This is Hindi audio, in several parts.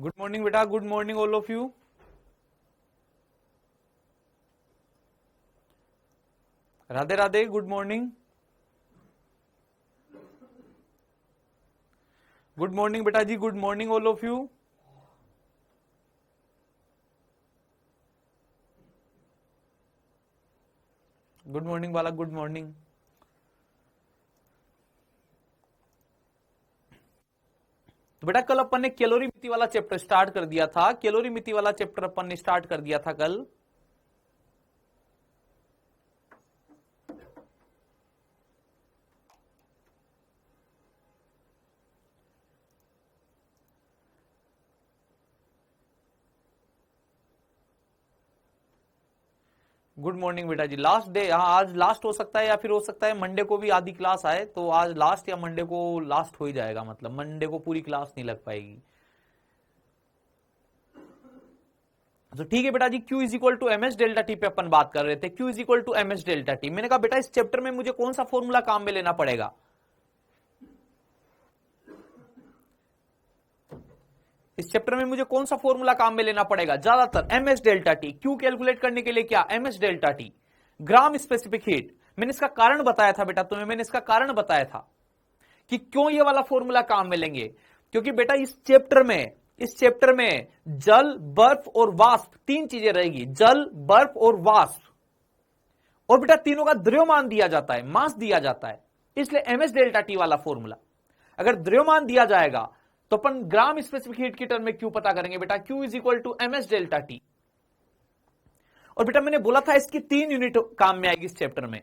गुड मॉर्निंग बेटा, good morning all of you. Radhe Radhe, good morning. Good morning बेटा जी, good morning all of you. Good morning बालक, गुड मॉर्निंग। तो बेटा कल अपन ने कैलोरी मिति वाला चैप्टर स्टार्ट कर दिया था। कैलोरी मिति वाला चैप्टर अपन ने स्टार्ट कर दिया था कल। गुड मॉर्निंग बेटा जी। लास्ट डे, हाँ आज लास्ट हो सकता है या फिर हो सकता है मंडे को भी आधी क्लास आए, तो आज लास्ट या मंडे को लास्ट हो ही जाएगा, मतलब मंडे को पूरी क्लास नहीं लग पाएगी। तो ठीक है बेटा जी, Q is equal to M S delta T पे अपन बात कर रहे थे। Q is equal to M S delta T. मैंने कहा बेटा इस चैप्टर में मुझे कौन सा फॉर्मूला काम में लेना पड़ेगा। इस चैप्टर में मुझे कौन सा फॉर्मूला काम में लेना पड़ेगा ज्यादातर, M S delta T. Q calculate करने के लिए क्या, M S delta T, gram specific heat. मैंने इसका कारण बताया था बेटा तुम्हें, मैंने इसका कारण बताया था कि क्यों ये वाला फॉर्मूला काम में लेंगे। क्योंकि बेटा इस चैप्टर में जल, बर्फ और वाष्प तीन चीजें रहेगी, जल, बर्फ और वाष्प। और बेटा तीनों का द्रव्यमान दिया जाता है, मास दिया जाता है। इसलिए एमएस डेल्टा टी वाला फॉर्मूला, अगर द्रव्यमान दिया जाएगा तो अपन ग्राम स्पेसिफिक हीट की टर्म में क्यू पता करेंगे बेटा। Q is equal to MS delta T. और बेटा मैंने बोला था इसकी 3 यूनिट काम में आएगी इस चैप्टर में।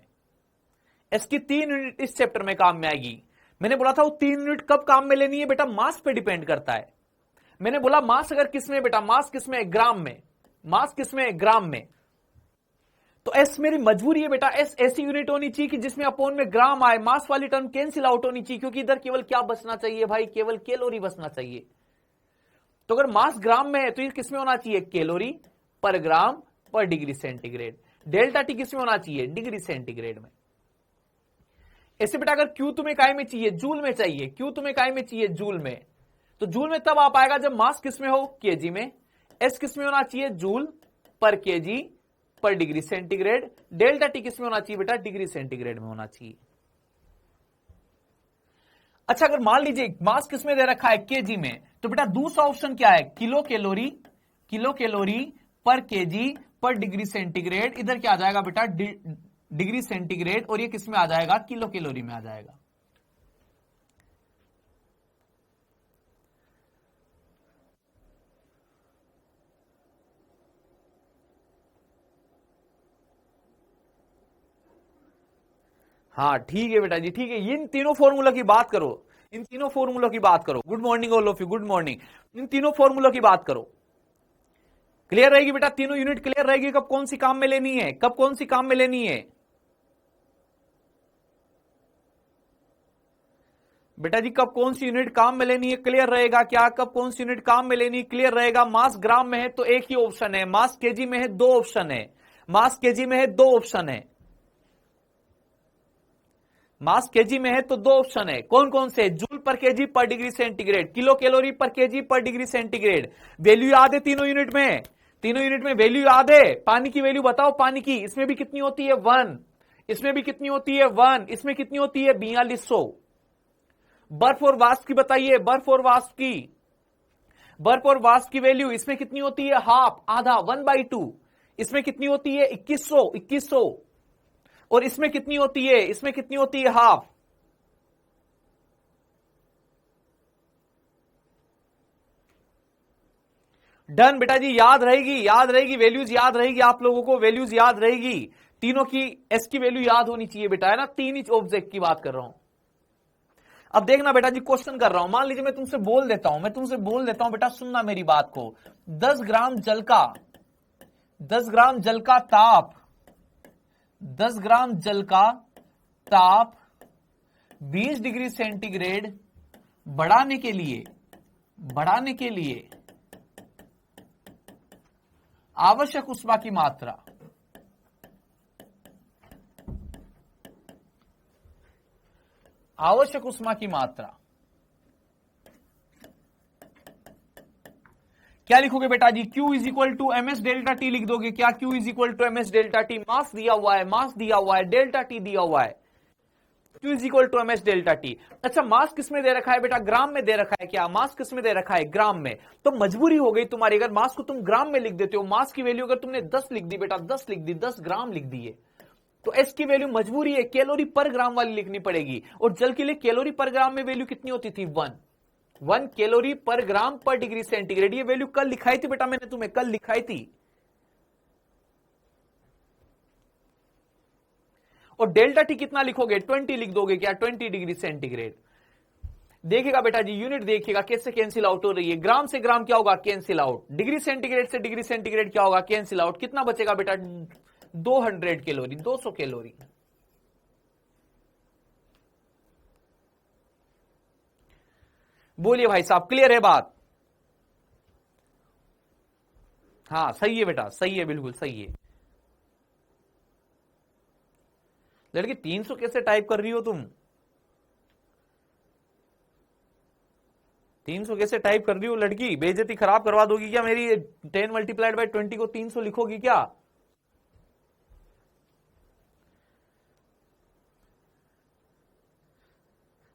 इसकी 3 यूनिट इस चैप्टर में काम में आएगी। मैंने बोला था वो 3 यूनिट कब काम में लेनी है बेटा, मास पे डिपेंड करता है। मैंने बोला मास अगर किसमें बेटा, मास किसमें, ग्राम में। मास किसमें, ग्राम में। तो एस मेरी मजबूरी है बेटा, एस ऐसी यूनिट होनी चाहिए कि जिसमें अपॉन में ग्राम आए, मास वाली टर्म कैंसिल आउट होनी चाहिए, क्योंकि इधर केवल क्या बचना चाहिए भाई, केवल कैलोरी बचना चाहिए। तो अगर मास ग्राम में है तो ये किसमें होना चाहिए, कैलोरी पर ग्राम पर डिग्री सेंटीग्रेड। डेल्टा टी किसमें होना चाहिए, डिग्री सेंटीग्रेड में। ऐसे बेटा अगर क्यू तुम्हें काय में चाहिए, जूल में चाहिए। क्यू तुम्हें काय में चाहिए, जूल में। तो जूल में तब आ पाएगा जब मास किसमें हो, केजी में। एस किसमें होना चाहिए, जूल पर केजी पर डिग्री सेंटीग्रेड। डेल्टा टी किसमें होना चाहिए बेटा, डिग्री सेंटीग्रेड में होना चाहिए। अच्छा अगर मान लीजिए मास किसमें दे रखा है, केजी में, तो बेटा दूसरा ऑप्शन क्या है, किलो कैलोरी पर केजी पर डिग्री सेंटीग्रेड। इधर क्या आ जाएगा बेटा, डिग्री सेंटीग्रेड, और ये किसमें आ जाएगा, किलो कैलोरी में आ जाएगा। हाँ ठीक है बेटा जी, ठीक है। इन तीनों फॉर्मूला की बात करो, इन तीनों फॉर्मूलों की बात करो। Good morning all of you, good morning. इन तीनों फॉर्मूलों की बात करो, क्लियर रहेगी बेटा, तीनों यूनिट क्लियर रहेगी कब कौन सी काम में लेनी है, कब कौन सी काम में लेनी है। बेटा जी कब कौन सी यूनिट काम में लेनी है क्लियर रहेगा क्या, कब कौन सी यूनिट काम में लेनी है क्लियर रहेगा। मास ग्राम में है तो एक ही ऑप्शन है, मास केजी में है दो ऑप्शन है, मास केजी में है दो ऑप्शन है, मास केजी में है तो दो ऑप्शन है। कौन कौन से, जूल पर केजी पर डिग्री सेंटीग्रेड, किलो कैलोरी पर केजी पर डिग्री सेंटीग्रेड। वैल्यू याद है तीनों यूनिट में, तीनों यूनिट में वैल्यू याद है। पानी की वैल्यू बताओ, पानी की, इसमें भी कितनी होती है 1, इसमें भी कितनी होती है 1, इसमें कितनी होती है 4200। बर्फ और वाष्प की बताइए, बर्फ और वाष्प की, बर्फ और वाष्प की वैल्यू इसमें कितनी होती है, हाफ, आधा, 1/2। इसमें कितनी होती है 2100, और इसमें कितनी होती है, इसमें कितनी होती है, हाफ। डन बेटा जी, याद रहेगी, याद रहेगी, वैल्यूज याद रहेगी, आप लोगों को वैल्यूज याद रहेगी। तीनों की एस की वैल्यू याद होनी चाहिए बेटा, है ना। 3 इंच ऑब्जेक्ट की बात कर रहा हूं। अब देखना बेटा जी, क्वेश्चन कर रहा हूं, मान लीजिए मैं तुमसे बोल देता हूं बेटा, सुनना मेरी बात को। 10 ग्राम जल का, 10 ग्राम जल का ताप, 10 ग्राम जल का ताप 20 डिग्री सेंटीग्रेड बढ़ाने के लिए आवश्यक ऊष्मा की मात्रा, आवश्यक ऊष्मा की मात्रा क्या लिखोगे बेटा जी, Q is equal to M S delta T लिख दोगे क्या? Q is equal to M S delta T, mass दिया हुआ है, मास दिया हुआ है, डेल्टा टी दिया हुआ है, Q is equal to M S delta T. अच्छा मास किसमें दे रखा है बेटा? ग्राम में दे रखा है क्या? मास किसमें दे रखा है? ग्राम में। तो मजबूरी हो गई तुम्हारी, अगर मास को तुम ग्राम में लिख देते हो, मास की वैल्यू अगर तुमने 10 लिख दी बेटा, 10 लिख दी, 10 ग्राम लिख दी है, तो एस की वैल्यू मजबूरी है कैलोरी पर ग्राम वाली लिखनी पड़ेगी। और जल के लिए कैलोरी पर ग्राम में वैल्यू कितनी होती थी? 1 कैलोरी पर ग्राम पर डिग्री सेंटीग्रेड। ये वैल्यू कल लिखाई थी बेटा, मैंने तुम्हें कल लिखाई थी। और डेल्टा टी कितना लिखोगे? 20 लिख दोगे क्या? 20 डिग्री सेंटीग्रेड। देखिएगा बेटा जी, यूनिट देखिएगा कैसे कैंसिल आउट हो रही है। ग्राम से ग्राम क्या होगा? Cancel out. डिग्री सेंटीग्रेड से डिग्री सेंटीग्रेड क्या होगा? Cancel out. कितना बचेगा बेटा? 200 कैलोरी, 200 कैलोरी। बोलिए भाई साहब, क्लियर है बात? हाँ सही है बेटा, सही है, बिल्कुल सही है। लड़की 300 कैसे टाइप कर रही हो तुम? 300 कैसे टाइप कर रही हो लड़की? बेइज्जती खराब करवा दोगी क्या मेरी? 10 मल्टीप्लाइड बाय 20 को 300 लिखोगी क्या?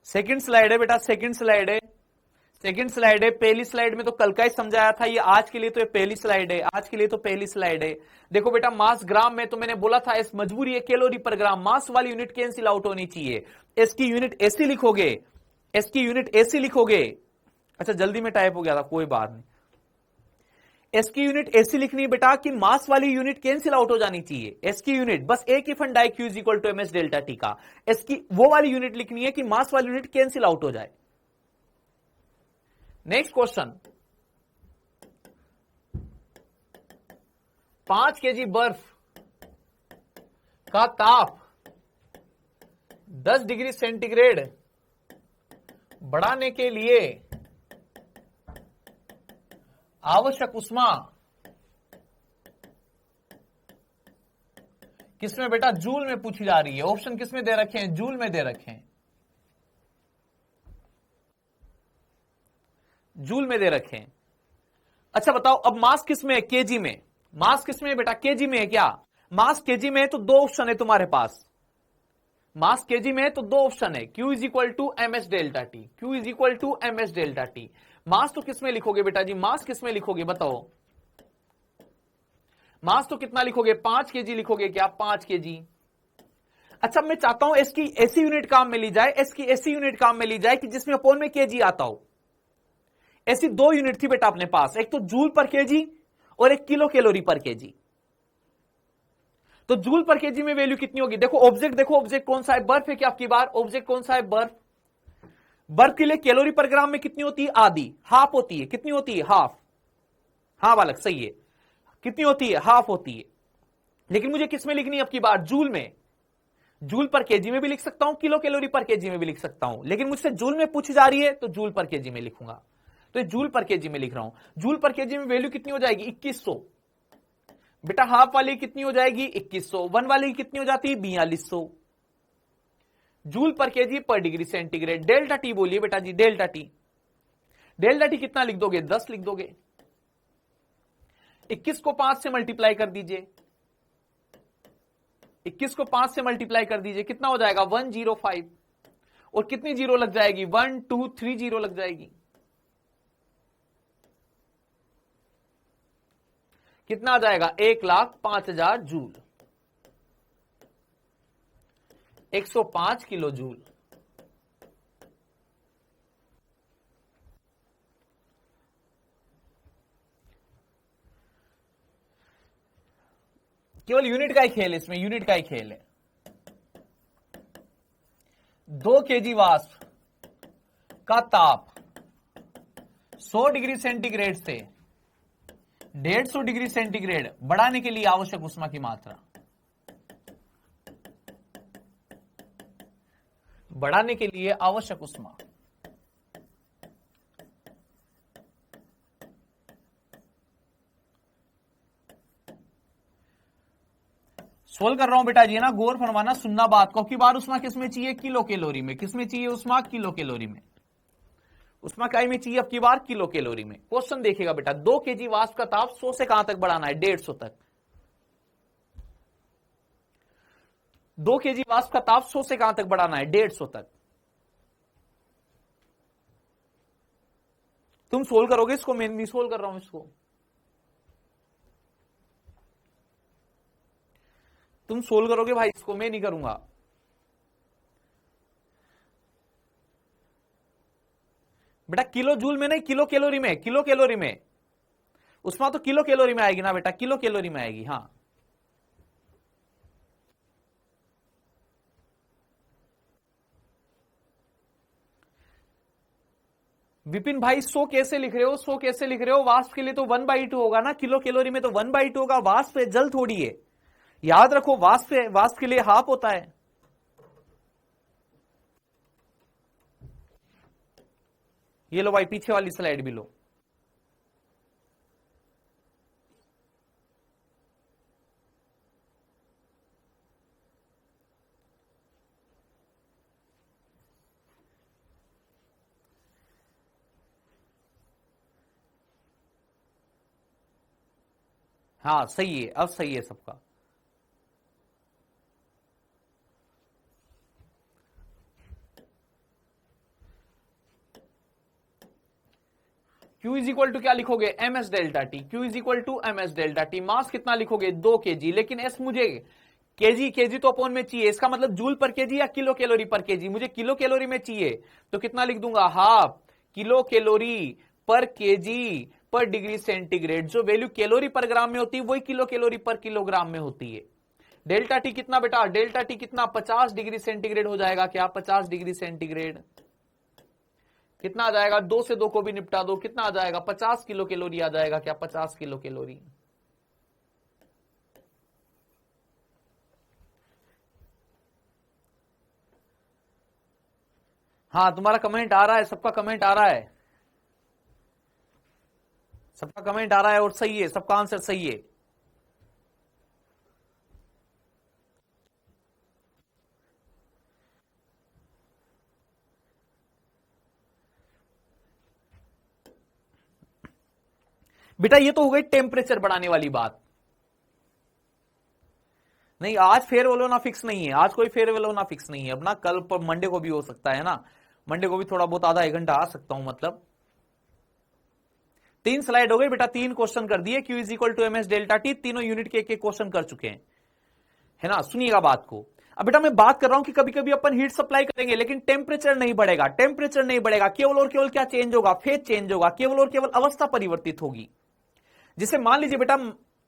सेकंड स्लाइड है बेटा, सेकंड स्लाइड है, सेकंड स्लाइड है। पहली स्लाइड में तो कल का ही समझाया था, ये आज के लिए तो ये पहली स्लाइड है, आज के लिए तो पहली स्लाइड है। देखो बेटा, मास ग्राम में तो मैंने बोला था इस मजबूरी है कैलोरी पर ग्राम, मास वाली यूनिट कैंसिल आउट होनी चाहिए। एस की यूनिट एसी लिखोगे, एस की यूनिट एसी लिखोगे। अच्छा जल्दी में टाइप हो गया था, कोई बात नहीं। एस की यूनिट ऐसी लिखनी है बेटा कि मास वाली यूनिट कैंसिल आउट हो जानी चाहिए। एस की यूनिट बस एक ही फंडा है, Q is equal to M S delta T का। एस की वो वाली यूनिट लिखनी है कि मास वाली यूनिट कैंसिल आउट हो जाए। नेक्स्ट क्वेश्चन, 5 केजी बर्फ का ताप 10 डिग्री सेंटीग्रेड बढ़ाने के लिए आवश्यक उष्मा किसमें बेटा? जूल में पूछी जा रही है। ऑप्शन किसमें दे रखे हैं? जूल में दे रखे हैं, जूल में दे रखे हैं। अच्छा बताओ, अब मास किसमें है? केजी में। मास किसमें है बेटा? केजी में है क्या? मास केजी में है तो दो ऑप्शन है तुम्हारे पास। मास केजी में है तो दो ऑप्शन है, Q is equal to M S delta T, Q is equal to M S delta T. Mass तो किसमें लिखोगे बेटा जी? मास किसमें लिखोगे बताओ? मास तो कितना लिखोगे? 5 केजी लिखोगे क्या? 5 केजी। अच्छा मैं चाहता हूं इसकी ऐसी यूनिट काम में ली जाए, इसकी ऐसी यूनिट काम में ली जाए कि जिसमें अपॉन में केजी आता हो। ऐसी दो यूनिट थी बेटा अपने पास, एक तो जूल पर केजी और एक किलो कैलोरी पर केजी। तो जूल पर केजी में वैल्यू कितनी होगी? देखो ऑब्जेक्ट, देखो ऑब्जेक्ट कौन सा है? बर्फ है क्या आपकी बार? ऑब्जेक्ट कौन सा है? बर्फ। बर्फ के लिए कैलोरी पर ग्राम में कितनी होती है? आधी, हाफ होती है। कितनी होती है? हाफ। हाँ बालक सही है, कितनी होती है? हाफ होती है। लेकिन मुझे किसमें लिखनी है आपकी बार? जूल में। जूल पर केजी में भी लिख सकता हूं, किलो कैलोरी पर केजी में भी लिख सकता हूं, लेकिन मुझसे जूल में पूछी जा रही है तो जूल पर केजी में लिखूंगा। तो ये जूल पर केजी में लिख रहा हूं। जूल पर केजी में वैल्यू कितनी हो जाएगी? 2100 बेटा। हाफ वाली कितनी हो जाएगी? 2100। 1 वाली कितनी हो जाती है? 4200 जूल पर केजी पर डिग्री सेंटीग्रेड। डेल्टा टी बोलिए बेटा जी, डेल्टा टी। डेल्टा टी कितना लिख दोगे? 10 लिख दोगे। 21 को 5 से मल्टीप्लाई कर दीजिए, 21 को 5 से मल्टीप्लाई कर दीजिए, कितना हो जाएगा? 105। और कितनी जीरो लग जाएगी? 1 2 3 जीरो लग जाएगी। कितना आ जाएगा? 1,05,000 जूल, 105 किलो जूल। केवल यूनिट का ही खेल है इसमें, यूनिट का ही खेल है। 2 केजी वाष्प का ताप 100 डिग्री सेंटीग्रेड से 150 डिग्री सेंटीग्रेड बढ़ाने के लिए आवश्यक उष्मा की मात्रा, बढ़ाने के लिए आवश्यक उष्मा। सोल्व कर रहा हूं बेटा जी, ना गौर फरमाना, सुनना बात को। की बार उष्मा किसमें चाहिए? किलो कैलोरी में। किसमें चाहिए उष्मा? किलो कैलोरी में। उष्माकाई में चाहिए अब की बार किलो कैलोरी में। क्वेश्चन देखिएगा बेटा, 2 केजी वाष्प का ताप 100 से कहां तक बढ़ाना है? 150 तक। 2 केजी वाष्प का ताप 100 से कहां तक बढ़ाना है? 150 तक। तुम सोल्व करोगे इसको, मैं नहीं सोल्व कर रहा हूं इसको। तुम सोल्व करोगे भाई इसको, मैं नहीं करूंगा। बेटा किलो जूल में नहीं, किलो कैलोरी में, किलो कैलोरी में। उसमें तो किलो कैलोरी में आएगी ना बेटा, किलो कैलोरी में आएगी। हाँ विपिन भाई 100 कैसे लिख रहे हो? 100 कैसे लिख रहे हो? वाष्प के लिए तो 1/2 होगा ना, किलो कैलोरी में तो 1/2 होगा। वाष्प है, जल थोड़ी है, याद रखो। वाष्प है, वाष्प के लिए हाफ होता है। ये लो भाई, पीछे वाली स्लाइड भी लो। हाँ सही है, अब सही है सबका। Q इज इक्वल टू क्या लिखोगे? MS delta T. Q is equal to MS delta T. Mass कितना लिखोगे? 2 केजी। लेकिन एस मुझे केजी, केजी तो अपॉन में चाहिए, इसका मतलब जूल पर केजी या किलो कैलोरी पर केजी? मुझे किलो कैलोरी में चाहिए, तो कितना लिख दूंगा? हाफ किलो कैलोरी पर केजी पर डिग्री सेंटीग्रेड। जो वैल्यू कैलोरी पर ग्राम में होती है वही किलो कैलोरी पर किलोग्राम में होती है। डेल्टा टी कितना बेटा? डेल्टा टी कितना? 50 डिग्री सेंटीग्रेड हो जाएगा क्या? 50 डिग्री सेंटीग्रेड कितना आ जाएगा? 2 से 2 को भी निपटा दो, कितना आ जाएगा? 50 किलो कैलोरी आ जाएगा क्या? 50 किलो कैलोरी। हाँ तुम्हारा कमेंट आ रहा है, सबका कमेंट आ रहा है, सबका कमेंट आ रहा है और सही है, सबका आंसर सही है। बेटा ये तो हो गई टेम्परेचर बढ़ाने वाली बात। नहीं आज फेयरवेल होना फिक्स नहीं है, आज कोई फेयरवेल होना फिक्स नहीं है। अब ना कल पर मंडे को भी हो सकता है ना, मंडे को भी थोड़ा बहुत आधा 1 घंटा आ सकता हूं। मतलब 3 स्लाइड हो गई बेटा, 3 क्वेश्चन कर दिए। Q is equal to MS delta T, तीनों यूनिट के एक क्वेश्चन कर चुके हैं, है ना। सुनिएगा बात को। अब बेटा मैं बात कर रहा हूं कि कभी कभी अपन हीट सप्लाई करेंगे लेकिन टेम्परेचर नहीं बढ़ेगा। टेम्परेचर नहीं बढ़ेगा, केवल और केवल क्या चेंज होगा? फेज चेंज होगा, केवल और केवल अवस्था परिवर्तित होगी। जिसे मान लीजिए बेटा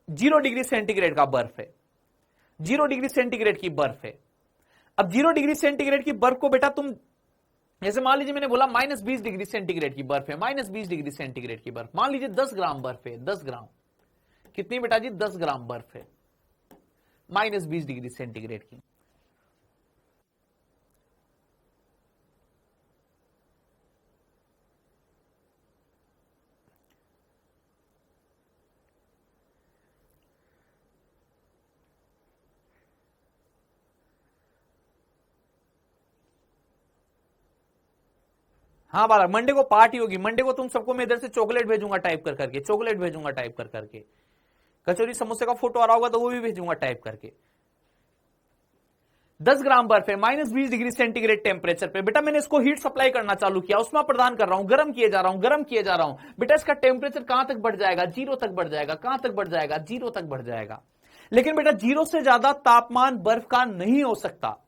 0 डिग्री सेंटीग्रेड का बर्फ है, 0 डिग्री सेंटीग्रेड की बर्फ है। अब 0 डिग्री सेंटीग्रेड की बर्फ को बेटा तुम, जैसे मान लीजिए मैंने बोला -20 डिग्री सेंटीग्रेड की बर्फ है, -20 डिग्री सेंटीग्रेड की बर्फ, मान लीजिए 10 ग्राम बर्फ है, 10 ग्राम। कितनी बेटा जी? 10 ग्राम बर्फ है -20 डिग्री सेंटीग्रेड की। हाँ बालक, मंडे को पार्टी होगी। मंडे को तुम सबको मैं इधर से चॉकलेट भेजूंगा टाइप कर करके, चॉकलेट भेजूंगा टाइप कर करके। कचौरी समोसे का फोटो आ रहा होगा तो वो भी भेजूंगा टाइप करके। 10 ग्राम बर्फ है -20 डिग्री सेंटीग्रेड टेम्परेचर पे। बेटा मैंने इसको हीट सप्लाई करना चालू किया, उष्मा प्रदान कर रहा हूं, गर्म किए जा रहा हूं, गर्म किए जा रहा हूं। बेटा इसका टेम्परेचर कहां तक बढ़ जाएगा? 0 तक बढ़ जाएगा। कहां तक बढ़ जाएगा? 0 तक बढ़ जाएगा। लेकिन बेटा 0 से ज्यादा तापमान बर्फ का नहीं हो सकता।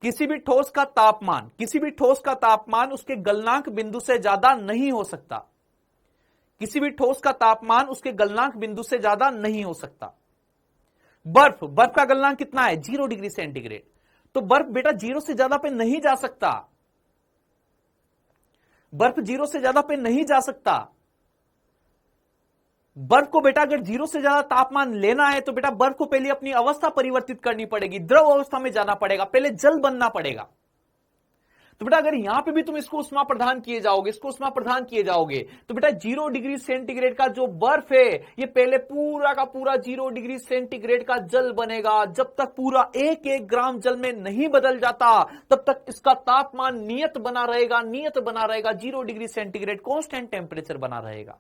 किसी भी ठोस का तापमान, किसी भी ठोस का तापमान उसके गलनांक बिंदु से ज्यादा नहीं हो सकता। किसी भी ठोस का तापमान उसके गलनांक बिंदु से ज्यादा नहीं हो सकता। बर्फ, बर्फ का गलनांक कितना है? 0 डिग्री सेंटीग्रेड। तो बर्फ बेटा 0 से ज्यादा पे नहीं जा सकता। बर्फ 0 से ज्यादा पे नहीं जा सकता। बर्फ को बेटा अगर 0 से ज्यादा तापमान लेना है तो बेटा बर्फ को पहले अपनी अवस्था परिवर्तित करनी पड़ेगी, द्रव अवस्था में जाना पड़ेगा, पहले जल बनना पड़ेगा। तो बेटा अगर यहां पे भी तुम इसको उष्मा प्रदान किए जाओगे, इसको उष्मा प्रदान किए जाओगे, तो बेटा 0 डिग्री सेंटीग्रेड का जो बर्फ है ये पहले पूरा का पूरा 0 डिग्री सेंटीग्रेड का जल बनेगा। जब तक पूरा 1-1 ग्राम जल में नहीं बदल जाता तब तक इसका तापमान नियत बना रहेगा, नियत बना रहेगा, 0 डिग्री सेंटीग्रेड कांस्टेंट टेम्परेचर बना रहेगा।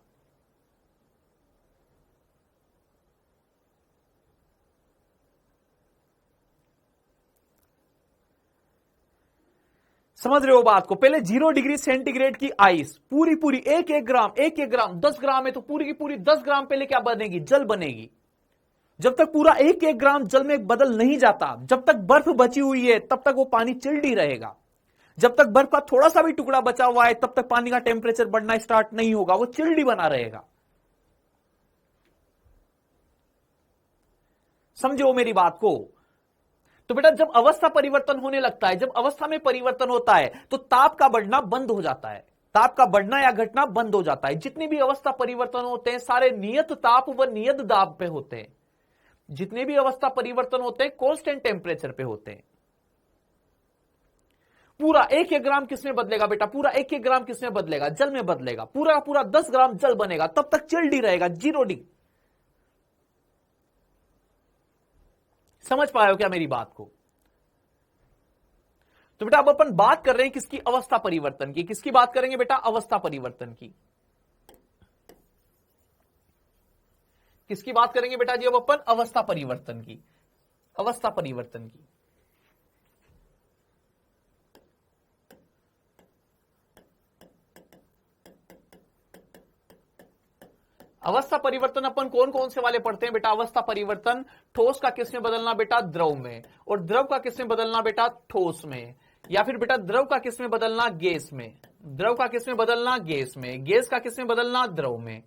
समझ रहे हो बात को? पहले 0 डिग्री सेंटीग्रेड की आइस पूरी पूरी 1-1 ग्राम, 1-1 ग्राम, 10 ग्राम है तो पूरी की पूरी 10 ग्राम पहले क्या बनेगी? जल बनेगी। जब तक पूरा 1-1 ग्राम जल में बदल नहीं जाता, जब तक बर्फ बची हुई है तब तक वो पानी चिल्ड ही रहेगा। जब तक बर्फ का थोड़ा सा भी टुकड़ा बचा हुआ है तब तक पानी का टेम्परेचर बढ़ना स्टार्ट नहीं होगा, वो चिल्ड ही बना रहेगा। समझो मेरी बात को? तो बेटा जब अवस्था परिवर्तन होने लगता है, जब अवस्था में परिवर्तन होता है तो ताप का बढ़ना बंद हो जाता है, ताप का बढ़ना या घटना बंद हो जाता है। जितनी भी अवस्था परिवर्तन होते हैं सारे नियत ताप व नियत दाब पे होते हैं। जितने भी अवस्था परिवर्तन होते हैं कांस्टेंट टेम्परेचर पे होते हैं। पूरा 1-1 ग्राम किसमें बदलेगा बेटा? पूरा 1-1 ग्राम किसमें बदलेगा? जल में बदलेगा। पूरा का पूरा 10 ग्राम जल बनेगा, तब तक चिल्ड ही रहेगा, 0 डिग्री। समझ पाए हो क्या मेरी बात को? तो बेटा अब अपन बात कर रहे हैं किसकी? अवस्था परिवर्तन की। किसकी बात करेंगे बेटा? अवस्था परिवर्तन की। किसकी बात करेंगे बेटा जी अब अपन? अवस्था परिवर्तन की। अवस्था परिवर्तन की। अवस्था परिवर्तन अपन कौन कौन से वाले पढ़ते हैं बेटा? अवस्था परिवर्तन ठोस का किसमें बदलना बेटा? द्रव में। और द्रव का किसमें बदलना बेटा? ठोस में। या फिर बेटा द्रव का किसमें बदलना? गैस में। द्रव का किसमें बदलना? गैस में। गैस का किसमें बदलना? द्रव में।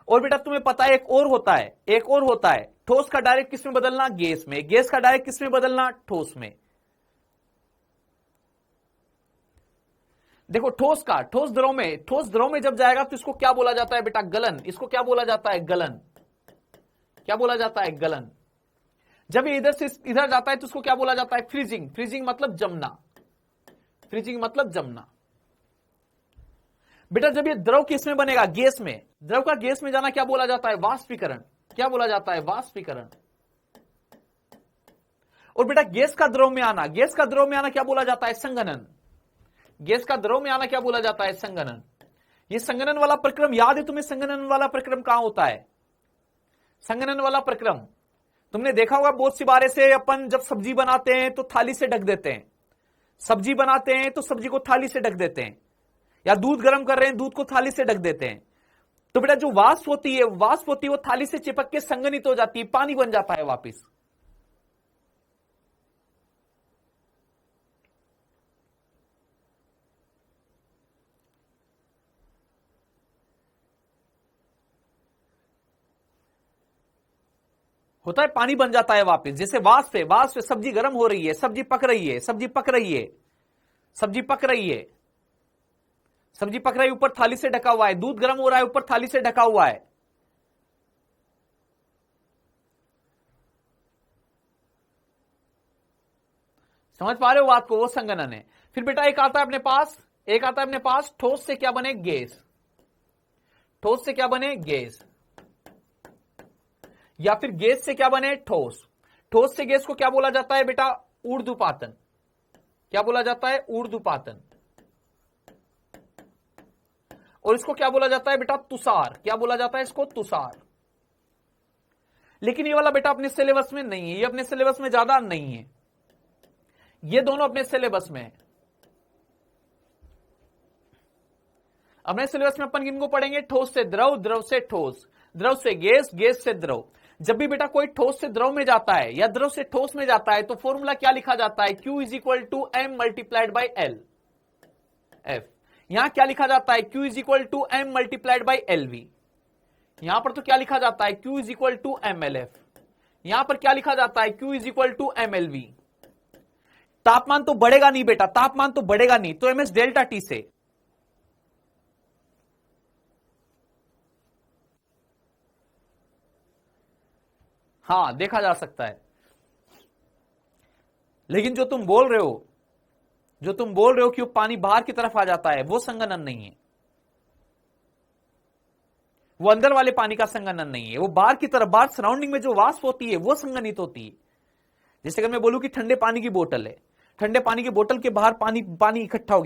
और बेटा तुम्हें पता है एक और होता है, एक और होता है, ठोस का डायरेक्ट किसमें बदलना? गैस में। गैस का डायरेक्ट किसमें बदलना? ठोस में। देखो ठोस का, ठोस द्रव में जब जाएगा तो इसको क्या बोला जाता है बेटा? गलन। इसको क्या बोला जाता है? गलन। क्या बोला जाता है? गलन। जब ये इधर से इधर जाता है तो इसको क्या बोला जाता है? फ्रीजिंग। फ्रीजिंग मतलब जमना। फ्रीजिंग मतलब जमना। बेटा जब ये द्रव किसमें बनेगा? गैस में। द्रव का गैस में जाना क्या बोला जाता है? वाष्पीकरण। क्या बोला जाता है? वाष्पीकरण। और बेटा गैस का द्रव में आना, गैस का द्रव में आना क्या बोला जाता है? संघनन। गैस का द्रव में आना क्या बोला जाता है? संघनन। ये संघनन वाला प्रक्रम याद है तुम्हें? संघनन वाला प्रक्रम कहां होता है? संघनन वाला प्रक्रम तुमने देखा होगा बहुत सी बार से, अपन जब सब्जी बनाते हैं तो थाली से ढक देते हैं। सब्जी बनाते हैं तो सब्जी को थाली से ढक देते हैं, या दूध गर्म कर रहे हैं दूध को थाली से ढक देते हैं। तो बेटा जो वाष्प होती है, वाष्प होती है वो थाली से चिपक के संघनित हो जाती है, पानी बन जाता है वापिस। होता है, पानी बन जाता है वापस। जैसे वाष्प है, वाष्प सब्जी गर्म हो रही है, सब्जी पक रही है, सब्जी पक रही है, सब्जी पक रही है, सब्जी पक रही है, ऊपर थाली से ढका हुआ है, दूध गर्म हो रहा है, ऊपर थाली से ढका हुआ है। समझ पा रहे हो बात को? वो संघनन है। फिर बेटा एक आता है अपने पास, एक आता है अपने पास ठोस से क्या बने? गैस। ठोस से क्या बने? गैस। या फिर गैस से क्या बने? ठोस। ठोस से गैस को क्या बोला जाता है बेटा? ऊर्ध्वपातन। क्या बोला जाता है? ऊर्ध्वपातन। और इसको क्या बोला जाता है बेटा? तुषार। क्या बोला जाता है इसको? तुषार। लेकिन ये वाला बेटा अपने सिलेबस में नहीं है, ये अपने सिलेबस में ज्यादा नहीं है, ये दोनों अपने सिलेबस में है। अपने सिलेबस में अपन किनको पढ़ेंगे? ठोस से द्रव, द्रव से ठोस, द्रव से गैस, गैस से द्रव। जब भी बेटा कोई ठोस से द्रव में जाता है या द्रव से ठोस में जाता है तो फॉर्मूला क्या लिखा जाता है? Q is equal to M multiplied by L F. यहां क्या लिखा जाता है? Q is equal to M multiplied by L V. यहां पर तो क्या लिखा जाता है? Q is equal to M L F. यहां पर क्या लिखा जाता है? Q is equal to M L V. तापमान तो बढ़ेगा नहीं बेटा, तापमान तो बढ़ेगा नहीं, तो एमएस डेल्टा टी से हाँ देखा जा सकता है। लेकिन जो तुम बोल रहे हो कि वो पानी बाहर की तरफ आ जाता है, वो संघनन नहीं है, वो अंदर वाले पानी का संघनन नहीं है, वो बाहर की तरफ, बाहर सराउंडिंग में जो वाष्प होती है वो संघनित होती है। जैसे अगर मैं बोलूं कि ठंडे पानी की बोतल है, ठंडे पानी की बोतल के बाहर पानी इकट्ठा हो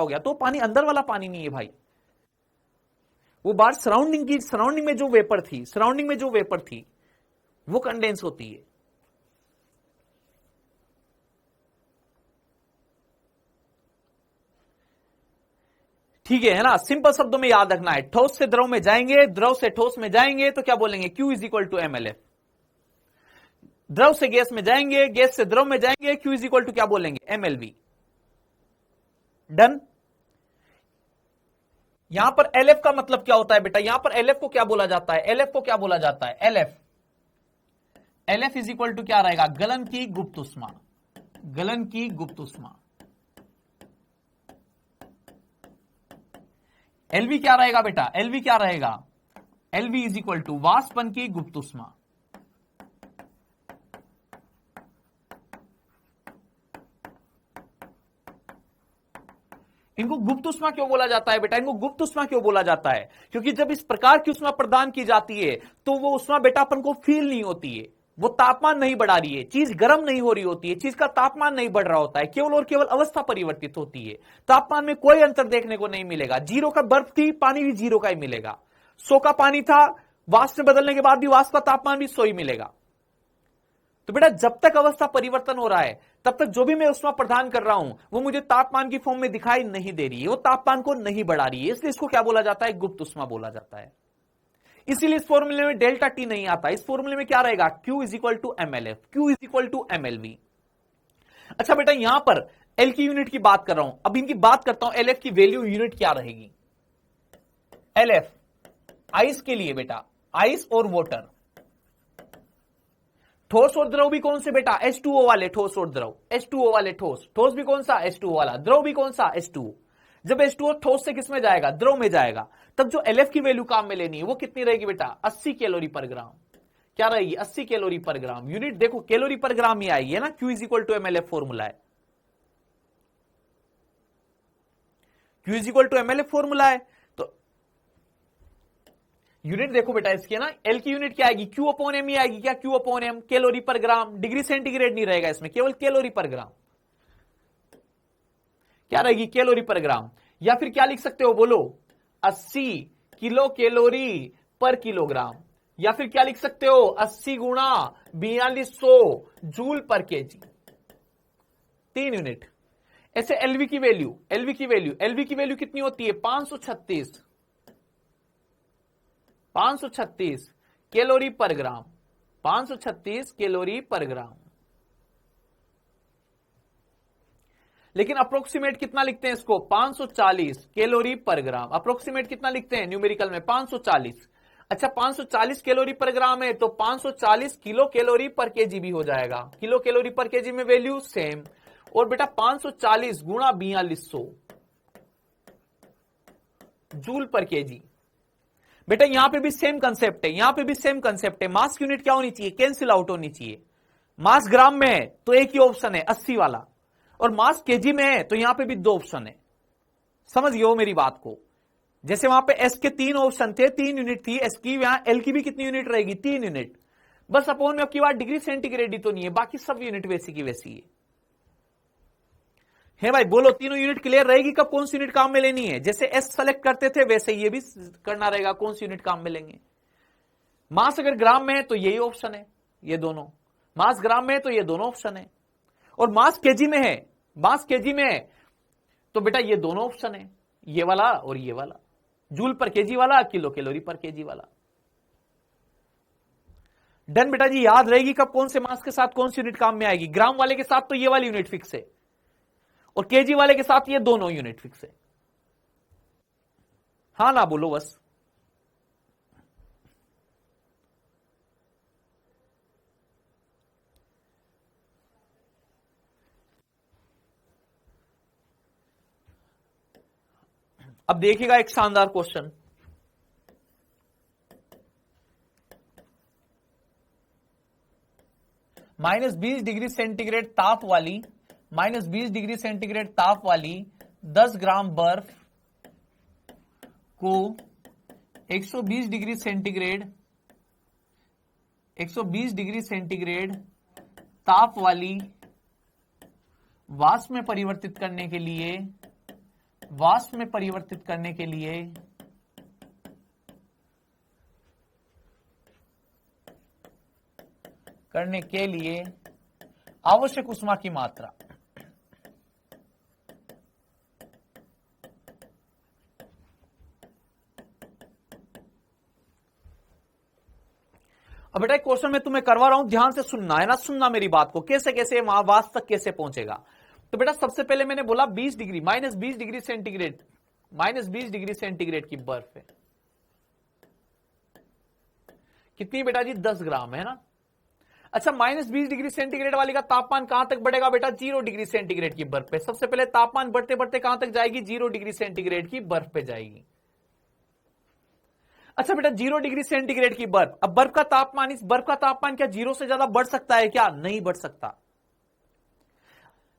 गया, तो पानी अंदर वाला पानी नहीं है भाई, वो बाहर सराउंडिंग में जो वेपर थी वो कंडेंस होती है। ठीक है ना, सिंपल शब्दों में याद रखना है, ठोस से द्रव में जाएंगे, द्रव से ठोस में जाएंगे तो क्या बोलेंगे, Q is equal to MLF। द्रव से गैस में जाएंगे, गैस से द्रव में जाएंगे, Q इज इक्वल टू क्या बोलेंगे, MLV। डन। यहां पर LF का मतलब क्या होता है बेटा, यहां पर LF को क्या बोला जाता है, LF को क्या बोला जाता है, LF इज इक्वल टू क्या रहेगा, गलन की गुप्त ऊष्मा, गलन की गुप्त ऊष्मा। LV क्या रहेगा बेटा, LV क्या रहेगा, LV इज इक्वल टू वाष्पन की गुप्त ऊष्मा। इनको गुप्त ऊष्मा क्यों बोला जाता है बेटा, इनको गुप्त ऊष्मा क्यों बोला जाता है, क्योंकि जब इस प्रकार की ऊष्मा प्रदान की जाती है तो वो ऊष्मा बेटा अपन को फील नहीं होती है, वो तापमान नहीं बढ़ा रही है, चीज गर्म नहीं हो रही होती है, चीज का तापमान नहीं बढ़ रहा होता है, केवल और केवल अवस्था परिवर्तित होती है। तापमान में कोई अंतर देखने को नहीं मिलेगा, जीरो का बर्फ थी, पानी भी जीरो का ही मिलेगा, 100 का पानी था, वाष्प में बदलने के बाद भी वाष्प का तापमान भी 100 ही मिलेगा। तो बेटा जब तक अवस्था परिवर्तन हो रहा है तब तक जो भी मैं ऊष्मा प्रदान कर रहा हूं वो मुझे तापमान की फॉर्म में दिखाई नहीं दे रही है, वो तापमान को नहीं बढ़ा रही है, इसलिए इसको क्या बोला जाता है, गुप्त ऊष्मा बोला जाता है। इसीलिए इस फॉर्मूले में डेल्टा टी नहीं आता, इस फॉर्मूले में क्या रहेगा, Q is equal to MLF, Q is equal to MLV। अच्छा बेटा यहां पर L की यूनिट की बात कर रहा हूं, अब इनकी बात करता हूं, LF की वैल्यू यूनिट क्या रहेगी। LF आइस के लिए बेटा, आइस और वाटर, ठोस और द्रव भी कौन से बेटा, H2O वाले ठोस और द्रव, H2O वाले ठोस भी कौन सा, H2O वाला, द्रव भी कौन सा, H2O। जब H2O ठोस से किस में जाएगा, द्रव में जाएगा, तब जो LF की वैल्यू काम में लेनी है वो कितनी रहेगी बेटा, 80 कैलोरी पर ग्राम। क्या रहेगी, 80 कैलोरी पर ग्राम। यूनिट देखो कैलोरी पर ग्राम ही आएगी है ना, Q is equal to MLF formula है, Q is equal to MLF formula है। तो यूनिट देखो बेटा इसकी ना, L की यूनिट क्या आएगी, Q अपॉन M ही आएगी, क्या Q अपॉन M, कैलोरी पर ग्राम, डिग्री सेंटीग्रेड नहीं रहेगा इसमें, केवल कैलोरी पर ग्राम, क्या रहेगी, कैलोरी पर ग्राम। या फिर क्या लिख सकते हो बोलो, 80 किलो कैलोरी पर किलोग्राम, या फिर क्या लिख सकते हो, 80 गुणा 4200 जूल पर केजी, 3 यूनिट। ऐसे LV की वैल्यू कितनी होती है, 536 कैलोरी पर ग्राम, 536 कैलोरी पर ग्राम। लेकिन अप्रोक्सीमेट कितना लिखते हैं इसको, 540 कैलोरी पर ग्राम। अप्रोक्सीमेट कितना लिखते हैं न्यूमेरिकल में, 540। अच्छा 540 कैलोरी पर ग्राम है तो 540 किलो कैलोरी पर केजी भी हो जाएगा, किलो कैलोरी पर केजी में वैल्यू सेम। और बेटा 540 गुणा 4200 जूल पर केजी। बेटा यहां पे भी सेम कंसेप्ट है, मास यूनिट क्या होनी चाहिए, कैंसिल आउट होनी चाहिए। मास ग्राम में है तो एक ही ऑप्शन है 80 वाला, और मास केजी में है तो यहां पे भी 2 ऑप्शन है। समझ गए हो मेरी बात को, जैसे वहां पे एस के 3 ऑप्शन थे, 3 यूनिट थी एस की, यहां एल की भी कितनी यूनिट रहेगी, 3 यूनिट। बस अपॉन में अब की बात डिग्री सेंटीग्रेड ही तो नहीं है, बाकी सब यूनिट वैसी की वैसी है भाई। बोलो तीनों यूनिट क्लियर रहेगी, कब कौन सी यूनिट काम में लेनी है। जैसे एस सेलेक्ट करते थे वैसे ये भी करना रहेगा, कौन सी यूनिट काम में लेंगे। मास अगर ग्राम में है तो यही ऑप्शन है, ये दोनों। मास ग्राम में है तो ये दोनों ऑप्शन है, और मास केजी में है, मास केजी में है तो बेटा ये दोनों ऑप्शन है, ये वाला और ये वाला, जूल पर केजी वाला, किलो कैलोरी पर केजी वाला। डन बेटा जी, याद रहेगी कब कौन से मास के साथ कौन सी यूनिट काम में आएगी। ग्राम वाले के साथ तो ये वाली यूनिट फिक्स है, और केजी वाले के साथ ये दोनों यूनिट फिक्स है। हाँ ना बोलो बस। अब देखिएगा एक शानदार क्वेश्चन, -20 डिग्री सेंटीग्रेड ताप वाली, -20 डिग्री सेंटीग्रेड ताप वाली 10 ग्राम बर्फ को 120 डिग्री सेंटीग्रेड 120 डिग्री सेंटीग्रेड ताप वाली वाष्प में परिवर्तित करने के लिए आवश्यक ऊष्मा की मात्रा। अब बेटा एक क्वेश्चन मैं तुम्हें करवा रहा हूं, ध्यान से सुनना है ना, सुनना मेरी बात को, कैसे कैसे वहां वाष्प तक कैसे पहुंचेगा। तो बेटा सबसे पहले मैंने बोला 20 degree -20 degree centigrade -20 degree centigrade की बर्फ है, कितनी बेटा जी 10 ग्राम है ना। अच्छा -20 डिग्री सेंटीग्रेड वाली का तापमान कहां तक बढ़ेगा बेटा, 0 डिग्री सेंटीग्रेड की बर्फ पे। सबसे पहले तापमान बढ़ते बढ़ते कहां तक जाएगी, 0 डिग्री सेंटीग्रेड की बर्फ पे जाएगी। अच्छा बेटा 0 डिग्री सेंटीग्रेड की बर्फ, अब बर्फ का तापमान, इस बर्फ का तापमान क्या 0 से ज्यादा बढ़ सकता है क्या, नहीं बढ़ सकता।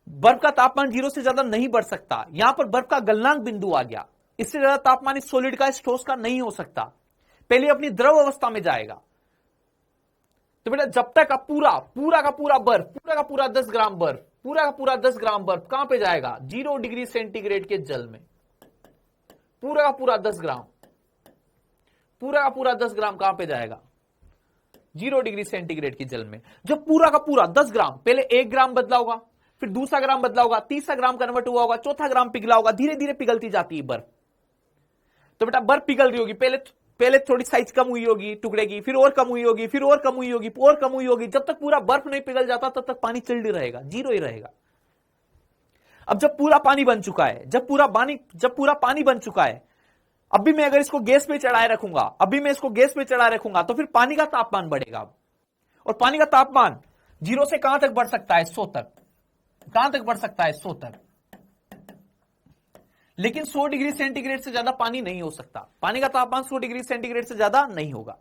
बर्फ का तापमान 0 से ज्यादा नहीं बढ़ सकता। यहां पर बर्फ का गलनांक बिंदु आ गया, इससे ज्यादा तापमान इस सॉलिड का, इस ठोस का नहीं हो सकता, पहले अपनी द्रव अवस्था में जाएगा। तो बेटा जब तक आप पूरा का पूरा बर्फ, पूरा का पूरा 10 ग्राम बर्फ, पूरा का पूरा 10 ग्राम बर्फ कहां पे जाएगा, 0 डिग्री सेंटीग्रेड के जल में। पूरा का पूरा 10 ग्राम, पूरा का पूरा 10 ग्राम कहां पे जाएगा, 0 डिग्री सेंटीग्रेड के जल में। जब पूरा का पूरा 10 ग्राम, पहले 1 ग्राम बदला होगा, फिर दूसरा ग्राम बदला होगा, तीसरा ग्राम कन्वर्ट हुआ होगा, चौथा ग्राम पिघला होगा, धीरे धीरे पिघलती जाती है बर्फ। तो बेटा बर्फ पिघल रही होगी, पहले थोड़ी साइज कम हुई होगी टुकड़े की, फिर और कम हुई होगी, फिर और कम हुई होगी, और कम हुई होगी। जब तक पूरा बर्फ नहीं पिघल जाता तब तक पानी चिल्ड रहेगा, 0 ही रहेगा। अब जब पूरा पानी बन चुका है, जब पूरा पानी बन चुका है, अभी मैं अगर इसको गैस पे चढ़ाए रखूंगा, तो फिर पानी का तापमान बढ़ेगा। और पानी का तापमान 0 से कहां तक बढ़ सकता है, 100 तक। कहां तक बढ़ सकता है, 100 तक। लेकिन 100 डिग्री सेंटीग्रेड से ज्यादा पानी नहीं हो सकता, पानी का तापमान 100 डिग्री सेंटीग्रेड से ज्यादा नहीं होगा।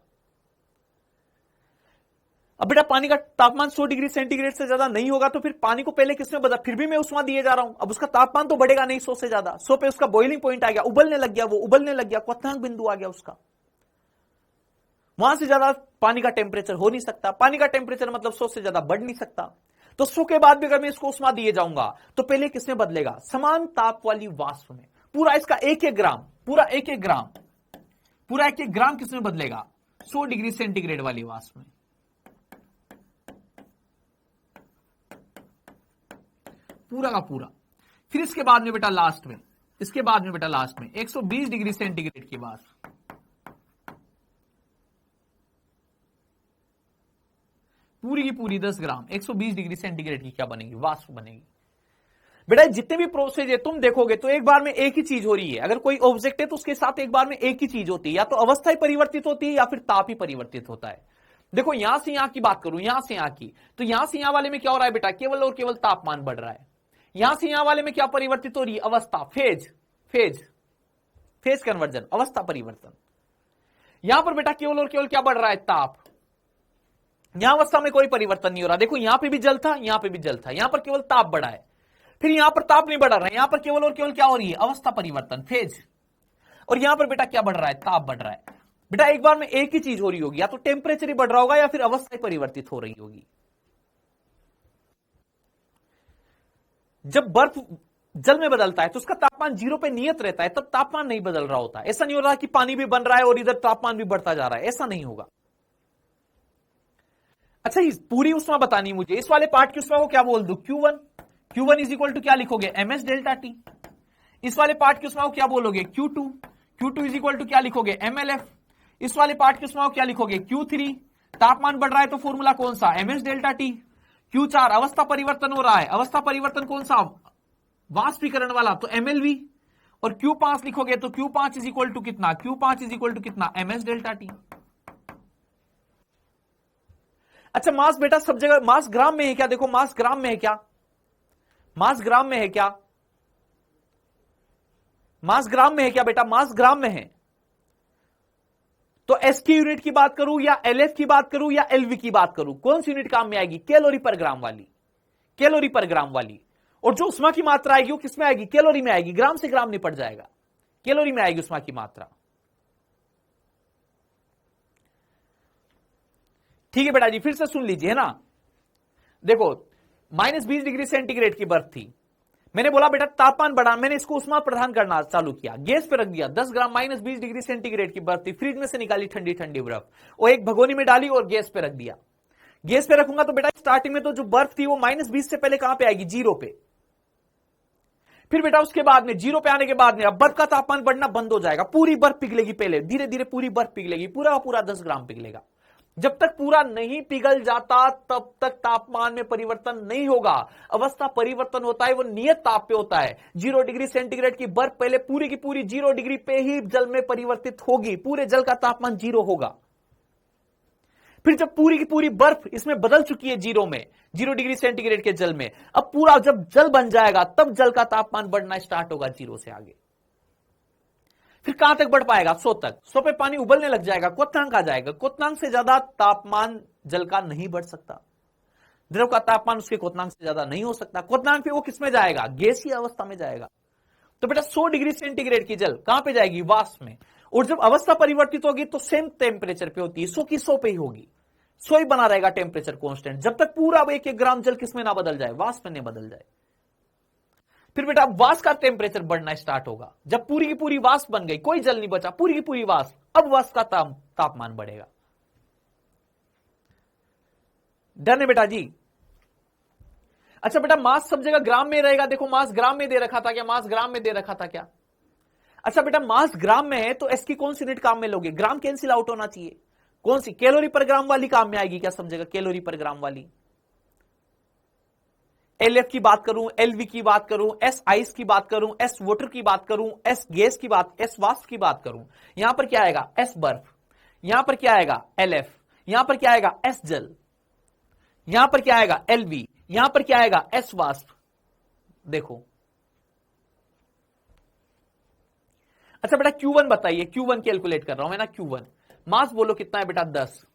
अब बेटा पानी का तापमान 100 डिग्री सेंटीग्रेड से ज्यादा नहीं होगा, तो फिर पानी को पहले किसमें बदला, फिर भी मैं ऊष्मा दिए जा रहा हूं। अब उसका तापमान तो बढ़ेगा नहीं 100 से ज्यादा, 100 पे उसका बॉइलिंग पॉइंट आ गया, उबलने लग गया, क्वथनांक बिंदु आ गया उसका, वहां से ज्यादा पानी का टेम्परेचर हो नहीं सकता। पानी का टेम्परेचर मतलब 100 से ज्यादा बढ़ नहीं सकता। तो 100 के बाद भी अगर मैं इसको ऊष्मा दिए जाऊंगा, तो पहले किसमें बदलेगा, समान ताप वाली वाष्प में। पूरा इसका एक एक ग्राम किसमें बदलेगा, 100 डिग्री सेंटीग्रेड वाली वाष्प में। पूरा का पूरा। फिर इसके बाद में बेटा लास्ट में 120 डिग्री सेंटीग्रेड की वाष्प, पूरी की पूरी 10 ग्राम 120 डिग्री सेंटीग्रेड की क्या बनेगी, वाष्प बनेगी। बेटा जितने भी प्रोसेस है तुम देखोगे तो एक बार में एक ही चीज हो रही है। अगर कोई ऑब्जेक्ट है तो उसके साथ एक बार में एक ही चीज होती है, या तो अवस्था ही परिवर्तित होती है या फिर ताप ही परिवर्तित होता है। देखो यहां से यहां की बात करूं, यहां से यहां की, तो यहां से यहां वाले में क्या हो रहा है बेटा, केवल और केवल तापमान बढ़ रहा है। यहां से यहां वाले में क्या परिवर्तित हो रही है, अवस्था, फेज कन्वर्जन, अवस्था परिवर्तन। यहां पर बेटा केवल और केवल क्या बढ़ रहा है, ताप। यहां अवस्था में कोई परिवर्तन नहीं हो रहा। देखो यहां पे भी जल था, यहां पे भी जल था, यहां पर केवल ताप बढ़ा है। फिर यहां पर ताप नहीं बढ़ रहा है, यहां पर केवल और केवल क्या हो रही है, अवस्था परिवर्तन, फेज। और यहां पर बेटा क्या बढ़ रहा है, ताप बढ़ रहा है। बेटा एक बार में एक ही चीज हो रही होगी, या तो टेम्परेचर ही बढ़ रहा होगा या फिर अवस्था ही परिवर्तित हो रही होगी। जब बर्फ जल में बदलता है तो उसका तापमान 0 पे नियत रहता है, तब तापमान नहीं बदल रहा होता। ऐसा नहीं हो रहा कि पानी भी बन रहा है और इधर तापमान भी बढ़ता जा रहा है, ऐसा नहीं होगा। अच्छा पूरी ऊष्मा बतानी मुझे, इस वाले पार्ट की ऊष्मा को क्या बोल दूं, Q1 इज इक्वल टू क्या लिखोगे, ms डेल्टा टी। इस वाले पार्ट की ऊष्मा को क्या बोलोगे, Q2 इज इक्वल टू क्या लिखोगे, mLF। इस वाले पार्ट की ऊष्मा को क्या लिखोगे, Q3। तापमान बढ़ रहा है तो फॉर्मूला कौन सा, ms डेल्टा टी। Q4 अवस्था परिवर्तन हो रहा है, अवस्था परिवर्तन कौन सा, वाष्पीकरण वाला, तो MLV। और Q5 लिखोगे तो Q5 इज इक्वल टू कितना, Q5 इज इक्वल टू कितना, ms डेल्टा टी। अच्छा मास बेटा सब जगह मास ग्राम में है क्या, देखो मास ग्राम में है क्या, मास ग्राम में है क्या, मास ग्राम में है क्या बेटा, मास ग्राम में है। तो एस की यूनिट की बात करूं या एलएफ की बात करूं या एलवी की बात करूं, कौन सी यूनिट काम में आएगी? कैलोरी पर ग्राम वाली, कैलोरी पर ग्राम वाली। और जो उष्मा की मात्रा आएगी वो किसमें आएगी? कैलोरी में आएगी, ग्राम से ग्राम निपट जाएगा, कैलोरी में आएगी उष्मा की मात्रा। ठीक है बेटा जी, फिर से सुन लीजिए, है ना। देखो -20 डिग्री सेंटीग्रेड की बर्फ थी, मैंने बोला बेटा तापमान बढ़ा, मैंने इसको उष्मा प्रदान करना चालू किया, गैस पे रख दिया, 10 ग्राम -20 डिग्री सेंटीग्रेड की बर्फ थी, फ्रिज में से निकाली ठंडी ठंडी बर्फ और एक भगोनी में डाली और गैस पे रख दिया। गैस पे रखूंगा तो बेटा स्टार्टिंग में तो जो बर्फ थी वो -20 से पहले कहां पे आएगी? 0 पे। फिर बेटा उसके बाद में 0 पे आने के बाद में अब बर्फ का तापमान बढ़ना बंद हो जाएगा, पूरी बर्फ पिघलेगी पहले, धीरे धीरे पूरी बर्फ पिघलेगी, पूरा पूरा 10 ग्राम पिघलेगा। जब तक पूरा नहीं पिघल जाता तब तक तापमान में परिवर्तन नहीं होगा। अवस्था परिवर्तन होता है वो नियत ताप पे होता है। 0 डिग्री सेंटीग्रेड की बर्फ पहले पूरी की पूरी 0 डिग्री पे ही जल में परिवर्तित होगी, पूरे जल का तापमान 0 होगा। फिर जब पूरी की पूरी बर्फ इसमें बदल चुकी है 0 में, 0 डिग्री सेंटीग्रेड के जल में, अब पूरा जब जल बन जाएगा तब जल का तापमान बढ़ना स्टार्ट होगा 0 से आगे। फिर कहां तक बढ़ पाएगा? 100 तक। 100 पे पानी उबलने लग जाएगा, क्वथनांक आ जाएगा। क्वथनांक से ज्यादा तापमान जल का नहीं बढ़ सकता, द्रव का तापमान उसके क्वथनांक से ज्यादा नहीं हो सकता। क्वथनांक पे वो किस में जाएगा? गैसीय अवस्था में जाएगा। तो बेटा 100 डिग्री सेंटीग्रेड की जल कहां पे जाएगी? वाष्प में। और जब अवस्था परिवर्तित होगी तो सेम टेम्परेचर पे होती है, 100 की 100 पे ही होगी, 100 ही बना रहेगा टेम्परेचर कांस्टेंट, जब तक पूरा 1-1 ग्राम जल किसमें ना बदल जाए? वाष्प में बदल जाए। फिर बेटा वाष्प का टेम्परेचर बढ़ना स्टार्ट होगा, जब पूरी की पूरी वाष्प बन गई, कोई जल नहीं बचा, पूरी की पूरी वाष्प, अब वाष्प का तापमान बढ़ेगा। डन है बेटा जी? अच्छा बेटा मास सब जगह ग्राम में रहेगा, देखो मास ग्राम में दे रखा था क्या? मास ग्राम में दे रखा था क्या? अच्छा बेटा मास ग्राम में है तो एस की कौन सी यूनिट काम में लोगे? ग्राम कैंसिल आउट होना चाहिए, कौन सी? कैलोरी पर ग्राम वाली काम में आएगी क्या? समझेगा? कैलोरी पर ग्राम वाली। एलएफ की बात करूं, एलवी की बात करूं, एस आइस की बात करूं, एस वाटर की बात करूं, एस गैस की बात, एस वाष्प की बात करूं, यहां पर क्या आएगा? एस बर्फ, यहां पर क्या आएगा? एलएफ, यहां पर क्या आएगा? एस जल, यहां पर क्या आएगा? एलवी, यहां पर क्या आएगा? एस वाष्प। देखो अच्छा बेटा Q1 बताइए, Q1 कैलकुलेट कर रहा हूं मैं ना। Q1 मास बोलो कितना है बेटा? 10।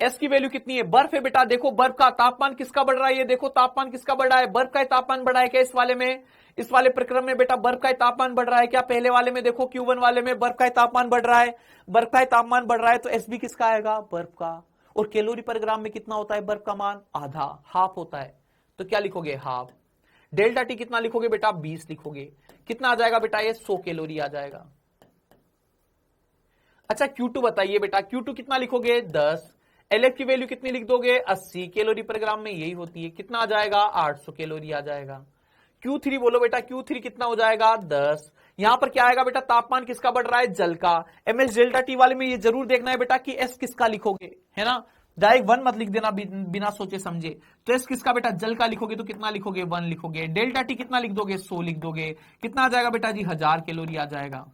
एस की वैल्यू कितनी है? बर्फ है बेटा, देखो बर्फ का तापमान किसका बढ़ रहा है? ये देखो तापमान किसका बढ़ रहा है? बर्फ का तापमान बढ़ा है क्या इस वाले में? इस वाले प्रक्रम में बेटा बर्फ का तापमान बढ़ रहा है क्या? पहले वाले में देखो Q1 वाले में बर्फ का तापमान बढ़ रहा है, बर्फ का तापमान बढ़ रहा है, तो एस भी किसका आएगा? बर्फ का। और कैलोरी पर ग्राम में कितना होता है बर्फ का मान? आधा, हाफ होता है, तो क्या लिखोगे? हाफ। डेल्टा टी कितना लिखोगे बेटा? 20 लिखोगे। कितना आ जाएगा बेटा? ये 100 कैलोरी आ जाएगा। अच्छा Q2 बताइए बेटा, Q2 कितना लिखोगे? 10। एलएफ की वैल्यू कितनी लिख दोगे? 80 कैलोरी पर ग्राम में यही होती है, कितना आ जाएगा? 800 कैलोरी आ जाएगा। Q3 बोलो बेटा, Q3 कितना हो जाएगा? 10। यहां पर क्या आएगा बेटा? तापमान किसका बढ़ रहा है? जल का। एमएस डेल्टा टी वाले में ये जरूर देखना है बेटा कि एस किसका लिखोगे, है ना, डायरेक्ट 1 मत लिख देना बिना सोचे समझे। तो एस किसका बेटा? जल का लिखोगे तो कितना लिखोगे? 1 लिखोगे। डेल्टा टी कितना लिख दोगे? 100 लिख दोगे। कितना आ जाएगा बेटा जी? 1000 कैलोरी आ जाएगा।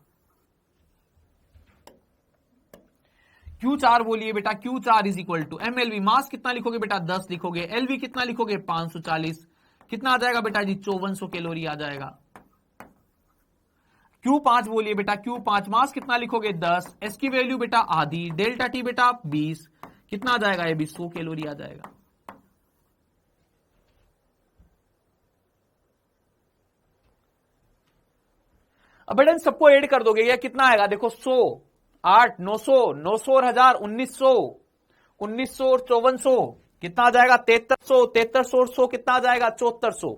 Q4 बोलिए बेटा, Q4 is equal to MLV, mass कितना लिखोगे बेटा? 10 लिखोगे। LV कितना लिखोगे? 540। कितना आ जाएगा बेटा जी? 5400 कैलोरी आ जाएगा। Q5 बोलिए बेटा, Q5 मास कितना लिखोगे? 10। S की वैल्यू बेटा आधी, डेल्टा टी बेटा 20, कितना आ जाएगा? ये भी 100 कैलोरी आ जाएगा। अब बेटा सबको ऐड कर दोगे, या कितना आएगा? देखो 100, 8, 900, 900 और 1000, 1900, 1900 और 5400, कितना आ जाएगा? 7300, 7300 और 100 कितना आ जाएगा? 7400।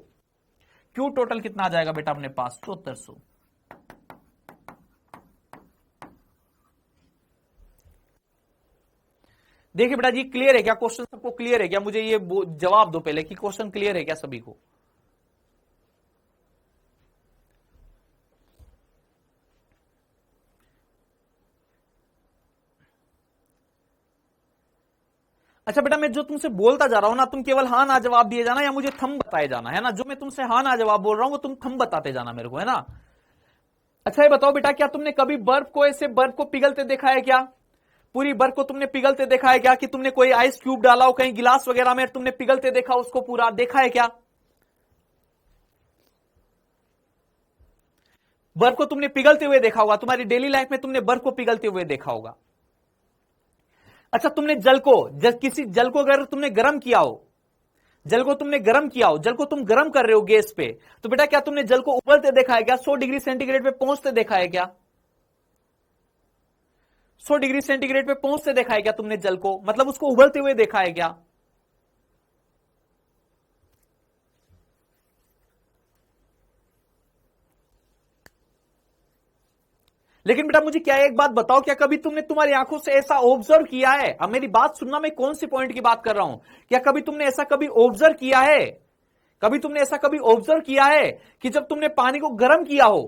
क्यू टोटल कितना आ जाएगा बेटा अपने पास? 7400। देखिए बेटा जी क्लियर है क्या? क्वेश्चन सबको क्लियर है क्या? मुझे ये जवाब दो पहले कि क्वेश्चन क्लियर है क्या सभी को? अच्छा बेटा मैं जो तुमसे बोलता जा रहा हूं ना, तुम केवल हाँ ना जवाब दिए जाना या मुझे थंब बताए जाना, है ना। जो मैं तुमसे हाँ ना जवाब बोल रहा हूं वो तुम थंब बताते जाना मेरे को, है ना। अच्छा ये बताओ बेटा, क्या तुमने कभी बर्फ को ऐसे बर्फ को पिघलते देखा है क्या? पूरी बर्फ को तुमने पिघलते देखा है क्या? कि तुमने कोई आइस क्यूब डाला हो कहीं गिलास वगैरह में, तुमने पिघलते देखा उसको पूरा देखा है क्या? बर्फ को तुमने पिघलते हुए देखा होगा, तुम्हारी डेली लाइफ में तुमने बर्फ को पिघलते हुए देखा होगा। अच्छा, तुमने किसी जल को अगर तुमने गर्म किया हो, जल को तुमने गर्म किया हो, जल को तुम गर्म कर रहे हो गैस पे, तो बेटा क्या तुमने जल को उबलते देखा है क्या? 100 डिग्री सेंटीग्रेड पे पहुंचते देखा है क्या? 100 डिग्री सेंटीग्रेड पे पहुंचते देखा है क्या तुमने जल को? मतलब उसको उबलते हुए देखा है क्या? लेकिन बेटा मुझे क्या एक बात बताओ, क्या कभी तुमने तुम्हारी आंखों से ऐसा ऑब्जर्व किया है? अब मेरी बात सुनना, मैं कौन सी पॉइंट की बात कर रहा हूं। क्या कभी तुमने ऐसा कभी ऑब्जर्व किया है, कभी तुमने ऐसा कभी ऑब्जर्व किया है कि जब तुमने पानी को गर्म किया हो,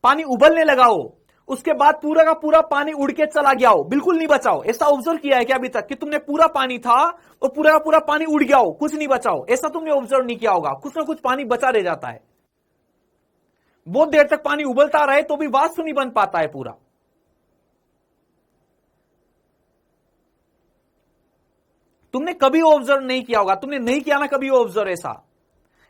पानी उबलने लगा हो, उसके बाद पूरा का पूरा पानी उड़ के चला गया हो, बिल्कुल नहीं बचाओ? ऐसा ऑब्जर्व किया है क्या अभी तक कि तुमने पूरा पानी था और पूरा का पूरा पानी उड़ गया हो, कुछ नहीं बचाओ? ऐसा तुमने ऑब्जर्व नहीं किया होगा, कुछ ना कुछ पानी बचा रह जाता है। बहुत देर तक पानी उबलता रहे तो भी वाष्प नहीं बन पाता है पूरा। तुमने कभी ऑब्जर्व नहीं किया होगा, तुमने नहीं किया ना कभी ऑब्जर्व।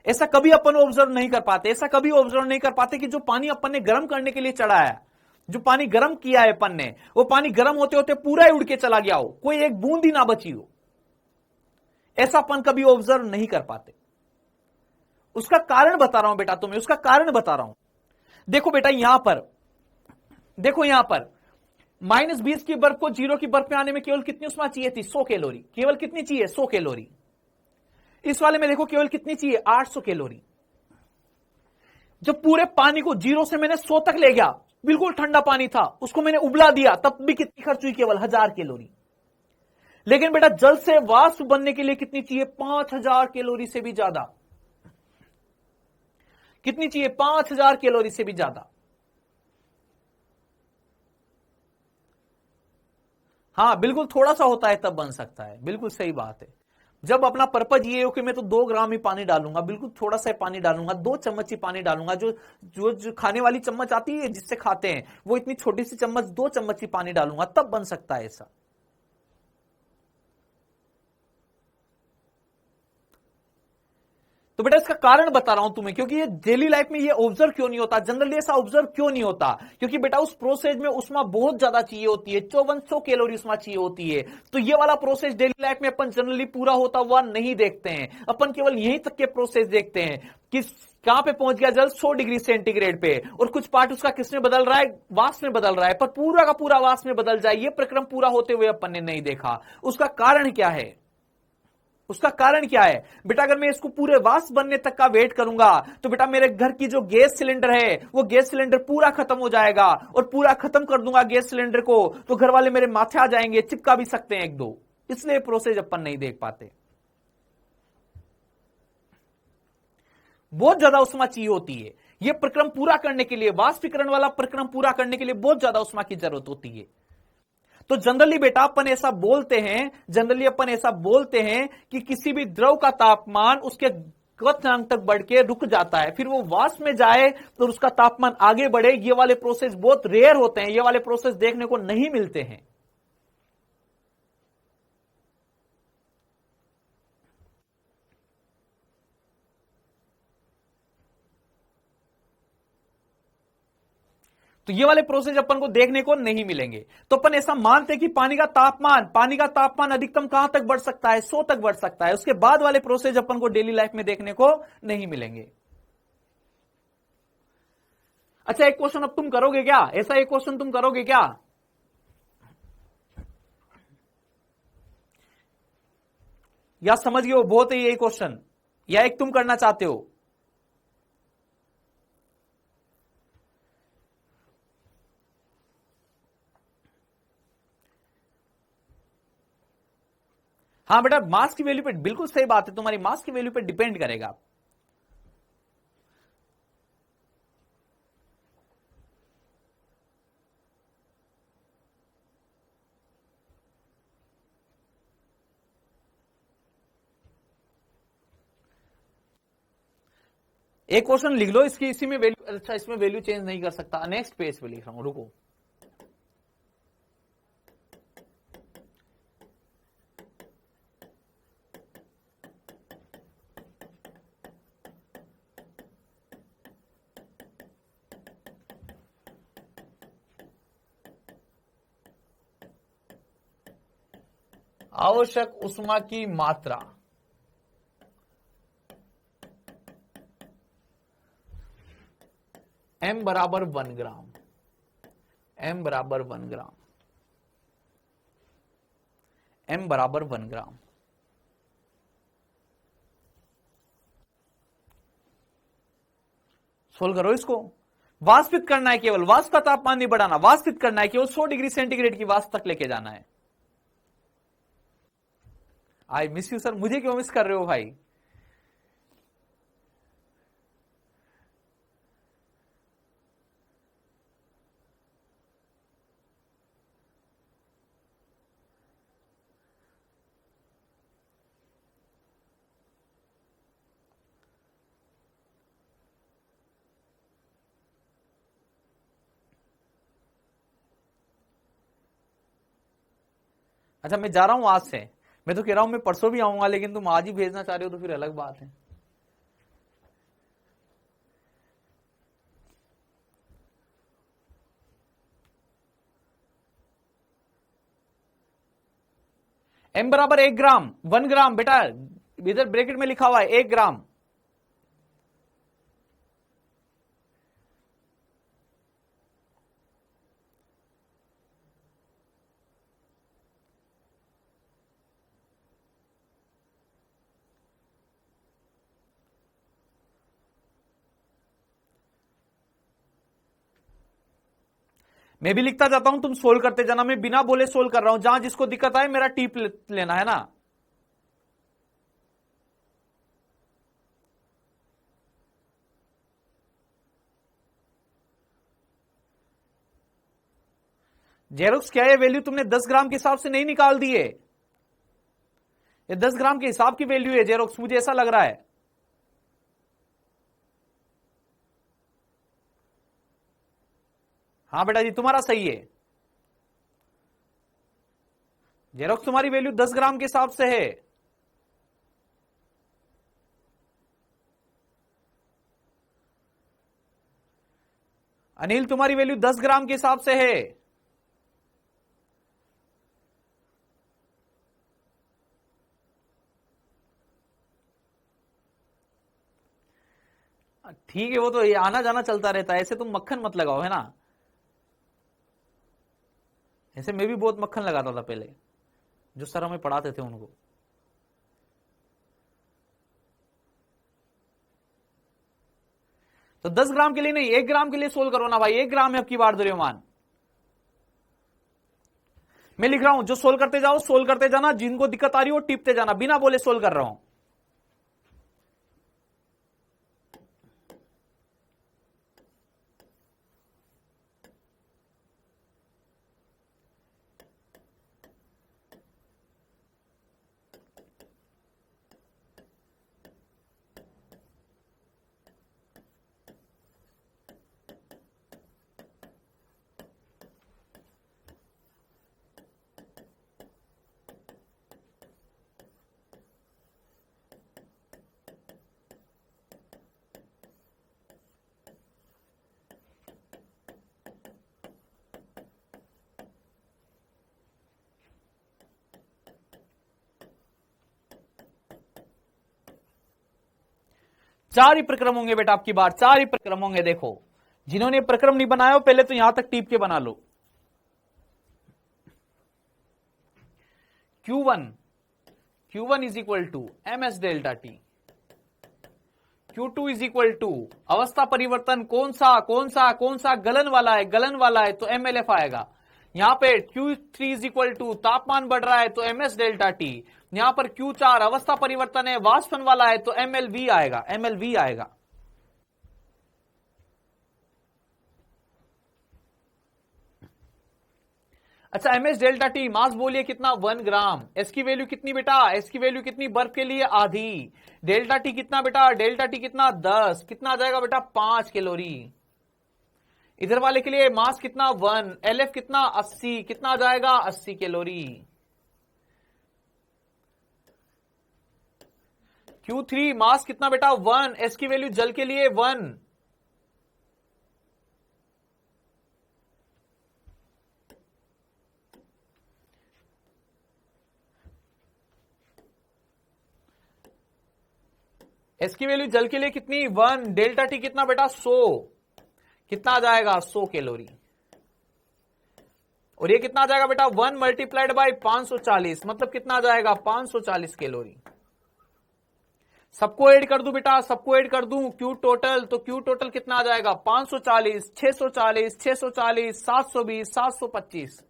ऐसा कभी अपन ऑब्जर्व नहीं कर पाते, ऐसा कभी ऑब्जर्व नहीं कर पाते कि जो पानी अपन ने गर्म करने के लिए चढ़ाया, जो पानी गर्म किया है अपन ने, वो पानी गर्म होते होते पूरा ही उड़ के चला गया हो, कोई एक बूंद ही ना बची हो। ऐसा अपन कभी ऑब्जर्व नहीं कर पाते। उसका कारण बता रहा हूं बेटा तुम्हें, उसका कारण बता रहा हूं। देखो बेटा यहां पर, देखो यहां पर -20 की बर्फ को 0 की बर्फ में आने में केवल कितनी उष्मा चाहिए थी? 100 कैलोरी। केवल कितनी चाहिए? 100 कैलोरी। इस वाले में देखो केवल कितनी चाहिए? 800 कैलोरी। जब पूरे पानी को 0 से मैंने 100 तक ले गया, बिल्कुल ठंडा पानी था, उसको मैंने उबला दिया, तब भी कितनी खर्च हुई? केवल 1000 कैलोरी। लेकिन बेटा जल से वाष्प बनने के लिए कितनी चाहिए? 5000 कैलोरी से भी ज्यादा। कितनी चाहिए? 5000 कैलोरी से भी ज्यादा। हाँ बिल्कुल, थोड़ा सा होता है तब बन सकता है, बिल्कुल सही बात है। जब अपना पर्पज ये हो कि मैं तो 2 ग्राम ही पानी डालूंगा, बिल्कुल थोड़ा सा पानी डालूंगा, 2 चम्मच ही पानी डालूंगा, जो खाने वाली चम्मच आती है जिससे खाते हैं, वो इतनी छोटी सी चम्मच, 2 चम्मच ही पानी डालूंगा, तब बन सकता है ऐसा। तो बेटा इसका कारण बता रहा हूं तुम्हें, क्योंकि ये डेली लाइफ में ये ऑब्जर्व क्यों नहीं होता, जनरली ऐसा ऑब्जर्व क्यों नहीं होता? क्योंकि बेटा उस प्रोसेस में उष्मा बहुत ज्यादा चाहिए होती है, 5400 कैलोरी उष्मा चाहिए होती है। तो ये वाला प्रोसेस डेली लाइफ में अपन जनरली पूरा होता हुआ नहीं देखते हैं, अपन केवल यहीं तक के प्रोसेस देखते हैं कि कहां पे पहुंच गया जल? 100 डिग्री सेंटीग्रेड पे, और कुछ पार्ट उसका किसमें बदल रहा है? वाष्प में बदल रहा है, पर पूरा का पूरा वाष्प में बदल जाए, ये प्रक्रम पूरा होते हुए अपन ने नहीं देखा। उसका कारण क्या है? उसका कारण क्या है बेटा? अगर मैं इसको पूरे वाष्प बनने तक का वेट करूंगा तो बेटा मेरे घर की जो गैस सिलेंडर है, वो गैस सिलेंडर पूरा खत्म हो जाएगा, और पूरा खत्म कर दूंगा गैस सिलेंडर को तो घर वाले मेरे माथे आ जाएंगे, चिपका भी सकते हैं 1-2। इसलिए प्रोसेस अपन नहीं देख पाते। बहुत ज्यादा उष्मा चाहिए होती है यह प्रक्रम पूरा करने के लिए, वाष्पीकरण वाला प्रक्रम पूरा करने के लिए बहुत ज्यादा उष्मा की जरूरत होती है। तो जनरली बेटा अपन ऐसा बोलते हैं, जनरली अपन ऐसा बोलते हैं कि किसी भी द्रव का तापमान उसके क्वथनांक तक बढ़ के रुक जाता है, फिर वो वाष्प में जाए तो उसका तापमान आगे बढ़े। ये वाले प्रोसेस बहुत रेयर होते हैं, ये वाले प्रोसेस देखने को नहीं मिलते हैं। तो ये वाले प्रोसेस अपन को देखने को नहीं मिलेंगे। तो अपन ऐसा मानते हैं कि पानी का तापमान अधिकतम कहां तक बढ़ सकता है? 100 तक बढ़ सकता है। उसके बाद वाले प्रोसेस अपन को डेली लाइफ में देखने को नहीं मिलेंगे। अच्छा एक क्वेश्चन अब तुम करोगे क्या? ऐसा एक क्वेश्चन तुम करोगे क्या? या समझ गए हो बहुत है ये क्वेश्चन, या एक तुम करना चाहते हो? हाँ बेटा, मास की वैल्यू पे बिल्कुल सही बात है तुम्हारी, मास की वैल्यू पे डिपेंड करेगा। एक क्वेश्चन लिख लो इसकी, इसी में वैल्यू, अच्छा इसमें वैल्यू चेंज नहीं कर सकता, नेक्स्ट पेज पे लिख रहा हूं, रुको। आवश्यक उष्मा की मात्रा, m बराबर 1 ग्राम, m बराबर 1 ग्राम, m बराबर 1 ग्राम। सोल्व करो इसको। वाष्पित करना है, केवल वाष्प का तापमान नहीं बढ़ाना, वाष्पित करना है, केवल 100 डिग्री सेंटीग्रेड की वाष्प तक लेके जाना है। आई मिस यू सर, मुझे क्यों मिस कर रहे हो भाई? अच्छा मैं जा रहा हूं आज से, मैं तो कह रहा हूं मैं परसों भी आऊंगा, लेकिन तुम आज ही भेजना चाह रहे हो तो फिर अलग बात है। m बराबर 1 ग्राम, 1 ग्राम बेटा, इधर ब्रैकेट में लिखा हुआ है 1 ग्राम। मैं भी लिखता जाता हूं, तुम सोल्व करते जाना, मैं बिना बोले सोल्व कर रहा हूं, जहां जिसको दिक्कत आए मेरा टिप लेना है ना। जेरोक्स क्या है, वैल्यू तुमने 10 ग्राम के हिसाब से नहीं निकाल दी है, ये 10 ग्राम के हिसाब की वैल्यू है जेरोक्स, मुझे ऐसा लग रहा है। हाँ बेटा जी तुम्हारा सही है, जेरोक्स तुम्हारी वैल्यू 10 ग्राम के हिसाब से है। अनिल तुम्हारी वैल्यू 10 ग्राम के हिसाब से है। ठीक है, वो तो ये आना जाना चलता रहता है, ऐसे तुम मक्खन मत लगाओ है ना, ऐसे मैं भी बहुत मक्खन लगाता था पहले, जो सर हमें पढ़ाते थे उनको। तो 10 ग्राम के लिए नहीं, 1 ग्राम के लिए सोल्व करो ना भाई, 1 ग्राम है आपकी बार द्रव्यमान। मैं लिख रहा हूं, जो सोल्व करते जाओ, सोल्व करते जाना, जिनको दिक्कत आ रही हो टिपते जाना, बिना बोले सोल्व कर रहा हूं। चार ही प्रक्रम होंगे बेटा आपकी बार, 4 ही प्रक्रम होंगे। देखो जिन्होंने प्रक्रम नहीं बनाया हो पहले तो यहां तक टीप के बना लो। Q1 is equal to ms delta T, Q2 is equal to अवस्था परिवर्तन कौन सा गलन वाला है, गलन वाला है तो MLF आएगा। यहां पे Q3 इज इक्वल टू तापमान बढ़ रहा है तो ms डेल्टा टी, यहां पर Q4 अवस्था परिवर्तन है, वाष्पन वाला है तो MLV आएगा। अच्छा ms डेल्टा टी मास बोलिए कितना, 1 ग्राम। एस की वैल्यू कितनी बेटा, एस की वैल्यू कितनी, बर्फ के लिए आधी। डेल्टा टी कितना बेटा, डेल्टा टी कितना 10, कितना आ जाएगा बेटा 5 कैलोरी। इधर वाले के लिए मास कितना 1, LF कितना 80, कितना आ जाएगा 80 कैलोरी। Q3 मास कितना बेटा 1, एस की वैल्यू जल के लिए 1। एस की वैल्यू जल के लिए कितनी 1, डेल्टा टी कितना बेटा 100, कितना आ जाएगा 100 कैलोरी। और ये कितना आ जाएगा बेटा 1 मल्टीप्लाइड बाई 540, मतलब कितना आ जाएगा 540 कैलोरी। सबको ऐड कर दूं बेटा, सबको ऐड कर दूं क्यू टोटल, तो क्यू टोटल कितना आ जाएगा 540, 640, 640, 720, 725।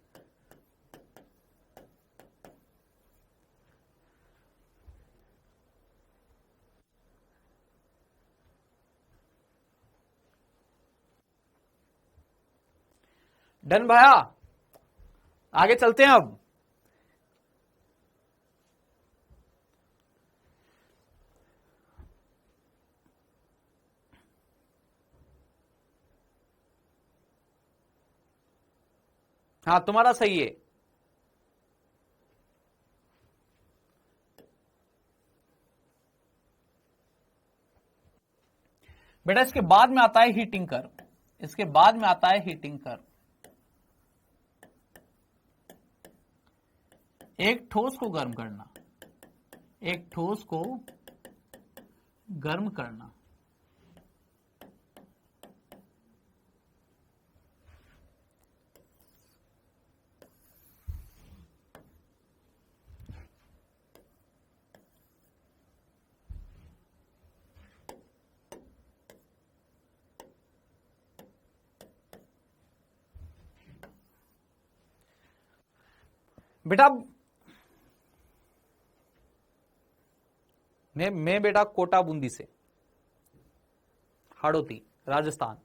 डन भैया, आगे चलते हैं अब। हाँ तुम्हारा सही है। बेटा इसके बाद में आता है हीटिंग कर्व, इसके बाद में आता है हीटिंग कर्व। एक ठोस को गर्म करना, एक ठोस को गर्म करना, बेटा मैं बेटा कोटा बूंदी से, हाड़ोती राजस्थान।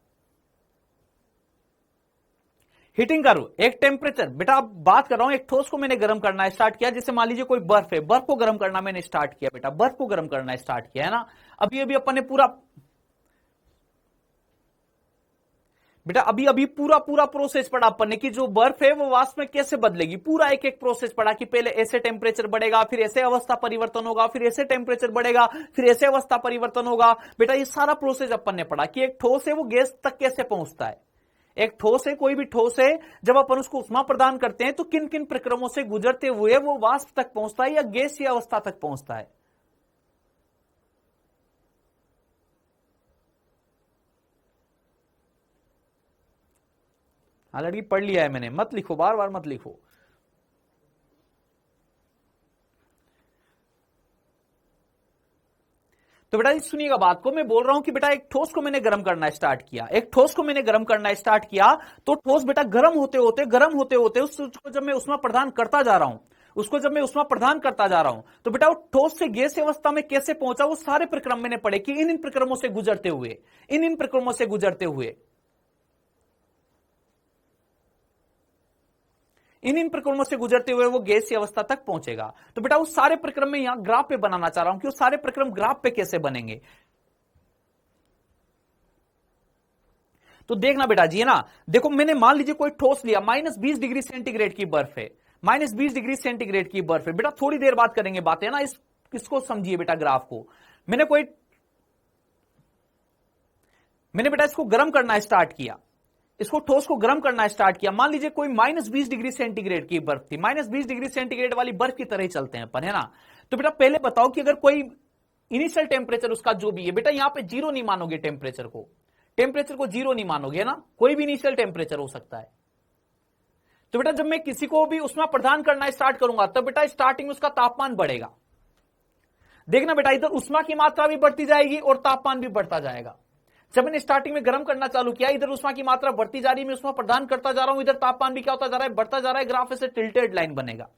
हीटिंग कर्व, एक टेम्परेचर, बेटा अब बात कर रहा हूं एक ठोस को मैंने गर्म करना स्टार्ट किया, जैसे मान लीजिए कोई बर्फ है, बर्फ को गर्म करना मैंने स्टार्ट किया बेटा, बर्फ को गर्म करना स्टार्ट किया है ना। अभी अपन ने पूरा बेटा अभी पूरा प्रोसेस पढ़ा अपन ने कि जो बर्फ है वो वाष्प में कैसे बदलेगी, पूरा एक एक प्रोसेस पढ़ा कि पहले ऐसे टेम्परेचर बढ़ेगा, फिर ऐसे अवस्था परिवर्तन होगा, फिर ऐसे टेम्परेचर बढ़ेगा, फिर ऐसे अवस्था परिवर्तन होगा। बेटा ये सारा प्रोसेस अपन ने पढ़ा कि एक ठोस है वो गैस तक कैसे पहुंचता है। एक ठोस है, कोई भी ठोस है, जब अपन उसको ऊष्मा प्रदान करते हैं तो किन किन प्रक्रमों से गुजरते हुए वो वाष्प तक पहुंचता है या गैसीय अवस्था तक पहुंचता है। ऑलरेडी पढ़ लिया है मैंने, मत लिखो, बार बार मत लिखो। तो बेटा सुनिएगा बात को, मैं बोल रहा हूं कि बेटा एक ठोस को मैंने गर्म करना स्टार्ट किया, एक ठोस को मैंने गर्म करना स्टार्ट किया, तो ठोस बेटा गर्म होते होते उसको जब मैं ऊष्मा प्रदान करता जा रहा हूं, उसको जब मैं ऊष्मा प्रदान करता जा रहा हूं, तो बेटा वो ठोस से गैसीय अवस्था में कैसे पहुंचा, वो सारे प्रक्रम मैंने पढ़े कि इन प्रक्रमों से गुजरते हुए, इन प्रक्रमों से गुजरते हुए, इन प्रक्रमों से गुजरते हुए वो गैसीय अवस्था तक पहुंचेगा। तो बेटा उस सारे प्रक्रम में यहां ग्राफ पे बनाना चाह रहा हूं कि वो सारे प्रक्रम ग्राफ पे कैसे बनेंगे। तो देखना बेटा जी है ना, देखो मैंने मान लीजिए कोई ठोस लिया, -20 डिग्री सेंटीग्रेड की बर्फ है, -20 डिग्री सेंटीग्रेड की बर्फ है। बेटा थोड़ी देर बात करेंगे बातें ना, इसको समझिए बेटा ग्राफ को। मैंने बेटा इसको गर्म करना स्टार्ट किया, इसको ठोस को गर्म करना स्टार्ट किया। मान लीजिए कोई -20 डिग्री सेंटीग्रेड की बर्फ थी, -20 डिग्री सेंटीग्रेड वाली बर्फ की तरह ही चलते हैं अपन, है ना। तो बेटा पहले बताओ कि अगर कोई इनिशियल टेम्परेचर उसका जो भी है, बेटा यहां पे जीरो नहीं मानोगे, टेम्परेचर को जीरो नहीं मानोगे ना, कोई भी इनिशियल टेम्परेचर हो सकता है। तो बेटा जब मैं किसी को भी ऊष्मा प्रदान करना स्टार्ट करूंगा, तब बेटा स्टार्टिंग में उसका तापमान बढ़ेगा। देखना बेटा इधर ऊष्मा की मात्रा भी बढ़ती जाएगी और तापमान भी बढ़ता जाएगा। जब मैंने स्टार्टिंग में गर्म करना चालू किया, इधर ऊष्मा की मात्रा बढ़ती जा रही है, मैं ऊष्मा प्रदान करता जा रहा हूं, इधर तापमान भी क्या होता जा रहा है, बढ़ता जा रहा है। ग्राफ ऐसे टिल्टेड लाइन बनेगा।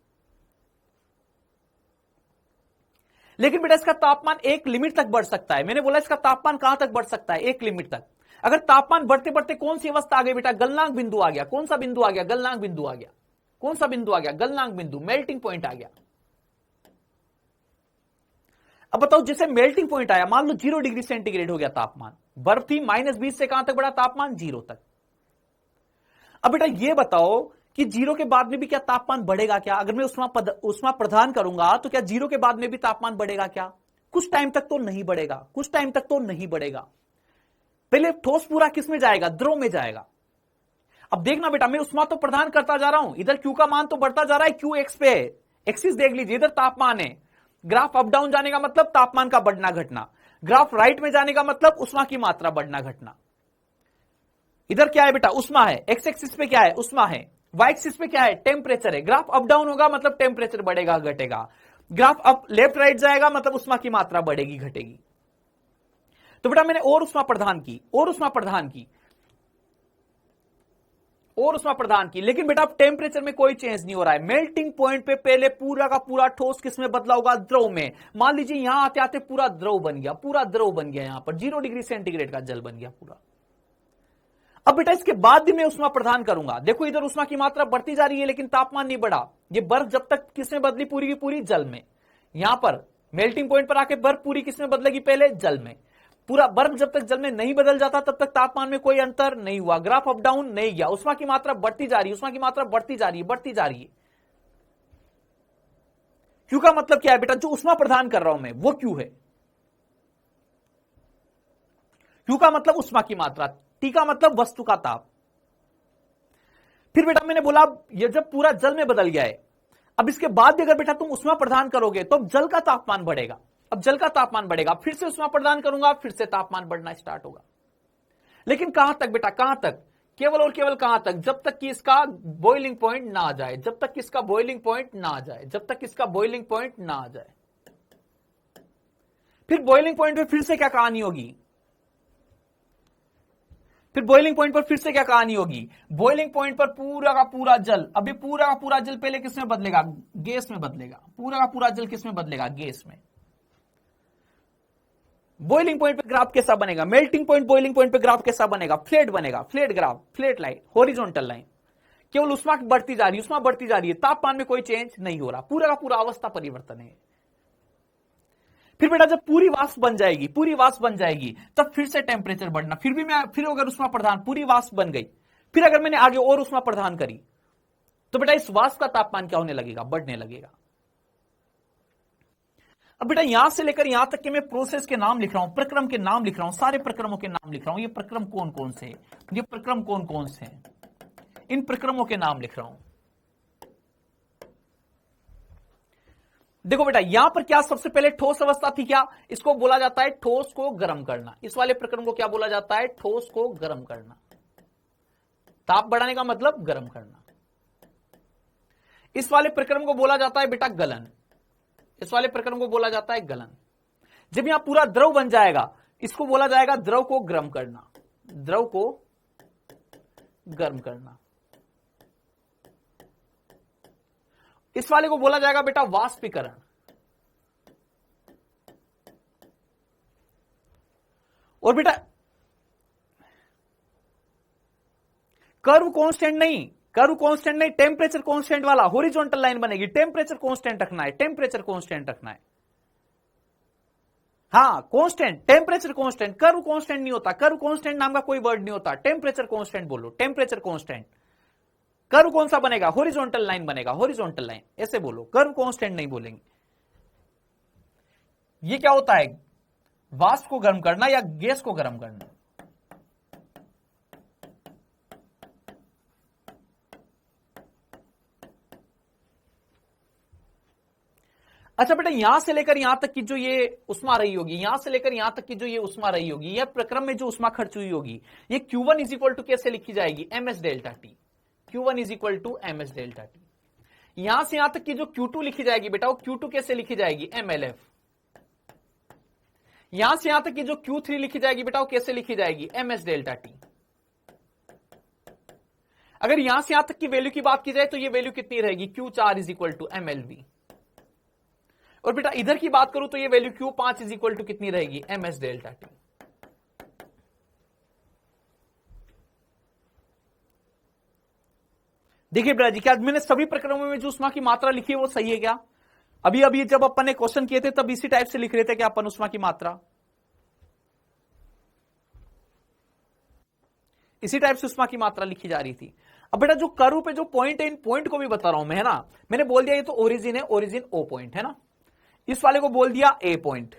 लेकिन बेटा इसका तापमान एक लिमिट तक बढ़ सकता है। मैंने बोला इसका तापमान कहां तक बढ़ सकता है, एक लिमिट तक। अगर तापमान बढ़ते बढ़ते कौन सी अवस्था आ गई बेटा, गलनांक बिंदु आ गया। कौन सा बिंदु आ गया, गलनांक बिंदु आ गया। कौन सा बिंदु आ गया, गलनांक बिंदु, मेल्टिंग पॉइंट आ गया। अब बताओ जैसे मेल्टिंग पॉइंट आया, मान लो 0 डिग्री सेंटीग्रेड हो गया तापमान, बर्फ थी, -20 से कहां तक बढ़ा तापमान, 0 तक। अब बेटा ये बताओ कि 0 के बाद में भी क्या तापमान बढ़ेगा क्या? अगर मैं ऊष्मा प्रदान करूंगा तो क्या 0 के बाद में भी तापमान बढ़ेगा क्या? कुछ टाइम तक तो नहीं बढ़ेगा, कुछ टाइम तक तो नहीं बढ़ेगा। पहले ठोस पूरा किस में जाएगा, द्रव में जाएगा। अब देखना बेटा मैं ऊष्मा तो प्रदान करता जा रहा हूं, इधर क्यू का मान तो बढ़ता जा रहा है, क्यू एक्स पे है, एक्सिस देख लीजिए, इधर तापमान है। ग्राफ अप डाउन जाने का मतलब तापमान का बढ़ना घटना। ग्राफ राइट में जाने का मतलब उष्मा की मात्रा बढ़ना घटना। इधर क्या है बेटा, उष्मा है, एक्स एक्सिस पे क्या है, उष्मा है, वाई एक्सिस पे क्या है, टेम्परेचर है। ग्राफ अप डाउन होगा मतलब टेम्परेचर बढ़ेगा घटेगा, ग्राफ अप लेफ्ट राइट जाएगा मतलब उष्मा की मात्रा बढ़ेगी घटेगी। तो बेटा मैंने और उष्मा प्रदान की, और उष्मा प्रदान की, और उष्मा प्रदान की, लेकिन बेटा टेम्परेचर में कोई चेंज नहीं हो रहा है। मेल्टिंग पॉइंट पे पहले पूरा का पूरा ठोस किसमें बदला होगा, द्रव में। मान लीजिए यहां आते आते पूरा द्रव बन गया, पूरा द्रव बन गया, यहां पर 0 डिग्री सेंटीग्रेड का जल बन गया पूरा। अब बेटा इसके बाद भी मैं उष्मा प्रदान करूंगा। देखो इधर उष्मा की मात्रा बढ़ती जा रही है लेकिन तापमान नहीं बढ़ा। ये बर्फ जब तक किसमें बदली, पूरी की पूरी जल में। यहां पर मेल्टिंग पॉइंट पर आके बर्फ पूरी किसमें बदलेगी, पहले जल में। पूरा बर्फ जब तक जल में नहीं बदल जाता तब तक तापमान में कोई अंतर नहीं हुआ, ग्राफ अप डाउन नहीं गया, उष्मा की मात्रा बढ़ती जा रही है, उष्मा की मात्रा बढ़ती जा रही है, बढ़ती जा रही है। क्यू का मतलब क्या है बेटा, जो उष्मा प्रदान कर रहा हूं मैं वो क्यू है। क्यू का मतलब उष्मा की मात्रा, टी का मतलब वस्तु का ताप। फिर बेटा मैंने बोला ये जब पूरा जल में बदल गया है, अब इसके बाद भी अगर बेटा तुम उष्मा प्रदान करोगे तो जल का तापमान बढ़ेगा। अब जल का तापमान बढ़ेगा, फिर से उष्मा प्रदान करूंगा, फिर से तापमान बढ़ना स्टार्ट होगा। लेकिन कहां तक बेटा, कहां तक, केवल और केवल कहां तक, जब तक कि इसका बॉइलिंग पॉइंट ना आ जाए, जब तक कि इसका बॉइलिंग पॉइंट ना आ जाए, जब तक इसका बॉइलिंग पॉइंट ना आ जाए। फिर बॉइलिंग पॉइंट पे फिर से क्या कहानी होगी, फिर बॉइलिंग पॉइंट पर फिर से क्या कहानी होगी, बॉइलिंग पॉइंट पर पूरा का पूरा जल, अभी पूरा का पूरा जल पहले किसमें बदलेगा, गैस में बदलेगा। पूरा का पूरा जल किसमें बदलेगा, गैस में। बॉइलिंग पॉइंट पे ग्राफ कैसा बनेगा, मेल्टिंग पॉइंट बॉइलिंग पॉइंट पे ग्राफ कैसा बनेगा, फ्लैट बनेगा, flat graph, flat line, horizontal line. केवल उष्मा बढ़ती जा रही है, उष्मा बढ़ती जा रही है, तापमान में कोई चेंज नहीं हो रहा, पूरा का पूरा अवस्था परिवर्तन है। फिर बेटा जब पूरी वाष्प बन जाएगी, पूरी वाष्प बन जाएगी, तब फिर से टेम्परेचर बढ़ना। फिर भी मैं, फिर अगर उष्मा प्रदान, पूरी वाष्प बन गई, फिर अगर मैंने आगे और उष्मा प्रदान करी तो बेटा इस वाष्प का तापमान क्या होने लगेगा, बढ़ने लगेगा। अब बेटा यहां से लेकर यहां तक के मैं प्रोसेस के नाम लिख रहा हूं, प्रक्रम के नाम लिख रहा हूं, सारे प्रक्रमों के नाम लिख रहा हूं। ये प्रक्रम कौन कौन से हैं, ये प्रक्रम कौन कौन से हैं, इन प्रक्रमों के नाम लिख रहा हूं। देखो बेटा यहां पर क्या सबसे पहले ठोस अवस्था थी, क्या इसको बोला जाता है ठोस को गर्म करना। इस वाले प्रक्रम को क्या बोला जाता है, ठोस को गर्म करना। ताप बढ़ाने का मतलब गर्म करना। इस वाले प्रक्रम को बोला जाता है बेटा गलन। इस वाले प्रक्रम को बोला जाता है गलन। जब यहां पूरा द्रव बन जाएगा इसको बोला जाएगा द्रव को गर्म करना, द्रव को गर्म करना। इस वाले को बोला जाएगा बेटा वाष्पीकरण। और बेटा कर्व कांस्टेंट नहीं, कर्व कांस्टेंट नहीं, टेम्परेचर कांस्टेंट वाला हॉरिजॉन्टल लाइन बनेगी। टेम्परेचर कांस्टेंट रखना है, टेम्परेचर कांस्टेंट रखना है। हाँ constant, temperature constant, curve constant नहीं होता। कर्व कांस्टेंट नाम का कोई वर्ड नहीं होता, टेम्परेचर कांस्टेंट बोलो, टेम्परेचर कांस्टेंट। कर्व कौन सा बनेगा, हॉरिजॉन्टल लाइन बनेगा, हॉरिजॉन्टल लाइन, ऐसे बोलो, कर्व कांस्टेंट नहीं बोलेंगे। ये क्या होता है, वाष्प को गर्म करना या गैस को गर्म करना। अच्छा बेटा यहां से लेकर यहां तक की जो ये उष्मा रही होगी, यहां से लेकर यहां तक की जो ये उष्मा रही होगी, यह प्रक्रम में जो उष्मा खर्च हुई होगी, ये Q1 इज इक्वल टू कैसे लिखी जाएगी, ms delta T. Q1 is equal to ms delta T. यहां से यहां तक की जो Q2 लिखी जाएगी बेटा, वो Q2 कैसे लिखी जाएगी, mlf। यहां से यहां तक की जो Q3 लिखी जाएगी बेटा, वो कैसे लिखी जाएगी, ms डेल्टा टी। अगर यहां से यहां तक की वैल्यू की बात की जाए तो ये वैल्यू कितनी रहेगी, Q4 is equal to mlv। और बेटा इधर की बात करूं तो ये value Q5 is equal to कितनी रहेगी, ms डेल्टा टी। देखिए बेटा जी, क्या मैंने सभी प्रक्रमों में जो उष्मा की मात्रा लिखी है वो सही है क्या? अभी अभी जब अपन ने क्वेश्चन किए थे तब इसी टाइप से लिख रहे थे क्या अपन उष्मा की मात्रा, इसी टाइप से उष्मा की मात्रा लिखी जा रही थी। अब बेटा जो कर्व पे जो पॉइंट है, इन पॉइंट को भी बता रहा हूं मैं, है ना। मैंने बोल दिया ये तो ओरिजिन है, ओरिजिन O पॉइंट है ना। इस वाले को बोल दिया A पॉइंट,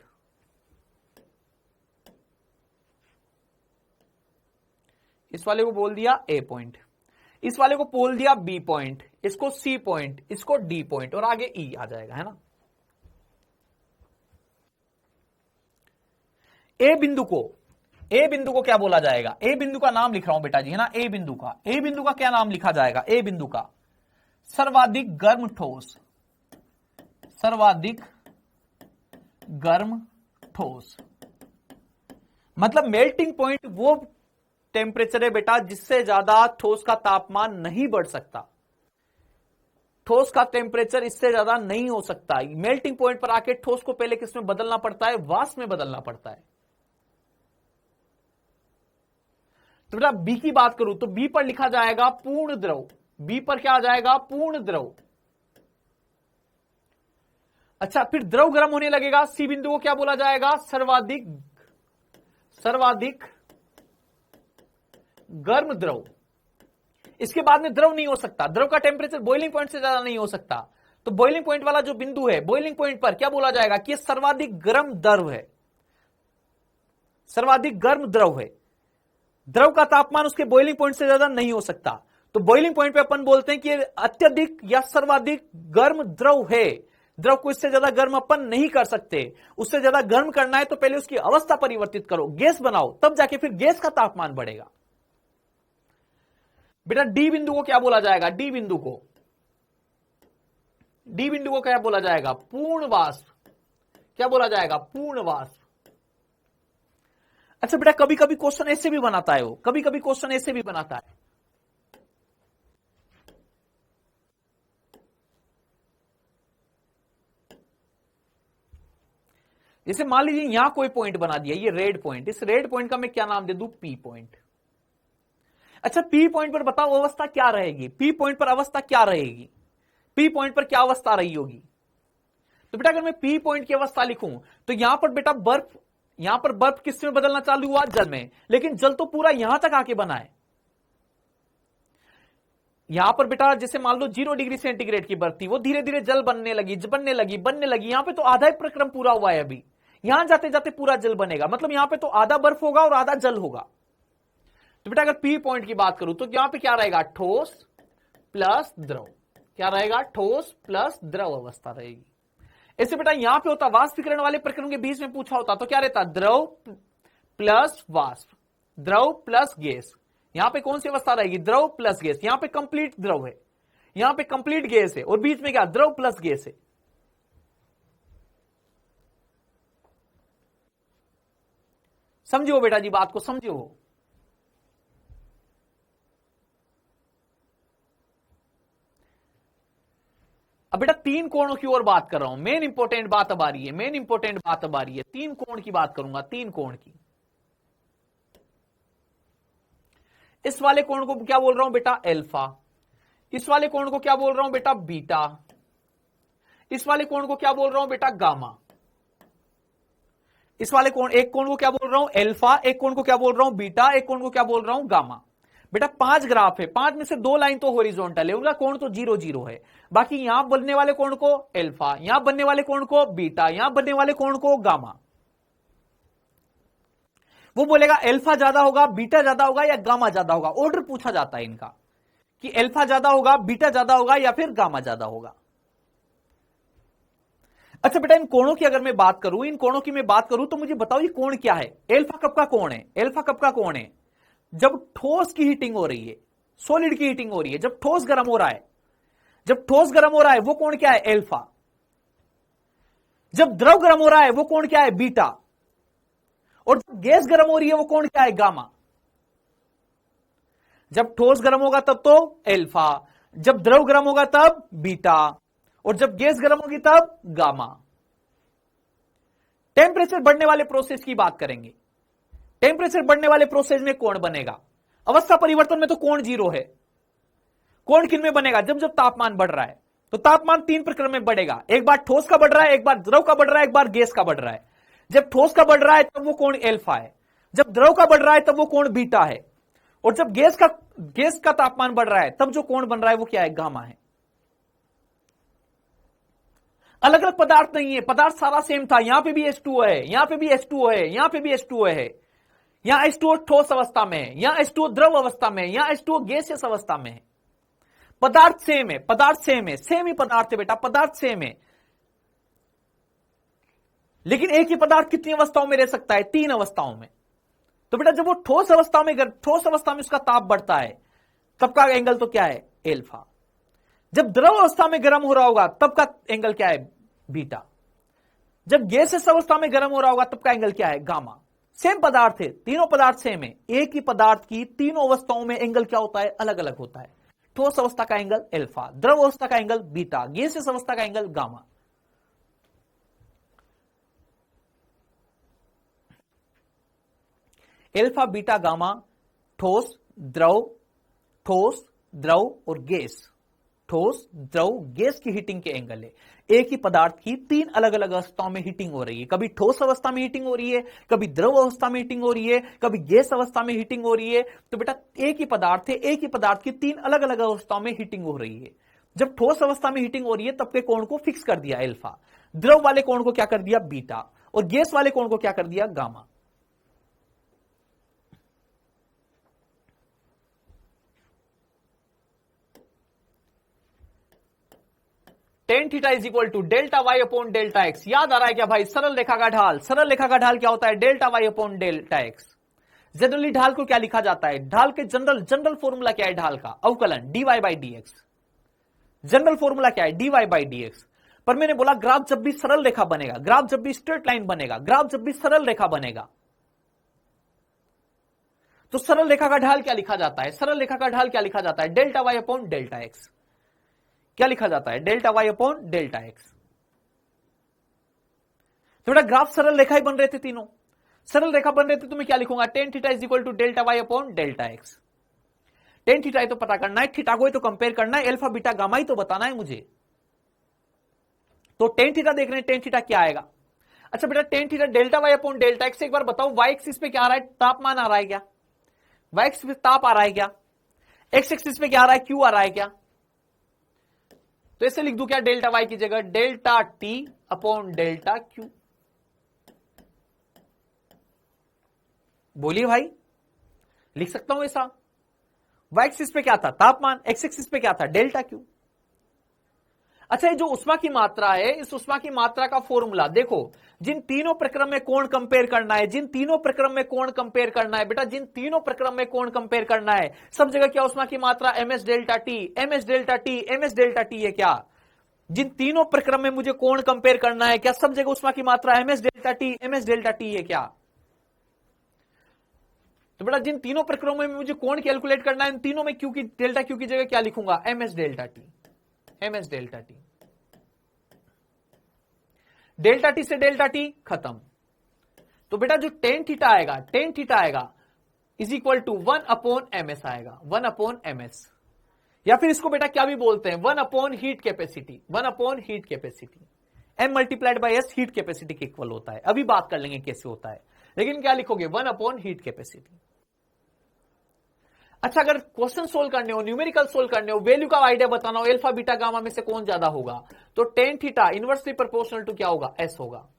इस वाले को बोल दिया A पॉइंट, इस वाले को बोल दिया B पॉइंट, इसको C पॉइंट, इसको D पॉइंट और आगे E आ जाएगा, है ना। ए बिंदु को क्या बोला जाएगा? ए बिंदु का नाम लिख रहा हूं बेटा जी, है ना। ए बिंदु का क्या नाम लिखा जाएगा? ए बिंदु का सर्वाधिक गर्म ठोस, सर्वाधिक गर्म ठोस। मतलब मेल्टिंग पॉइंट वो टेम्परेचर है बेटा जिससे ज्यादा ठोस का तापमान नहीं बढ़ सकता। ठोस का टेम्परेचर इससे ज्यादा नहीं हो सकता। मेल्टिंग पॉइंट पर आके ठोस को पहले किस में बदलना पड़ता है? वाष्प में बदलना पड़ता है। तो बेटा बी की बात करूं तो बी पर लिखा जाएगा पूर्ण द्रव। बी पर क्या आ जाएगा? पूर्ण द्रव। अच्छा, फिर द्रव गर्म होने लगेगा। सी बिंदु को क्या बोला जाएगा? सर्वाधिक गर्म द्रव। इसके बाद में द्रव नहीं हो सकता। द्रव का टेम्परेचर बॉइलिंग पॉइंट से ज्यादा नहीं हो सकता। तो बॉइलिंग पॉइंट वाला जो बिंदु है, बॉइलिंग पॉइंट पर क्या बोला जाएगा कि सर्वाधिक गर्म द्रव है, सर्वाधिक गर्म द्रव है। द्रव का तापमान उसके बॉइलिंग पॉइंट से ज्यादा नहीं हो सकता। तो बॉइलिंग पॉइंट पे अपन बोलते हैं कि अत्यधिक या सर्वाधिक गर्म द्रव है। द्रव को इससे ज्यादा गर्म अपन नहीं कर सकते। उससे ज्यादा गर्म करना है तो पहले उसकी अवस्था परिवर्तित करो, गैस बनाओ, तब जाके फिर गैस का तापमान बढ़ेगा। बेटा डी बिंदु को क्या बोला जाएगा? डी बिंदु को क्या बोला जाएगा? पूर्ण वाष्प। क्या बोला जाएगा? पूर्ण वाष्प। अच्छा बेटा कभी कभी क्वेश्चन ऐसे भी बनाता है, वो कभी कभी क्वेश्चन ऐसे भी बनाता है। जैसे मान लीजिए यहां कोई पॉइंट बना दिया, ये रेड पॉइंट। इस रेड पॉइंट का मैं क्या नाम दे दूं? P point. अच्छा पी पॉइंट पर बताओ अवस्था क्या रहेगी? पी पॉइंट पर अवस्था क्या रहेगी? पी पॉइंट पर क्या अवस्था रही होगी? तो बेटा अगर मैं पी पॉइंट की अवस्था लिखूं तो यहां पर बेटा बर्फ, यहां पर बर्फ किस में बदलना चालू हुआ? जल में। लेकिन जल तो पूरा यहां तक आके बना है। यहां पर बेटा जैसे मान लो 0 डिग्री सेंटीग्रेड की बर्फ थी, वो धीरे धीरे जल बनने लगी। यहां पे तो आधा ही प्रक्रम पूरा हुआ है अभी। यहां जाते जाते पूरा जल बनेगा। मतलब यहां पे तो आधा बर्फ होगा और आधा जल होगा। तो बेटा अगर पी पॉइंट की बात करूं तो यहां पे क्या रहेगा? ठोस प्लस द्रव। क्या रहेगा? ठोस प्लस द्रव अवस्था रहेगी। ऐसे बेटा यहां पे होता वाष्पीकरण वाले प्रक्रम के बीच में पूछा होता तो क्या रहता? द्रव प्लस वाष्प, द्रव प्लस गैस। यहां पे कौन सी अवस्था रहेगी? द्रव प्लस गैस। यहां पे कंप्लीट द्रव है, यहां पे कंप्लीट गैस है, और बीच में क्या? द्रव प्लस गैस है। समझो बेटा जी, बात को समझो। अब बेटा तीन कोणों की ओर बात कर रहा हूं। मेन इंपॉर्टेंट बात अब आ रही है, मेन इंपॉर्टेंट बात अब आ रही है। तीन कोण की बात करूंगा, तीन कोण की। इस वाले कोण को क्या बोल रहा हूं बेटा? अल्फा। इस वाले कोण को क्या बोल रहा हूं बेटा? बीटा। इस वाले कोण को क्या बोल रहा हूं बेटा? गामा। इस वाले कोण, एक कोण को क्या बोल रहा हूं? अल्फा। एक कोण को क्या बोल रहा हूं? बीटा। एक कोण को क्या बोल रहा हूं? गामा। बेटा 5 ग्राफ है, 5 में से 2 लाइन तो हॉरिजॉन्टल है, उनका कोण तो 0 0 है। बाकी यहां बनने वाले कोण को अल्फा, यहां बनने वाले कोण को बीटा, यहां बनने वाले कोण को गामा। वो बोलेगा अल्फा ज्यादा होगा, बीटा ज्यादा होगा या गामा ज्यादा होगा। ऑर्डर पूछा जाता है इनका कि अल्फा ज्यादा होगा, बीटा ज्यादा होगा या फिर गामा ज्यादा होगा। अच्छा बेटा इन कोणों की अगर मैं बात करूं, इन कोणों की मैं बात करूं तो मुझे बताओ ये कोण क्या है? अल्फा कब का कोण है? अल्फा कब का कोण है? जब ठोस की हीटिंग हो रही है, सॉलिड की हीटिंग हो रही है, जब ठोस गर्म हो रहा है। जब ठोस गर्म हो रहा है वो कोण क्या है? अल्फा। जब द्रव गर्म हो रहा है वो कोण क्या है? बीटा। और जब गैस गर्म हो रही है वो कोण क्या है? गामा। जब ठोस गर्म होगा तब तो अल्फा, जब द्रव गर्म होगा तब बीटा, और जब गैस गर्म होगी तब गामा। टेम्परेचर बढ़ने वाले प्रोसेस की बात करेंगे। टेम्परेचर बढ़ने वाले प्रोसेस में कोण बनेगा। अवस्था परिवर्तन में तो कोण 0 है। कोण किन में बनेगा? जब जब तापमान बढ़ रहा है। तो तापमान 3 प्रक्रम में बढ़ेगा। एक बार ठोस का बढ़ रहा है, एक बार द्रव का बढ़ रहा है, एक बार गैस का बढ़ रहा है। जब ठोस का बढ़ रहा है तब वो कोण अल्फा है, जब द्रव का बढ़ रहा है तब वो कोण बीटा है, और जब गैस का तापमान बढ़ रहा है तब जो कोण बन रहा है वो क्या है? गामा है। अलग अलग पदार्थ नहीं है, पदार्थ सारा सेम था। यहां पे भी H2O है, यहां पे भी H2O है, यहां पे भी H2O है। यहां H2O ठोस अवस्था में है, यहां H2O द्रव अवस्था में है, यहां H2O गैसियस अवस्था में है। पदार्थ सेम है, पदार्थ सेम है, सेम ही पदार्थ है बेटा, पदार्थ सेम है। लेकिन एक ही पदार्थ कितनी अवस्थाओं में रह सकता है? 3 अवस्थाओं में। तो बेटा जब वो ठोस अवस्था में उसका ताप बढ़ता है तब का एंगल तो क्या है? एल्फा। जब द्रव अवस्था में गर्म हो रहा होगा तब का एंगल क्या है? बीटा। जब गैसियस अवस्था में गर्म हो रहा होगा तब का एंगल क्या है? गामा। सेम पदार्थ है, तीनों पदार्थ सेम है, एक ही पदार्थ की तीनों अवस्थाओं में एंगल क्या होता है? अलग अलग होता है। ठोस अवस्था का एंगल एल्फा, द्रव अवस्था का एंगल बीटा, गैसियस अवस्था का angle gamma. Alpha, beta, gamma, ठोस, द्रव और गैस। ठोस, द्रव, गैस की हीटिंग के एंगल है। एक ही पदार्थ की 3 अलग अलग अवस्थाओं में हीटिंग हो रही है। कभी ठोस अवस्था में हीटिंग हो रही है, कभी द्रव अवस्था में हीटिंग हो रही है, कभी गैस अवस्था में हीटिंग हो रही है। तो बेटा एक ही पदार्थ है, एक ही पदार्थ की 3 अलग अलग अवस्थाओं में हीटिंग हो रही है। जब ठोस अवस्था में हीटिंग हो रही है तब के कोण को फिक्स कर दिया एल्फा, द्रव वाले कोण को क्या कर दिया? बीटा, और गैस वाले कोण को क्या कर दिया? Gamma. Tan theta is equal to delta Y upon delta X. याद आ रहा है क्या भाई? सरल रेखा का ढाल, सरल रेखा का ढाल क्या होता है? Delta Y upon delta X. Generally ढाल को क्या लिखा जाता है? ढाल के जनरल फॉर्मूला क्या है ढाल का? अवकलन dy by dx। General formula क्या है? dy by dx। पर मैंने बोला ग्राफ जब भी सरल रेखा बनेगा, ग्राफ जब भी स्ट्रेट लाइन बनेगा, ग्राफ जब भी सरल रेखा बनेगा, तो सरल रेखा का ढाल क्या लिखा जाता है? सरल रेखा का ढाल क्या लिखा जाता है? Delta Y upon delta X. क्या लिखा जाता है? Delta Y upon delta X. तो बेटा ग्राफ सरल रेखा ही बन रहे थे, तीनों सरल रेखा बन रहे थे, तो मैं क्या लिखूंगा? Tan theta is equal to delta Y upon delta X. Tan theta ही तो पता करना है, थीटा को ही तो कंपेयर करना है, अल्फा बीटा गामा ही तो बताना है मुझे। तो टेन थीटा देख रहे हैं, टेन थीटा क्या आएगा? अच्छा बेटा tan theta delta Y upon delta X. एक बार बताओ वाई एक्सिस पे क्या आ रहा है? तापमान आ रहा है क्या? वाई एक्सिस पे ताप आ रहा है क्या? एक्स एक्सिस पे क्या आ रहा है? क्यू आ रहा है क्या? तो ऐसे लिख दूं क्या डेल्टा वाई की जगह? Delta T upon delta Q. बोलिए भाई, लिख सकता हूं ऐसा? वाई एक्सिस पे क्या था? तापमान, एक्स एक्सिस पे क्या था? Delta Q. अच्छा ये जो उष्मा की मात्रा है, इस उष्मा की मात्रा का फॉर्मूला देखो, जिन तीनों प्रक्रम में कोण कंपेयर करना है, जिन तीनों प्रक्रम में कोण कंपेयर करना है बेटा, जिन तीनों प्रक्रम में कोण कंपेयर करना है, सब जगह क्या उष्मा की मात्रा ms delta T, ms delta T, ms delta T है क्या? जिन तीनों प्रक्रम में मुझे कोण कंपेयर करना है, क्या सब जगह उष्मा की मात्रा ms delta T, ms delta T है क्या? तो बेटा जिन तीनों प्रक्रमों में मुझे कोण कैलकुलेट करना है, इन तीनों में क्यू की डेल्टा क्यू की जगह क्या लिखूंगा? ms delta T, ms delta T. Delta T से डेल्टा टी खत्म। तो बेटा जो टेन थीटा आएगा, टेन थीटा आएगा is equal to 1 upon MS आएगा, 1 अपॉन एमएस। या फिर इसको बेटा क्या भी बोलते हैं? 1 upon heat capacity, 1 upon heat capacity. M multiplied by S heat capacity के इक्वल होता है। अभी बात कर लेंगे कैसे होता है, लेकिन क्या लिखोगे? 1 अपॉन हीट कैपेसिटी। अच्छा अगर क्वेश्चन सोल्व करने हो, न्यूमेरिकल सोल्व करने हो, वैल्यू का आइडिया बताना हो, अल्फा बीटा गामा में से कौन ज्यादा होगा, तो tan theta inversely proportional to क्या होगा? एस होगा।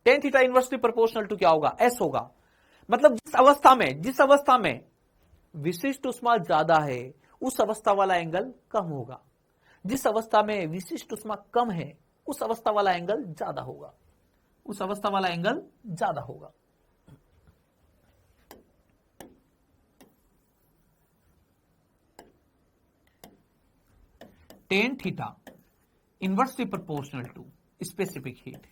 Tan theta inversely proportional to क्या होगा? एस होगा। मतलब जिस अवस्था में विशिष्ट उष्मा ज्यादा है उस अवस्था वाला एंगल कम होगा, जिस अवस्था में विशिष्ट उष्मा कम है उस अवस्था वाला एंगल ज्यादा होगा, उस अवस्था वाला एंगल ज्यादा होगा। Tan theta inversely proportional to specific heat.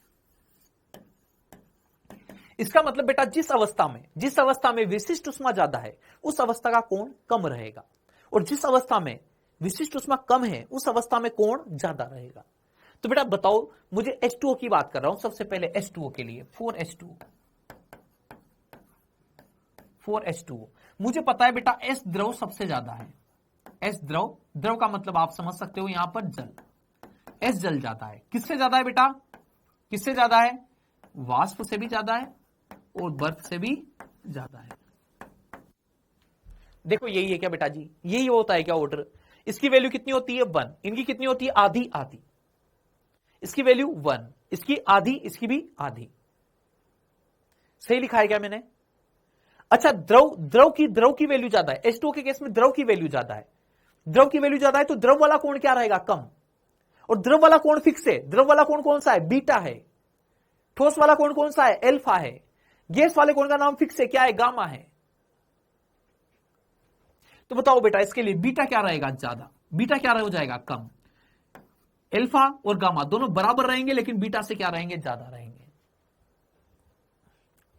इसका मतलब बेटा जिस अवस्था में विशिष्ट उष्मा ज्यादा है उस अवस्था का कोण कम रहेगा, और जिस अवस्था में विशिष्ट उष्मा कम है उस अवस्था में कोण ज्यादा रहेगा। तो बेटा बताओ, मुझे H2O की बात कर रहा हूं सबसे पहले। H2O के लिए 4H2O मुझे पता है बेटा S द्रव सबसे ज्यादा है। S द्रव का मतलब आप समझ सकते हो यहां पर जल, S जल ज्यादा है। किससे ज्यादा है बेटा? किससे ज्यादा है? वाष्प से भी ज्यादा है और बर्फ से भी ज्यादा है। देखो यही है क्या बेटा जी? यही होता है क्या ऑर्डर? इसकी वैल्यू कितनी होती है? 1। इनकी कितनी होती है? आधी आधी। इसकी वैल्यू 1, इसकी आधी, इसकी भी आधी। सही लिखा है क्या मैंने? अच्छा द्रव की वैल्यू ज्यादा है। H2O के केस में द्रव की वैल्यू ज्यादा है। द्रव की वैल्यू ज्यादा है तो द्रव वाला कोण क्या रहेगा? कम। और द्रव वाला कोण फिक्स है। द्रव वाला कोण कौन सा है? बीटा है। ठोस वाला कोण कौन सा है? एल्फा है। गैस वाले कोण का नाम फिक्स है, क्या है? गामा है। तो बताओ बेटा इसके लिए बीटा क्या रहेगा? ज्यादा। बीटा क्या हो जाएगा? कम। एल्फा और गामा दोनों बराबर रहेंगे, लेकिन बीटा से क्या रहेंगे? ज्यादा रहेंगे।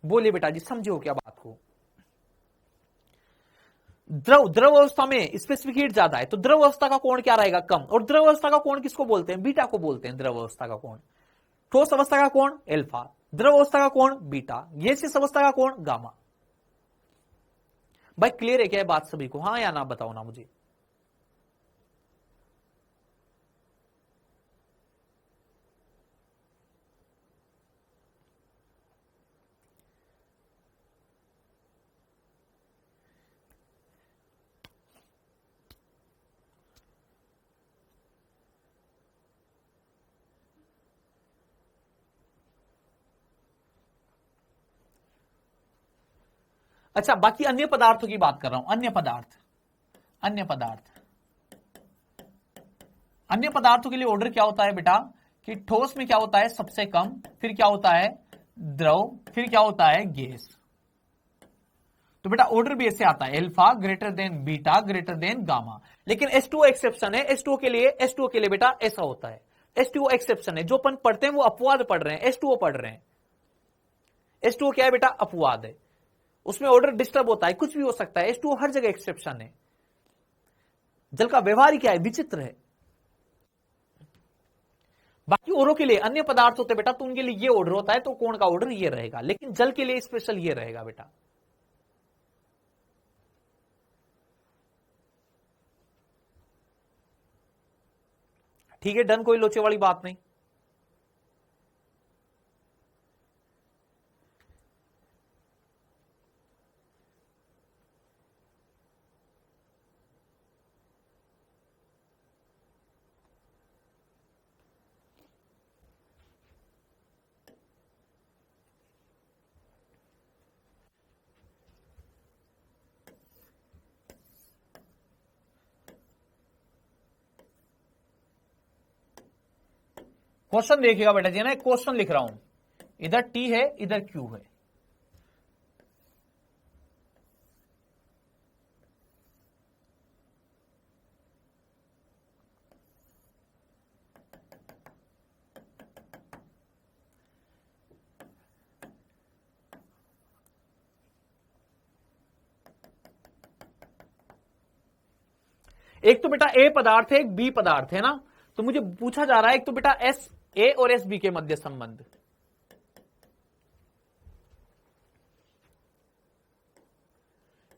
बोलिए बेटा जी, समझो क्या बात को? द्रव अवस्था में स्पेसिफिक हीट ज्यादा है, तो द्रव अवस्था का कोण क्या रहेगा? कम। और द्रव अवस्था का कोण किसको बोलते हैं? बीटा को बोलते हैं द्रव अवस्था का कोण। ठोस अवस्था का कोण एल्फा, द्रव अवस्था का कोण बीटा, गैसियस अवस्था का कोण गामा। भाई क्लियर है क्या बात सभी को? हाँ या ना बताओ ना मुझे। अच्छा, बाकी अन्य पदार्थों की बात कर रहा हूं। अन्य पदार्थों के लिए ऑर्डर क्या होता है बेटा? कि ठोस में क्या होता है? सबसे कम, फिर क्या होता है? द्रव, फिर क्या होता है? गैस। तो बेटा ऑर्डर भी ऐसे आता है, alpha greater than beta greater than gamma. लेकिन H2O एक्सेप्शन है। H2O के लिए बेटा ऐसा होता है। H2O एक्सेप्शन है। जो अपन पढ़ते हैं वो अपवाद पढ़ रहे हैं, H2O पढ़ रहे हैं। H2O क्या है बेटा? अपवाद है। उसमें ऑर्डर डिस्टर्ब होता है, कुछ भी हो सकता है। H2O हर जगह एक्सेप्शन है। जल का व्यवहार ही क्या है? विचित्र है। बाकी औरों के लिए अन्य पदार्थ होते बेटा, तो उनके लिए ये ऑर्डर होता है, तो कोण का ऑर्डर ये रहेगा। लेकिन जल के लिए स्पेशल ये रहेगा बेटा। ठीक है, डन, कोई लोचे वाली बात नहीं। क्वेश्चन देखिएगा बेटा जी, ना एक क्वेश्चन लिख रहा हूं। इधर टी है, इधर क्यू है। एक तो बेटा ए पदार्थ है, एक बी पदार्थ है ना। तो मुझे पूछा जा रहा है एक तो बेटा एस ए और एस बी के मध्य संबंध।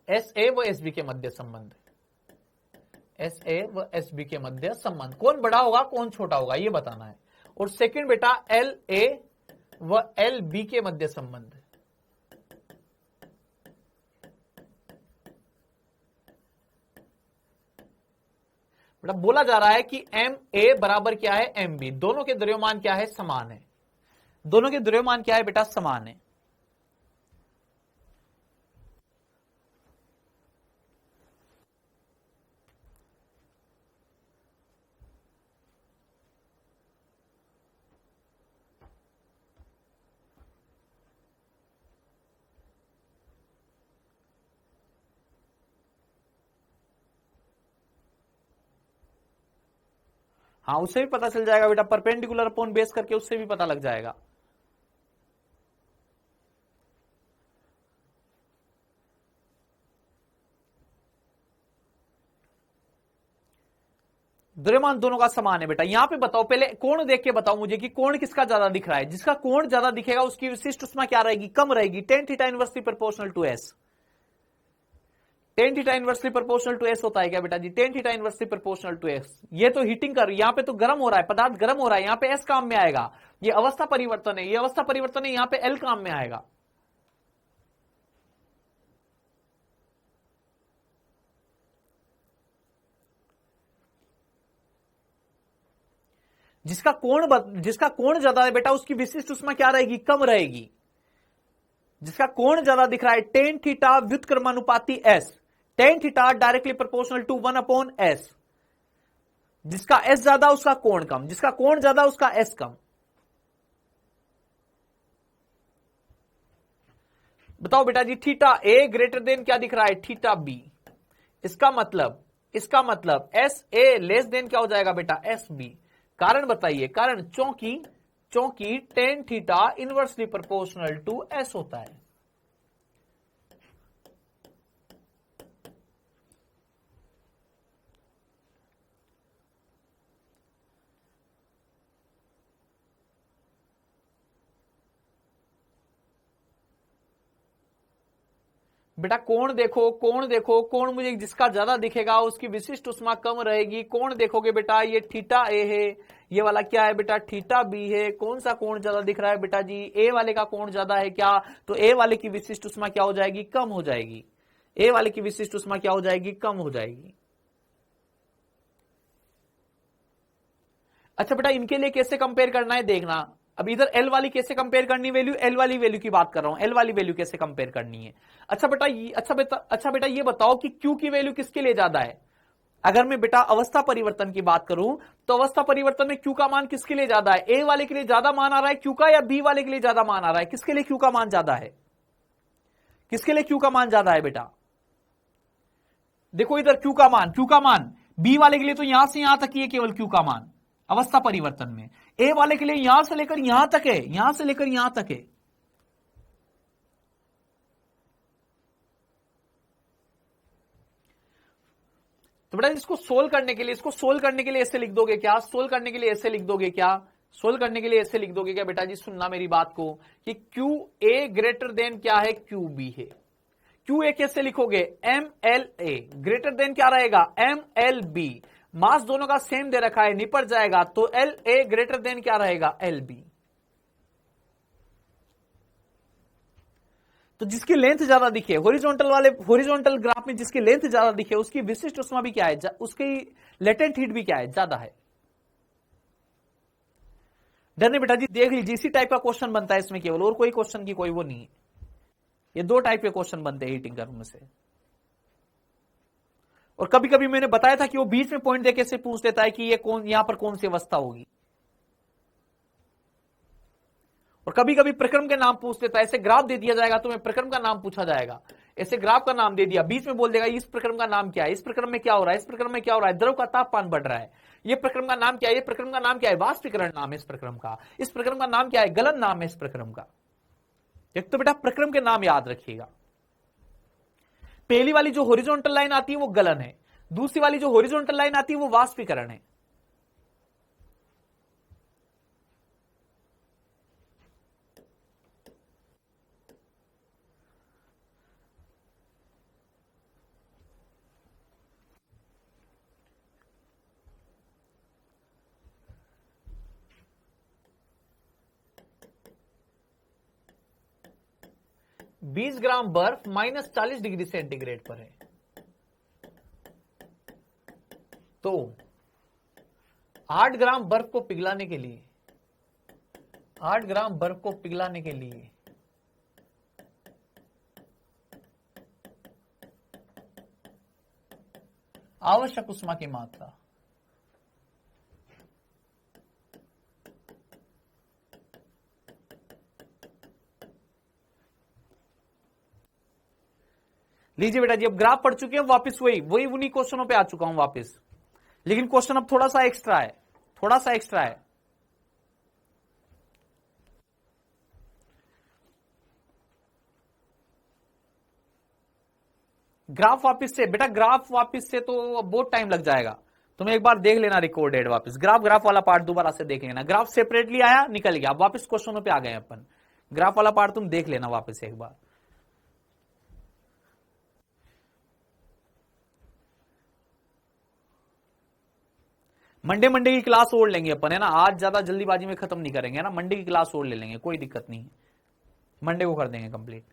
एस ए व एस बी के मध्य संबंध। एस ए व एस बी के मध्य संबंध, कौन बड़ा होगा कौन छोटा होगा ये बताना है। और सेकंड बेटा एल ए व एल बी के मध्य संबंध। बेटा बोला जा रहा है कि एम ए बराबर क्या है? M B. दोनों के द्रव्यमान क्या है? समान है। दोनों के द्रव्यमान क्या है बेटा? समान है। हाँ, उससे भी पता चल जाएगा बेटा, परपेंडिकुलर अपॉन बेस करके उससे भी पता लग जाएगा। द्रव्यमान दोनों का समान है बेटा। यहां पे बताओ, पहले कोण देख के बताओ मुझे कि कोण किसका ज्यादा दिख रहा है। जिसका कोण ज्यादा दिखेगा उसकी विशिष्ट उष्मा क्या रहेगी? कम रहेगी। Tan theta inversely proportional to S. Tan theta inversely proportional to S होता है क्या बेटा जी? Tan theta inversely proportional to S. ये तो हीटिंग कर, यहां पे तो गर्म हो रहा है, पदार्थ गर्म हो रहा है, यहां पे एस काम में आएगा। ये अवस्था परिवर्तन है, ये अवस्था परिवर्तन है, यहां पे एल काम में आएगा। जिसका कोण ज्यादा है बेटा उसकी विशिष्ट उष्मा क्या रहेगी? कम रहेगी। जिसका कोण ज्यादा दिख रहा है टेन थीटा व्युत्क्रमानुपाती S. Tan theta directly proportional to 1 S. जिसका एस ज्यादा उसका कोण कम, जिसका कोण ज्यादा उसका एस कम। बताओ बेटा जी, थीटा ए ग्रेटर देन क्या दिख रहा है, थीटा बी। इसका मतलब एस ए लेस देन क्या हो जाएगा बेटा, एस बी। कारण बताइए, कारण चूंकि tan theta inversely proportional to S होता है। बेटा कोण मुझे जिसका ज्यादा दिखेगा उसकी विशिष्ट उष्मा कम रहेगी। कोण देखोगे बेटा, ये थीटा ए है, ये वाला क्या है बेटा, थीटा बी है। कौन सा कोण ज्यादा दिख रहा है बेटा जी, ए वाले का कोण ज्यादा है क्या, तो ए वाले की विशिष्ट उष्मा क्या हो जाएगी, कम हो जाएगी। ए वाले की विशिष्ट उष्मा क्या हो जाएगी, कम हो जाएगी। अच्छा बेटा, इनके लिए कैसे कंपेयर करना है देखना। अब इधर एल वाली कैसे कंपेयर करनी वैल्यू, एल वाली वैल्यू की बात कर रहा हूं, एल वाली वैल्यू कैसे कंपेयर करनी है। अच्छा बेटा ये बताओ कि क्यू की वैल्यू किसके लिए ज्यादा है। अगर मैं बेटा अवस्था परिवर्तन की बात करूं तो अवस्था परिवर्तन में क्यू का मान किसके लिए ज्यादा है, ए वाले के लिए ज्यादा मान आ रहा है क्यू का, या बी वाले के लिए ज्यादा मान आ रहा है, किसके लिए क्यू का मान ज्यादा है, किसके लिए क्यू का मान ज्यादा है बेटा। देखो इधर क्यू का मान बी वाले के लिए तो यहां से यहां तक ही है केवल क्यू का मान अवस्था परिवर्तन में, ए वाले के लिए यहां से लेकर यहां तक है, यहां से लेकर यहां तक है। तो बेटा इसको सोल्व करने के लिए ऐसे लिख दोगे क्या, सोल्व करने के लिए ऐसे लिख दोगे क्या बेटा जी, सुनना मेरी बात को, कि क्यू ए ग्रेटर देन क्या है, क्यू बी है। क्यू ए कैसे लिखोगे, M L A greater than क्या रहेगा, एम एल बी। मास दोनों का सेम दे रखा है, निपट जाएगा, तो एल ए ग्रेटर देन क्या रहेगा, एल बी। तो जिसकी लेंथ ज्यादा दिखे, हॉरिजॉन्टल ग्राफ में जिसकी लेंथ ज्यादा दिखे उसकी विशिष्ट उष्मा भी क्या है, उसकी लेटेंट हीट भी क्या है, ज्यादा है। डर नहीं बेटा जी, देख लीजिए इसी टाइप का क्वेश्चन बनता है इसमें, केवल और कोई क्वेश्चन की कोई वो नहीं है। ये दो टाइप के क्वेश्चन बनते हैं हीटिंग कर्व में से। और कभी कभी मैंने बताया था कि वो बीच में पॉइंट देके से पूछ लेता है कि ये यहां पर कौन सी अवस्था होगी, और कभी कभी प्रक्रम के नाम पूछ लेता है। ऐसे ग्राफ दे दिया जाएगा तुम्हें, प्रक्रम का नाम पूछा जाएगा, ऐसे ग्राफ का नाम दे दिया, बीच में बोल देगा इस प्रक्रम का नाम क्या है, इस प्रक्रम में क्या हो रहा है, इस प्रक्रम में क्या हो रहा है, द्रव का तापमान बढ़ रहा है, ये प्रक्रम का नाम क्या है, ये प्रक्रम का नाम क्या है, वाष्पीकरण नाम है इस प्रक्रम का, इस प्रक्रम का नाम क्या है, गलन नाम है इस प्रक्रम का। एक तो बेटा प्रक्रम के नाम याद रखिएगा। पहली वाली जो हॉरिजॉन्टल लाइन आती है वो गलन है, दूसरी वाली जो हॉरिजॉन्टल लाइन आती है वो वाष्पीकरण है। -20 ग्राम बर्फ -40 डिग्री सेंटीग्रेड पर है, तो 8 ग्राम बर्फ को पिघलाने के लिए 8 ग्राम बर्फ को पिघलाने के लिए आवश्यक उष्मा की मात्रा, लीजिए बेटा जी, अब ग्राफ पढ़ चुके हैं, वापस वही उन्हीं क्वेश्चनों पे आ चुका हूं वापस, लेकिन क्वेश्चन अब थोड़ा सा एक्स्ट्रा है। ग्राफ वापस से तो बहुत टाइम लग जाएगा, तुम्हें एक बार देख लेना रिकॉर्डेड वापस, ग्राफ वाला पार्ट दोबारा से देख लेना। ग्राफ सेपरेटली आया निकल गया, अब वापस क्वेश्चनों पे आ गए अपन, ग्राफ वाला पार्ट तुम देख लेना वापस एक बार। मंडे की क्लास और लेंगे अपन, है ना, आज ज्यादा जल्दीबाजी में खत्म नहीं करेंगे, है ना, मंडे की क्लास और ले लेंगे, कोई दिक्कत नहीं है, मंडे को कर देंगे कंप्लीट।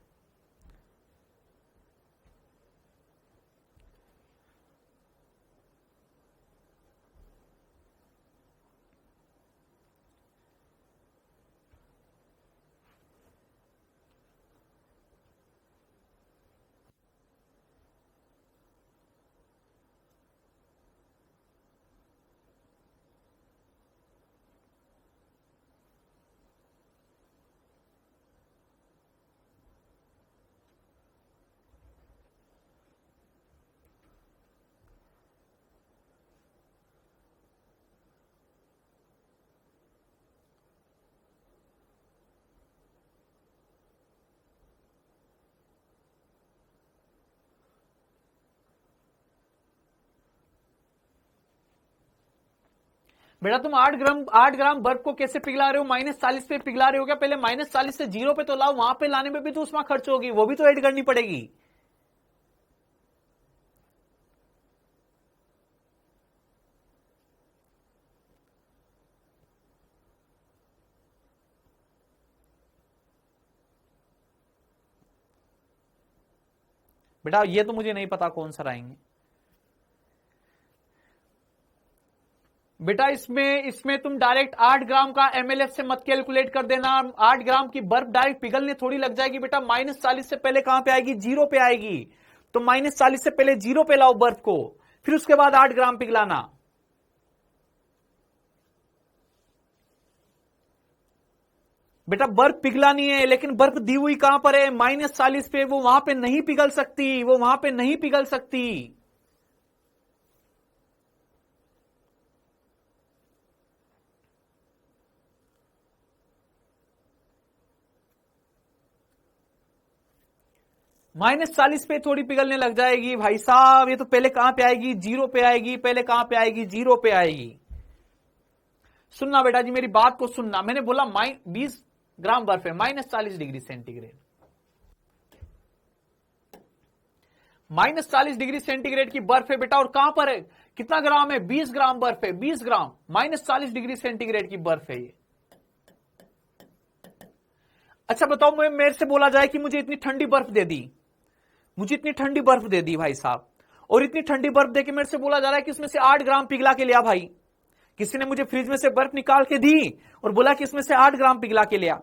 बेटा तुम 8 ग्राम बर्फ को कैसे पिघला रहे हो? -40 पे पिघला रहे हो क्या? पहले -40 से 0 पे तो लाओ, वहां पे लाने में भी तो उसमें खर्च होगी, वो भी तो ऐड करनी पड़ेगी। बेटा ये तो मुझे नहीं पता कौन सा आएंगे। बेटा इसमें तुम डायरेक्ट 8 ग्राम का MLF से मत कैलकुलेट कर देना। 8 ग्राम की बर्फ डायरेक्ट पिघलने थोड़ी लग जाएगी बेटा। -40 से पहले कहां पे आएगी? 0 पे आएगी। तो -40 से पहले 0 पे लाओ बर्फ को, फिर उसके बाद 8 ग्राम पिघलाना। बेटा बर्फ पिघलानी है, लेकिन बर्फ दी हुई कहां पर है? -40 पे। वो वहां पे नहीं पिघल सकती, वो वहां पे नहीं पिघल सकती। -40 पे थोड़ी पिघलने लग जाएगी भाई साहब। ये तो पहले कहां पे आएगी? 0 पे आएगी। पहले कहां पे आएगी? 0 पे आएगी। सुनना बेटा जी, मेरी बात को सुनना। मैंने बोला 20 ग्राम बर्फ है, -40 डिग्री सेंटीग्रेड। -40 डिग्री सेंटीग्रेड की बर्फ है बेटा, और कहां पर है? कितना ग्राम है? 20 ग्राम बर्फ है। 20 ग्राम -40 डिग्री सेंटीग्रेड की बर्फ है ये। अच्छा बताओ, मेरे से बोला जाए कि मुझे इतनी ठंडी बर्फ दे दी, मुझे इतनी ठंडी बर्फ दे दी भाई साहब, और इतनी ठंडी बर्फ देके मेरे से बोला जा रहा है कि इसमें से 8 ग्राम पिघला के लिया। भाई किसी ने मुझे फ्रिज में से बर्फ निकाल के दी और बोला कि इसमें से 8 ग्राम पिघला के लिया।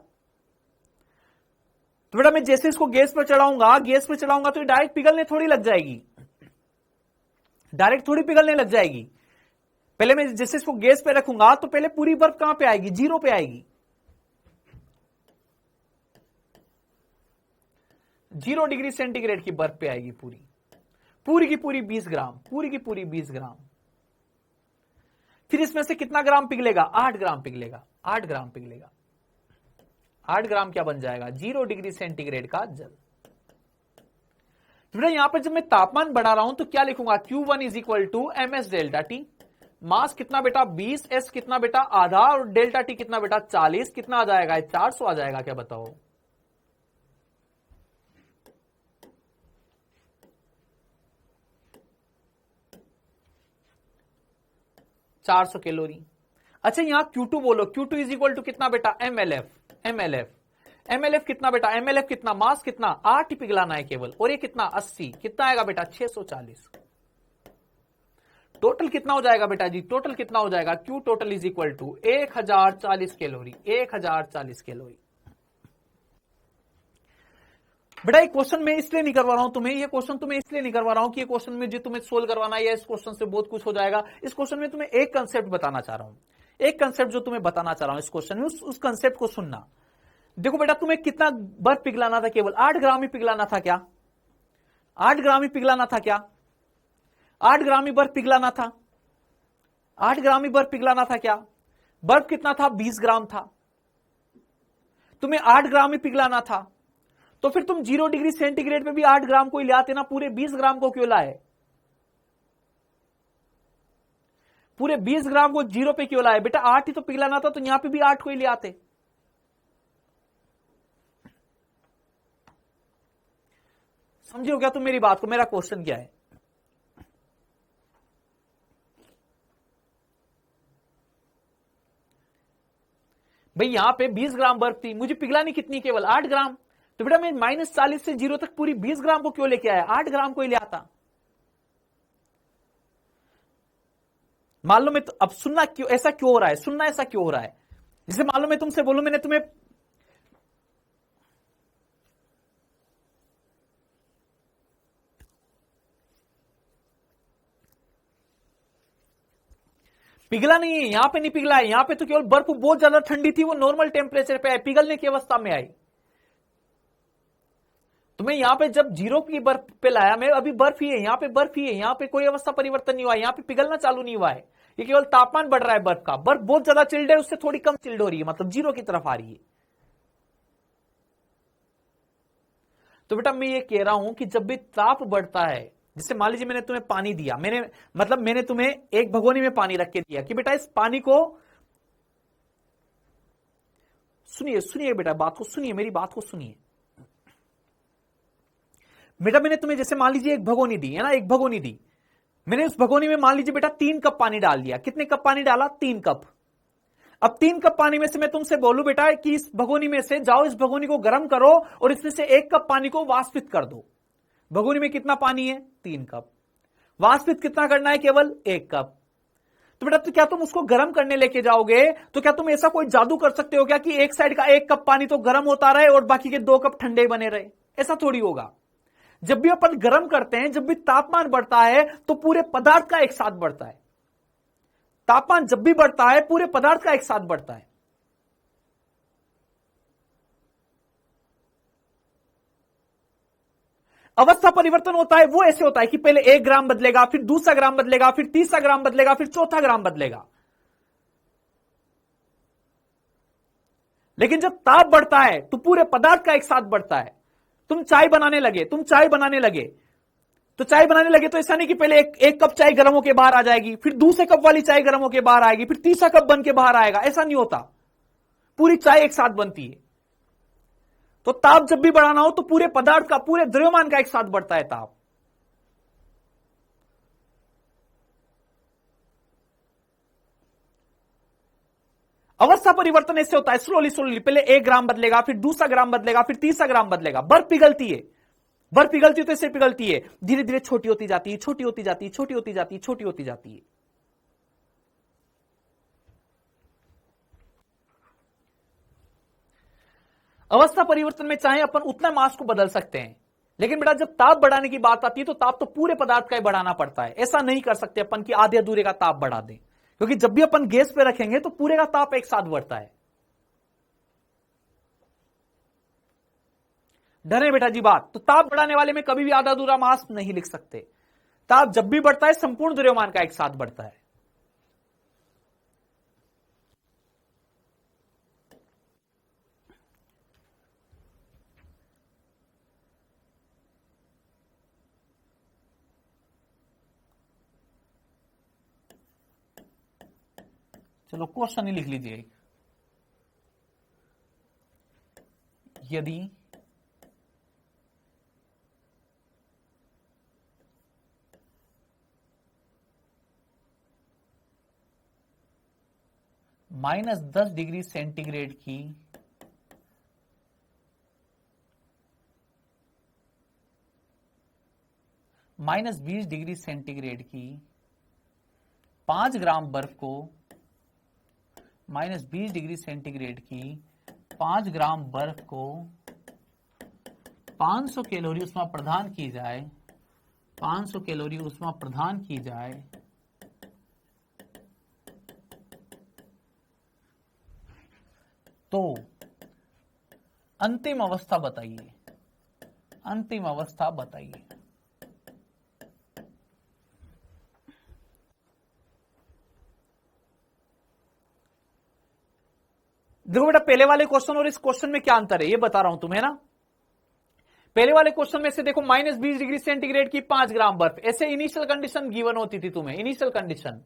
तो बेटा मैं जैसे इसको गैस पर चढ़ाऊंगा, तो ये डायरेक्ट पिघलने थोड़ी लग जाएगी, डायरेक्ट थोड़ी पिघलने लग जाएगी। पहले मैं जैसे इसको गैस पे रखूंगा तो पहले पूरी बर्फ कहां पे आएगी? 0 पे आएगी। 0 डिग्री सेंटीग्रेड की बर्फ पे आएगी पूरी की पूरी 20 ग्राम, पूरी की पूरी 20 ग्राम। फिर इसमें से कितना ग्राम पिघलेगा? 8 ग्राम पिघलेगा। 8 ग्राम पिघलेगा। 8 ग्राम क्या बन जाएगा? 0 डिग्री सेंटीग्रेड का जल। तो यहां पर जब मैं तापमान बढ़ा रहा हूं तो क्या लिखूंगा? Q1 is equal to MS delta T. Mass कितना बेटा? 20। S कितना बेटा? आधा। और डेल्टा टी कितना बेटा? 40। कितना आ जाएगा? 400 आ जाएगा क्या? बताओ। 400 कैलोरी। अच्छा यहां Q2 बोलो। Q2 इज इक्वल टू कितना बेटा? MLF कितना बेटा? MLF कितना? मास कितना? 8 ही पिघलाना है केवल। और ये कितना? 80। कितना आएगा बेटा? 640। टोटल कितना हो जाएगा बेटा जी? टोटल कितना हो जाएगा? Q total is equal to 1040 calorie. 1040 calorie. बेटा ये क्वेश्चन मैं इसलिए नहीं करवा रहा हूं तुम्हें, ये क्वेश्चन तुम्हें इसलिए नहीं करवा रहा हूं कि ये क्वेश्चन में जो तुम्हें सोल्व करवाना है या इस क्वेश्चन से बहुत कुछ हो जाएगा। इस क्वेश्चन में तुम्हें एक कंसेप्ट बताना चाह रहा हूं, एक कंसेप्ट जो तुम्हें बताना चाह रहा हूं इस क्वेश्चन में, उस कंसेप्ट को सुनना। देखो बेटा तुम्हें कितना बर्फ पिघलाना था? केवल 8 ग्राम ही पिघलाना था क्या? 8 ग्राम ही पिघलाना था क्या? 8 ग्राम ही बर्फ पिघलाना था? 8 ग्राम ही बर्फ पिघलाना था क्या? बर्फ कितना था? 20 ग्राम था। तुम्हें 8 ग्राम ही पिघलाना था, तो फिर तुम 0 डिग्री सेंटीग्रेड पे भी 8 ग्राम को ही ले आते ना। पूरे 20 ग्राम को क्यों लाए? पूरे 20 ग्राम को 0 पे क्यों लाए? बेटा 8 ही तो पिघलाना था, तो यहां पे भी 8 को ही ले आते। समझे हो क्या तुम मेरी बात को? मेरा क्वेश्चन क्या है? भाई यहां पे 20 ग्राम बर्फ थी, मुझे पिघलानी कितनी? केवल 8 ग्राम। तो बेटा मैं -40 से 0 तक पूरी 20 ग्राम को क्यों लेके आया? 8 ग्राम को ही ले आता। मान लो मैं अब सुनना क्यों ऐसा क्यों हो रहा है? सुनना ऐसा क्यों हो रहा है? जैसे मान लो मैं तुमसे बोलूं, मैंने तुम्हें पिघला नहीं है, यहां पे नहीं पिघला है, यहां पे तो केवल बर्फ बहुत ज्यादा ठंडी थी, वो नॉर्मल टेम्परेचर पे आई, पिघलने की अवस्था में आई। तो मैं यहां पे जब 0 की बर्फ पे लाया, मैं अभी बर्फ ही है, यहां पे बर्फ ही है, यहां पे कोई अवस्था परिवर्तन नहीं हुआ, यहां पे पिघलना चालू नहीं हुआ है। ये केवल तापमान बढ़ रहा है बर्फ का। बर्फ बहुत ज्यादा चिल्ड है, उससे थोड़ी कम चिल्ड हो रही है, मतलब 0 की तरफ आ रही है। तो बेटा मैं ये कह रहा हूं कि जब भी ताप बढ़ता है, जैसे मान लीजिए मैंने तुम्हें पानी दिया, मैंने तुम्हें एक भगोनी में पानी रख के दिया कि बेटा इस पानी को, सुनिए बेटा, बात को सुनिए, मेरी बात को सुनिए बेटा। मैंने तुम्हें जैसे मान लीजिए एक भगोनी दी है ना, एक भगोनी दी, मैंने उस भगोनी में मान लीजिए बेटा 3 कप पानी डाल दिया। कितने कप पानी डाला? 3 कप। अब 3 कप पानी में से मैं तुमसे बोलूं बेटा कि इस भगोनी में से जाओ, इस भगोनी को गर्म करो और इसमें से 1 कप पानी को वाष्पित कर दो। भगोनी में कितना पानी है? 3 कप। वाष्पित कितना करना है? केवल 1 कप। तो बेटा तो क्या तुम उसको गर्म करने लेके जाओगे तो क्या तुम ऐसा कोई जादू कर सकते हो क्या कि एक साइड का 1 कप पानी तो गर्म होता रहे और बाकी के 2 कप ठंडे बने रहे? ऐसा थोड़ी होगा। जब भी अपन गर्म करते हैं, जब भी तापमान बढ़ता है तो पूरे पदार्थ का एक साथ बढ़ता है। तापमान जब भी बढ़ता है पूरे पदार्थ का एक साथ बढ़ता है। अवस्था परिवर्तन होता है वो ऐसे होता है कि पहले 1 ग्राम बदलेगा, फिर दूसरा ग्राम बदलेगा, फिर तीसरा ग्राम बदलेगा, फिर चौथा ग्राम बदलेगा। लेकिन जब ताप बढ़ता है तो पूरे पदार्थ का एक साथ बढ़ता है। तुम चाय बनाने लगे तो चाय बनाने लगे तो ऐसा नहीं कि पहले एक कप चाय गर्म होकर बाहर आ जाएगी, फिर दूसरे कप वाली चाय गर्म होकर बाहर आएगी, फिर तीसरा कप बन के बाहर आएगा। ऐसा नहीं होता, पूरी चाय एक साथ बनती है। तो ताप जब भी बढ़ाना हो तो पूरे पदार्थ का, पूरे द्रव्यमान का एक साथ बढ़ता है ताप। अवस्था परिवर्तन ऐसे होता है स्लोली, पहले 1 ग्राम बदलेगा, फिर दूसरा ग्राम बदलेगा, फिर तीसरा ग्राम बदलेगा। बर्फ पिघलती है तो ऐसे पिघलती है, धीरे धीरे छोटी होती जाती है, छोटी होती जाती है, छोटी होती जाती है, छोटी होती जाती है। अवस्था परिवर्तन में चाहे अपन उतना मास को बदल सकते हैं, लेकिन बेटा जब ताप बढ़ाने की बात आती है तो ताप तो पूरे पदार्थ का ही बढ़ाना पड़ता है। ऐसा नहीं कर सकते अपन कि आधे अधूरे का ताप बढ़ा दें, क्योंकि जब भी अपन गैस पे रखेंगे तो पूरे का ताप एक साथ बढ़ता है। डरे बेटा जी बात? तो ताप बढ़ाने वाले में कभी भी आधा अधूरा मास नहीं लिख सकते। ताप जब भी बढ़ता है संपूर्ण द्रव्यमान का एक साथ बढ़ता है। चलो क्वेश्चन ही लिख लीजिए। यदि -10 डिग्री सेंटीग्रेड की -20 डिग्री सेंटीग्रेड की 5 ग्राम बर्फ को -20 डिग्री सेंटीग्रेड की 5 ग्राम बर्फ को 500 कैलोरी उष्मा प्रदान की जाए, 500 कैलोरी उष्मा प्रदान की जाए, तो अंतिम अवस्था बताइए, अंतिम अवस्था बताइए। देखो बेटा पहले वाले क्वेश्चन और इस क्वेश्चन में क्या अंतर है ये बता रहा हूं तुम्हें ना। पहले वाले क्वेश्चन में से देखो -20 डिग्री सेंटीग्रेड की 5 ग्राम बर्फ, ऐसे इनिशियल कंडीशन गिवन होती थी तुम्हें, इनिशियल कंडीशन,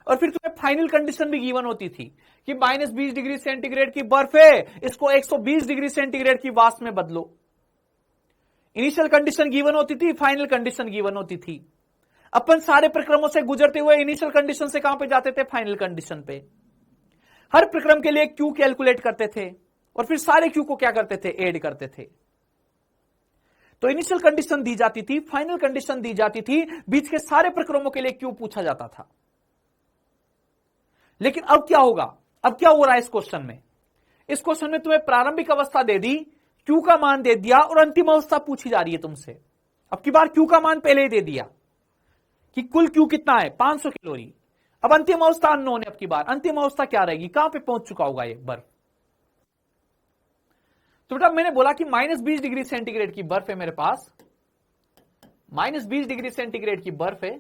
और फिर तुम्हें फाइनल कंडीशन भी गिवन होती थी कि -20 डिग्री सेंटीग्रेड की बर्फ है, इसको 120 डिग्री सेंटीग्रेड की वाष्प में बदलो। इनिशियल कंडीशन गिवन होती थी, फाइनल कंडीशन गिवन होती थी। अपन सारे प्रक्रमों से गुजरते हुए इनिशियल कंडीशन से कहां पे जाते थे? फाइनल कंडीशन पे। हर प्रक्रम के लिए क्यू कैलकुलेट करते थे और फिर सारे क्यू को क्या करते थे? ऐड करते थे। तो इनिशियल कंडीशन दी जाती थी, फाइनल कंडीशन दी जाती थी, बीच के सारे प्रक्रमों के लिए क्यू पूछा जाता था। लेकिन अब क्या होगा? अब क्या हो रहा है इस क्वेश्चन में? इस क्वेश्चन में तुम्हें प्रारंभिक अवस्था दे दी, क्यू का मान दे दिया और अंतिम अवस्था पूछी जा रही है तुमसे। अब की बार क्यू का मान पहले ही दे दिया कि कुल क्यू कितना है? 500 कैलोरी। अब अंतिम अवस्था अननोन है। अब की बार अंतिम अवस्था क्या रहेगी? कहां पे पहुंच चुका होगा ये बर्फ? तो बेटा मैंने बोला कि -20 डिग्री सेंटीग्रेड की बर्फ है मेरे पास, -20 डिग्री सेंटीग्रेड की बर्फ है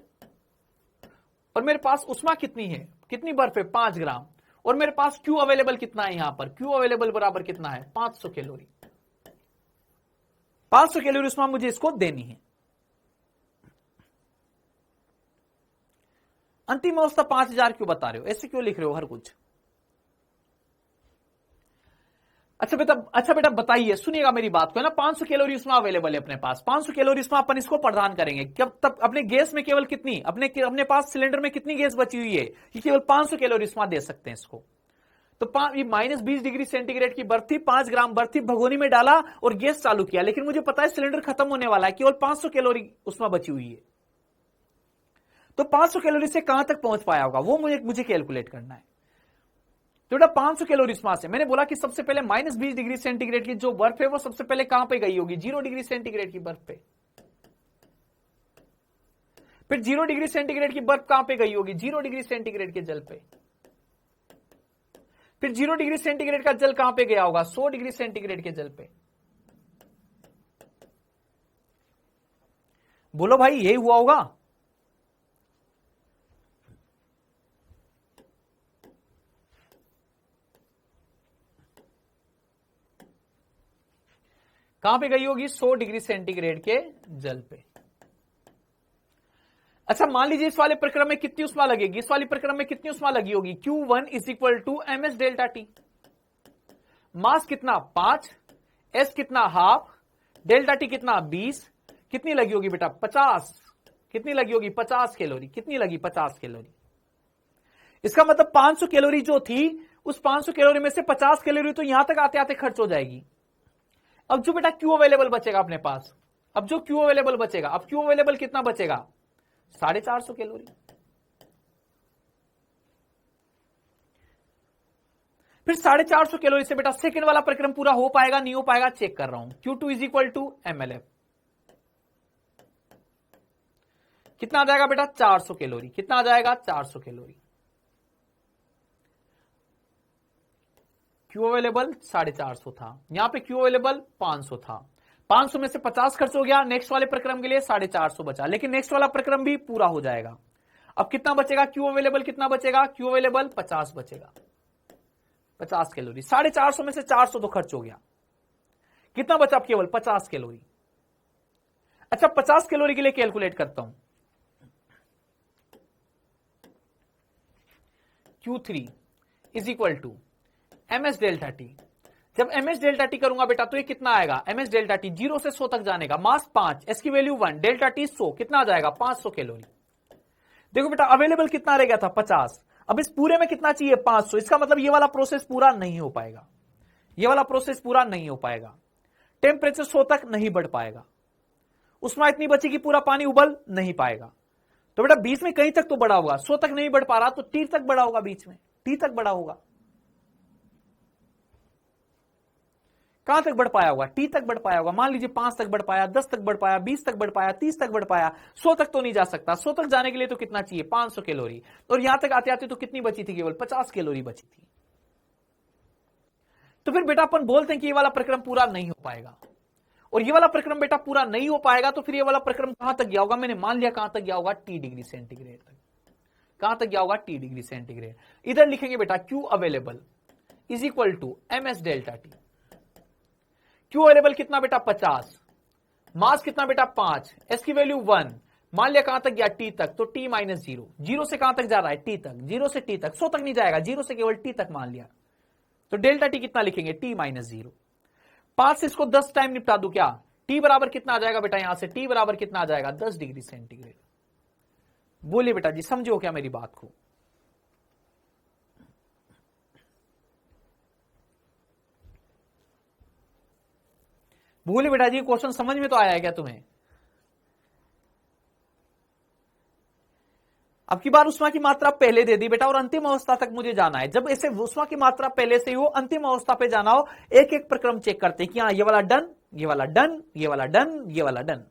और मेरे पास उष्मा कितनी है? कितनी बर्फ है? 5 ग्राम। और मेरे पास क्यू अवेलेबल कितना है? यहां पर क्यू अवेलेबल बराबर कितना है? 500 कैलोरी। 500 कैलोरी उष्मा मुझे इसको देनी है। अंतिम अवस्था 5000 क्यों बता रहे हो, ऐसे क्यों लिख रहे हो हर कुछ। अच्छा बेटा बताइए, सुनिएगा मेरी बात को, है ना। 500 कैलोरी उसमें अवेलेबल है अपने पास, 500 कैलोरी उसमें अपन इसको प्रदान करेंगे। कब तब अपने गैस में केवल कितनी, अपने पास सिलेंडर में कितनी गैस बची हुई है, कि केवल 500 कैलोरी उसमें दे सकते हैं इसको। तो ये -20 डिग्री सेंटीग्रेड की बर्फ थी, 5 ग्राम बर्फ थी, भगोनी में डाला और गैस चालू किया, लेकिन मुझे पता है सिलेंडर खत्म होने वाला है, केवल 500 कैलोरी उसमें बची हुई है। तो 500 कैलोरी से कहां तक पहुंच पाया होगा वो मुझे कैलकुलेट करना है। तो बेटा 500 कैलोरी उसमें से मैंने बोला कि सबसे पहले -20 डिग्री सेंटीग्रेड की जो बर्फ है वो सबसे पहले कहां पे गई होगी, 0 डिग्री सेंटीग्रेड की बर्फ पे। फिर 0 डिग्री सेंटीग्रेड की बर्फ कहां पे गई होगी, 0 डिग्री सेंटीग्रेड के जल पे। फिर 0 डिग्री सेंटीग्रेड का जल कहां पे गया होगा, 100 डिग्री सेंटीग्रेड के जल पे। बोलो भाई यही हुआ होगा। कहां पे गई होगी, 100 डिग्री सेंटीग्रेड के जल पे। अच्छा मान लीजिए इस वाले प्रक्रम में कितनी उष्मा लगेगी, इस वाली प्रक्रम में कितनी उष्मा लगी होगी, Q1 = ms delta T. Mass कितना 5, S कितना हाफ, डेल्टा टी कितना 20, कितनी लगी होगी बेटा 50, कितनी लगी होगी 50 कैलोरी, कितनी लगी 50 कैलोरी। इसका मतलब 500 कैलोरी जो थी उस 500 कैलोरी में से 50 कैलोरी तो यहां तक आते आते खर्च हो जाएगी। अब जो बेटा Q अवेलेबल बचेगा अपने पास, अब जो Q अवेलेबल बचेगा, अब Q अवेलेबल कितना बचेगा 450 कैलोरी। फिर 450 कैलोरी से बेटा सेकंड वाला प्रक्रम पूरा हो पाएगा नहीं हो पाएगा चेक कर रहा हूं। Q2 = mLF, कितना आ जाएगा बेटा 400 कैलोरी, कितना आ जाएगा 400 कैलोरी। Q अवेलेबल 450 था, यहां पे Q अवेलेबल 500 था, 500 में से 50 खर्च हो गया, नेक्स्ट वाले प्रक्रम के लिए 450 बचा, लेकिन नेक्स्ट वाला प्रक्रम भी पूरा हो जाएगा। अब कितना बचेगा Q अवेलेबल, कितना बचेगा Q अवेलेबल 50 बचेगा, 50 कैलोरी। 450 में से 400 तो खर्च हो गया, कितना बचा अब केवल 50 कैलोरी। अच्छा 50 कैलोरी के लिए कैलकुलेट करता हूं, Q3 = ms डेल्टा टी। जब ms डेल्टा टी करूंगा बेटा तो ये कितना आएगा, ms डेल्टा टी 0 से 100 तक जाने का, मास 5, s की वैल्यू 1, डेल्टा टी 100, कितना आ जाएगा 500 कैलोरी। देखो बेटा अवेलेबल कितना रह गया था 50, अब इस पूरे में कितना चाहिए 500, इसका मतलब ये वाला प्रोसेस पूरा नहीं हो पाएगा, ये वाला प्रोसेस पूरा नहीं हो पाएगा, टेम्परेचर 100 तक नहीं बढ़ पाएगा, उसमें इतनी बची कि पूरा पानी उबल नहीं पाएगा। तो बेटा बीच में कहीं तक तो बढ़ा होगा, 100 तक नहीं बढ़ पा रहा तो T तक बढ़ा होगा, बीच में T तक बढ़ा होगा। कहां तक बढ़ पाया होगा, T तक बढ़ पाया होगा। मान लीजिए 5 तक बढ़ पाया, 10 तक बढ़ पाया, 20 तक बढ़ पाया, 30 तक बढ़ पाया, 100 तक तो नहीं जा सकता। 100 तक जाने के लिए तो कितना चाहिए 500 कैलोरी, और यहां तक आते आते तो कितनी बची थी, केवल 50 कैलोरी बची थी। तो फिर बेटा अपन बोलते हैं कि ये वाला प्रक्रम पूरा नहीं हो पाएगा, और ये वाला प्रक्रम बेटा पूरा नहीं हो पाएगा तो फिर ये वाला प्रक्रम कहां तक गया होगा, मैंने मान लिया कहां तक गया होगा T डिग्री सेंटीग्रेड तक। कहां तक गया होगा T डिग्री सेंटीग्रेड। इधर लिखेंगे बेटा Q available = ms delta T. Q available कितना बेटा 50, मास कितना बेटा 5, S की वैल्यू 1, मान लिया कहां तक गया T तक, तो T - 0, 0 से कहां तक जा रहा है T तक, 0 से T तक, 100 तक नहीं जाएगा, 0 से केवल T तक मान लिया, तो डेल्टा T कितना लिखेंगे T - 0। 5 से इसको 10 टाइम निपटा दू क्या, T बराबर कितना आ जाएगा बेटा, यहां से T बराबर कितना आ जाएगा 10 डिग्री सेंटीग्रेड। बोलिए बेटा जी समझो क्या मेरी बात को। बोलिए बेटा जी क्वेश्चन समझ में तो आया है क्या तुम्हें। अब की बार उष्मा की मात्रा पहले दे दी बेटा, और अंतिम अवस्था तक मुझे जाना है। जब ऐसे उष्मा की मात्रा पहले से ही हो, अंतिम अवस्था पे जाना हो, एक एक प्रक्रम चेक करते हैं कि हाँ ये वाला डन, ये वाला डन, ये वाला डन, ये वाला डन।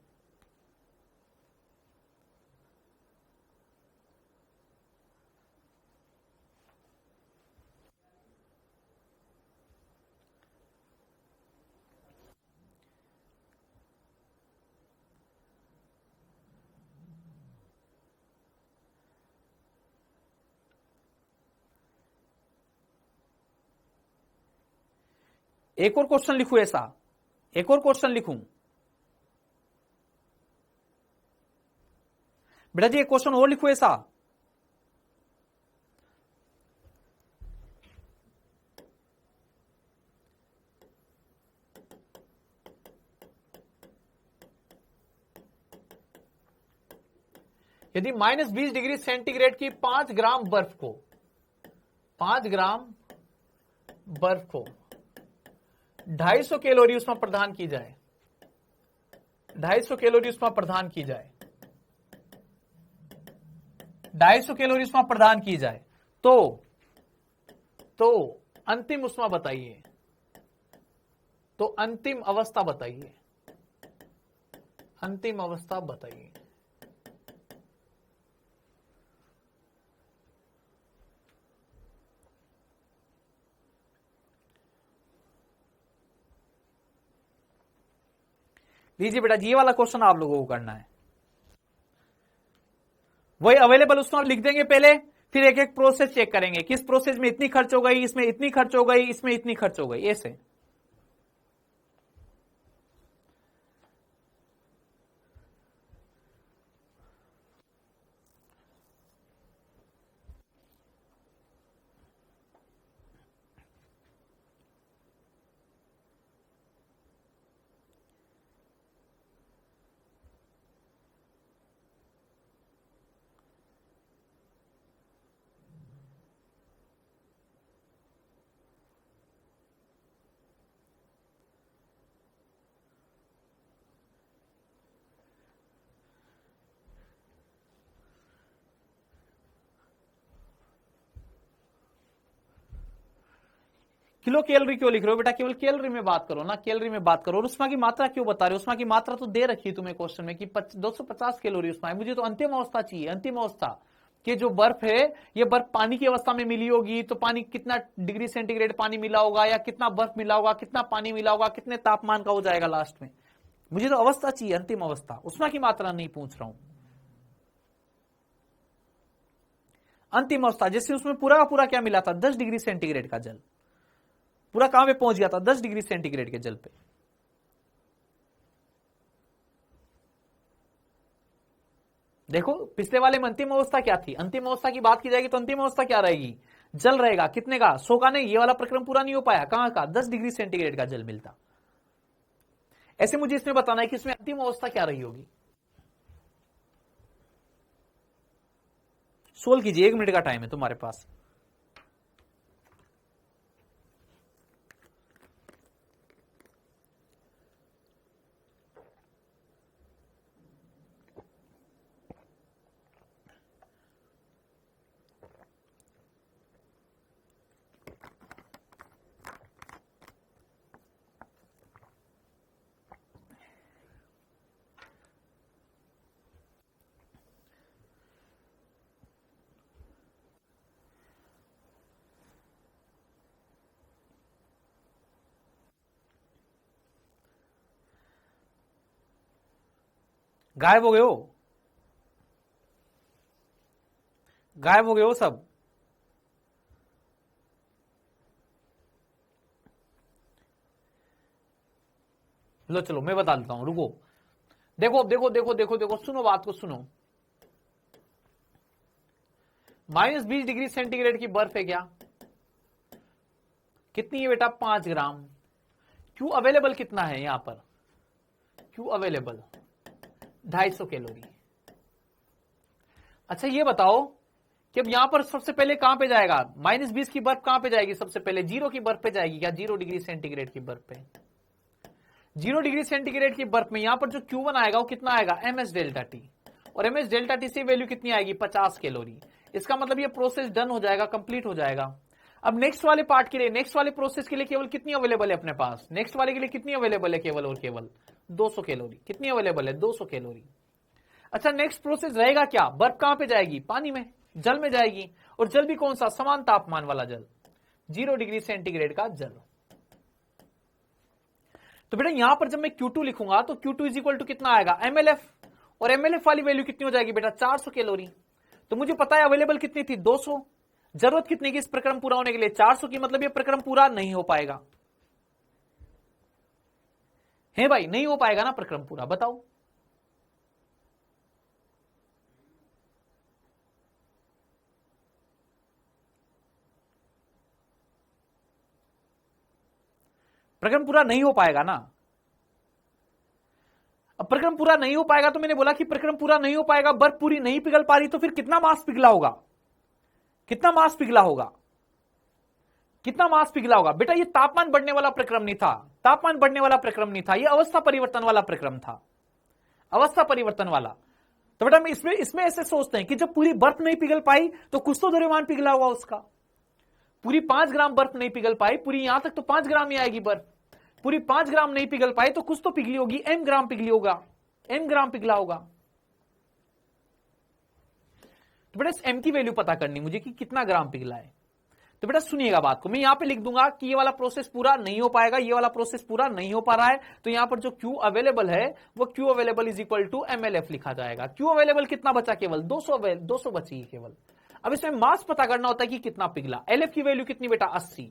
एक और क्वेश्चन लिखूं, ऐसा एक और क्वेश्चन लिखूं बेटा जी, एक क्वेश्चन और लिखूं ऐसा। यदि -20 डिग्री सेंटीग्रेड की 5 ग्राम बर्फ को 250 कैलोरी उसमें प्रदान की जाए, 250 कैलोरी उसमें प्रदान की जाए, 250 कैलोरी उसमें प्रदान की जाए, तो अंतिम उसमें बताइए, तो अंतिम अवस्था बताइए, अंतिम अवस्था बताइए। लीजिए बेटा, ये वाला क्वेश्चन आप लोगों को करना है। वही अवेलेबल उसमें लिख देंगे पहले, फिर एक एक प्रोसेस चेक करेंगे, किस प्रोसेस में इतनी खर्च हो गई, इसमें इतनी खर्च हो गई, इसमें इतनी खर्च हो गई, ऐसे। किलो कैलोरी क्यों लिख रहे हो बेटा, केवल कैलोरी में बात करो ना, कैलोरी में बात करो। और उष्मा की मात्रा क्यों बता रहे हो, उष्मा की मात्रा तो दे रखी है तुम्हें क्वेश्चन में कि 250 कैलोरी उष्मा है। मुझे तो अंतिम अवस्था चाहिए, अंतिम अवस्था कि जो बर्फ है, ये बर्फ पानी की अवस्था में मिली होगी, तो पानी कितना डिग्री सेंटीग्रेड पानी मिला होगा, या कितना बर्फ मिला होगा, कितना पानी मिला होगा, कितने तापमान का हो जाएगा लास्ट में। मुझे तो अवस्था चाहिए, अंतिम अवस्था, उष्मा की मात्रा नहीं पूछ रहा हूं। अंतिम अवस्था, जैसे उसमें पूरा का पूरा क्या मिला था, 10 डिग्री सेंटीग्रेड का जल, पूरा कहां पे पहुंच गया था, 10 डिग्री सेंटीग्रेड के जल पे। देखो पिछले वाले में अंतिम अवस्था क्या थी, अंतिम अवस्था की बात की जाएगी तो अंतिम अवस्था क्या रहेगी, जल रहेगा। कितने का, 100 का नहीं, ये वाला प्रक्रम पूरा नहीं हो पाया, कहां का, 10 डिग्री सेंटीग्रेड का जल मिलता। ऐसे मुझे इसमें बताना है कि इसमें अंतिम अवस्था क्या रही होगी। सोल्व कीजिए, 1 मिनट का टाइम है तुम्हारे पास। गायब हो गए हो, गायब हो गए हो सब। लो चलो मैं बता देता हूं, रुको। देखो देखो देखो देखो देखो, सुनो बात को सुनो। -20 डिग्री सेंटीग्रेड की बर्फ है क्या, कितनी है बेटा, 5 ग्राम। क्यू अवेलेबल कितना है यहां पर, क्यू अवेलेबल 250 कैलोरी। अच्छा ये बताओ कि अब यहां पर सबसे पहले कहां पे जाएगा, -20 की बर्फ कहां पे जाएगी, सबसे पहले 0 की बर्फ पे जाएगी क्या, 0 डिग्री सेंटीग्रेड की बर्फ पे। 0 डिग्री सेंटीग्रेड की बर्फ में यहां पर जो Q1 आएगा वो कितना आएगा, ms डेल्टा टी, और ms डेल्टा टी से वैल्यू कितनी आएगी, 50 कैलोरी। इसका मतलब ये प्रोसेस डन हो जाएगा, कंप्लीट हो जाएगा। अब नेक्स्ट वाले पार्ट के लिए, नेक्स्ट वाले प्रोसेस के लिए केवल कितनी अवेलेबल है अपने पास, नेक्स्ट वाले के लिए कितनी अवेलेबल है, केवल और केवल 200 कैलोरी। कितनी अवेलेबल है, 200 कैलोरी। अच्छा नेक्स्ट प्रोसेस रहेगा क्या, बर्फ कहां पे जाएगी, पानी में, जल में जाएगी, और जल भी कौन सा, समान तापमान वाला जल, 0 डिग्री सेंटीग्रेड का जल। तो बेटा यहां पर जब मैं Q2 लिखूंगा तो Q2 इज इक्वल टू कितना आएगा, MLF, और MLF वाली वैल्यू कितनी हो जाएगी बेटा, 400 कैलोरी। तो मुझे पता है अवेलेबल कितनी थी, 200। जरूरत कितनी की इस प्रक्रम पूरा होने के लिए, 400 की, मतलब ये प्रक्रम पूरा नहीं हो पाएगा। है भाई, नहीं हो पाएगा ना प्रक्रम पूरा, बताओ। प्रक्रम पूरा नहीं हो पाएगा ना। अब प्रक्रम पूरा नहीं हो पाएगा तो मैंने बोला कि प्रक्रम पूरा नहीं हो पाएगा, बर्फ पूरी नहीं पिघल पा रही, तो फिर कितना मास पिघला होगा, कितना मास पिघला होगा, कितना मास पिघला होगा? बेटा ये तापमान बढ़ने वाला प्रक्रम नहीं था, तापमान बढ़ने वाला प्रक्रम नहीं था, ये अवस्था परिवर्तन वाला प्रक्रम था, अवस्था परिवर्तन वाला। तो बेटा इसमें ऐसे सोचते हैं कि जब पूरी बर्फ नहीं पिघल पाई तो कुछ तो द्रव्यमान पिघला होगा उसका। पूरी 5 ग्राम बर्फ नहीं पिघल पाई, पूरी यहां तक तो 5 ग्राम ही आएगी बर्फ, पूरी 5 ग्राम नहीं पिघल पाई तो कुछ तो पिघली होगी, m ग्राम पिघली होगा, m ग्राम पिघला होगा। तो बेटा इस m की वैल्यू पता करनी मुझे कि कितना ग्राम पिघला है। तो बेटा सुनिएगा बात को, मैं यहां पे लिख दूंगा कि ये वाला प्रोसेस पूरा नहीं हो पाएगा, ये वाला प्रोसेस पूरा नहीं हो पा रहा है, तो यहां पर जो Q अवेलेबल है वो Q available is equal to MLF लिखा जाएगा। Q अवेलेबल कितना बचा? केवल 200 बची केवल। अब इसमें मास पता करना होता है कि कितना पिघला। LF की वैल्यू कितनी बेटा? 80।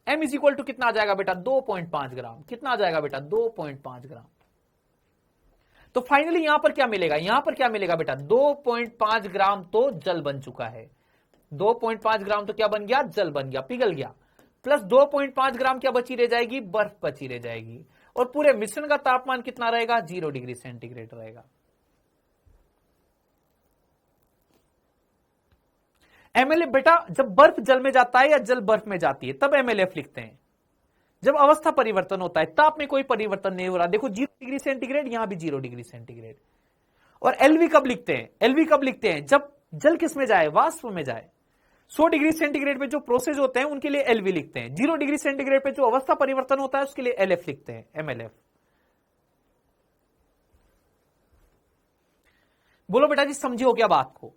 M इज इक्वल टू कितना आ जाएगा बेटा? 2.5 ग्राम। कितना आ जाएगा बेटा? 2.5 ग्राम। तो फाइनली यहां पर क्या मिलेगा? यहां पर क्या मिलेगा बेटा? 2.5 ग्राम तो जल बन चुका है। 2.5 ग्राम तो क्या बन गया? जल बन गया, पिघल गया। प्लस 2.5 ग्राम क्या बची रह जाएगी? बर्फ बची रह जाएगी। और पूरे मिश्रण का तापमान कितना रहेगा? 0 डिग्री सेंटीग्रेड रहेगा। MLF बेटा जब बर्फ जल में जाता है या जल बर्फ में जाती है तब MLF लिखते हैं। जब अवस्था परिवर्तन होता है, ताप में कोई परिवर्तन नहीं हो रहा, देखो 0 डिग्री सेंटीग्रेड, यहां भी 0 डिग्री सेंटीग्रेड। और LV कब लिखते हैं? LV कब लिखते हैं? जब जल किस में जाए? वाष्प में जाए। 100 डिग्री सेंटीग्रेड पे जो प्रोसेस होते हैं उनके लिए LV लिखते हैं। 0 डिग्री सेंटीग्रेड पे जो अवस्था परिवर्तन होता है उसके लिए LF लिखते हैं, MLF। बोलो बेटा जी समझे हो क्या बात को?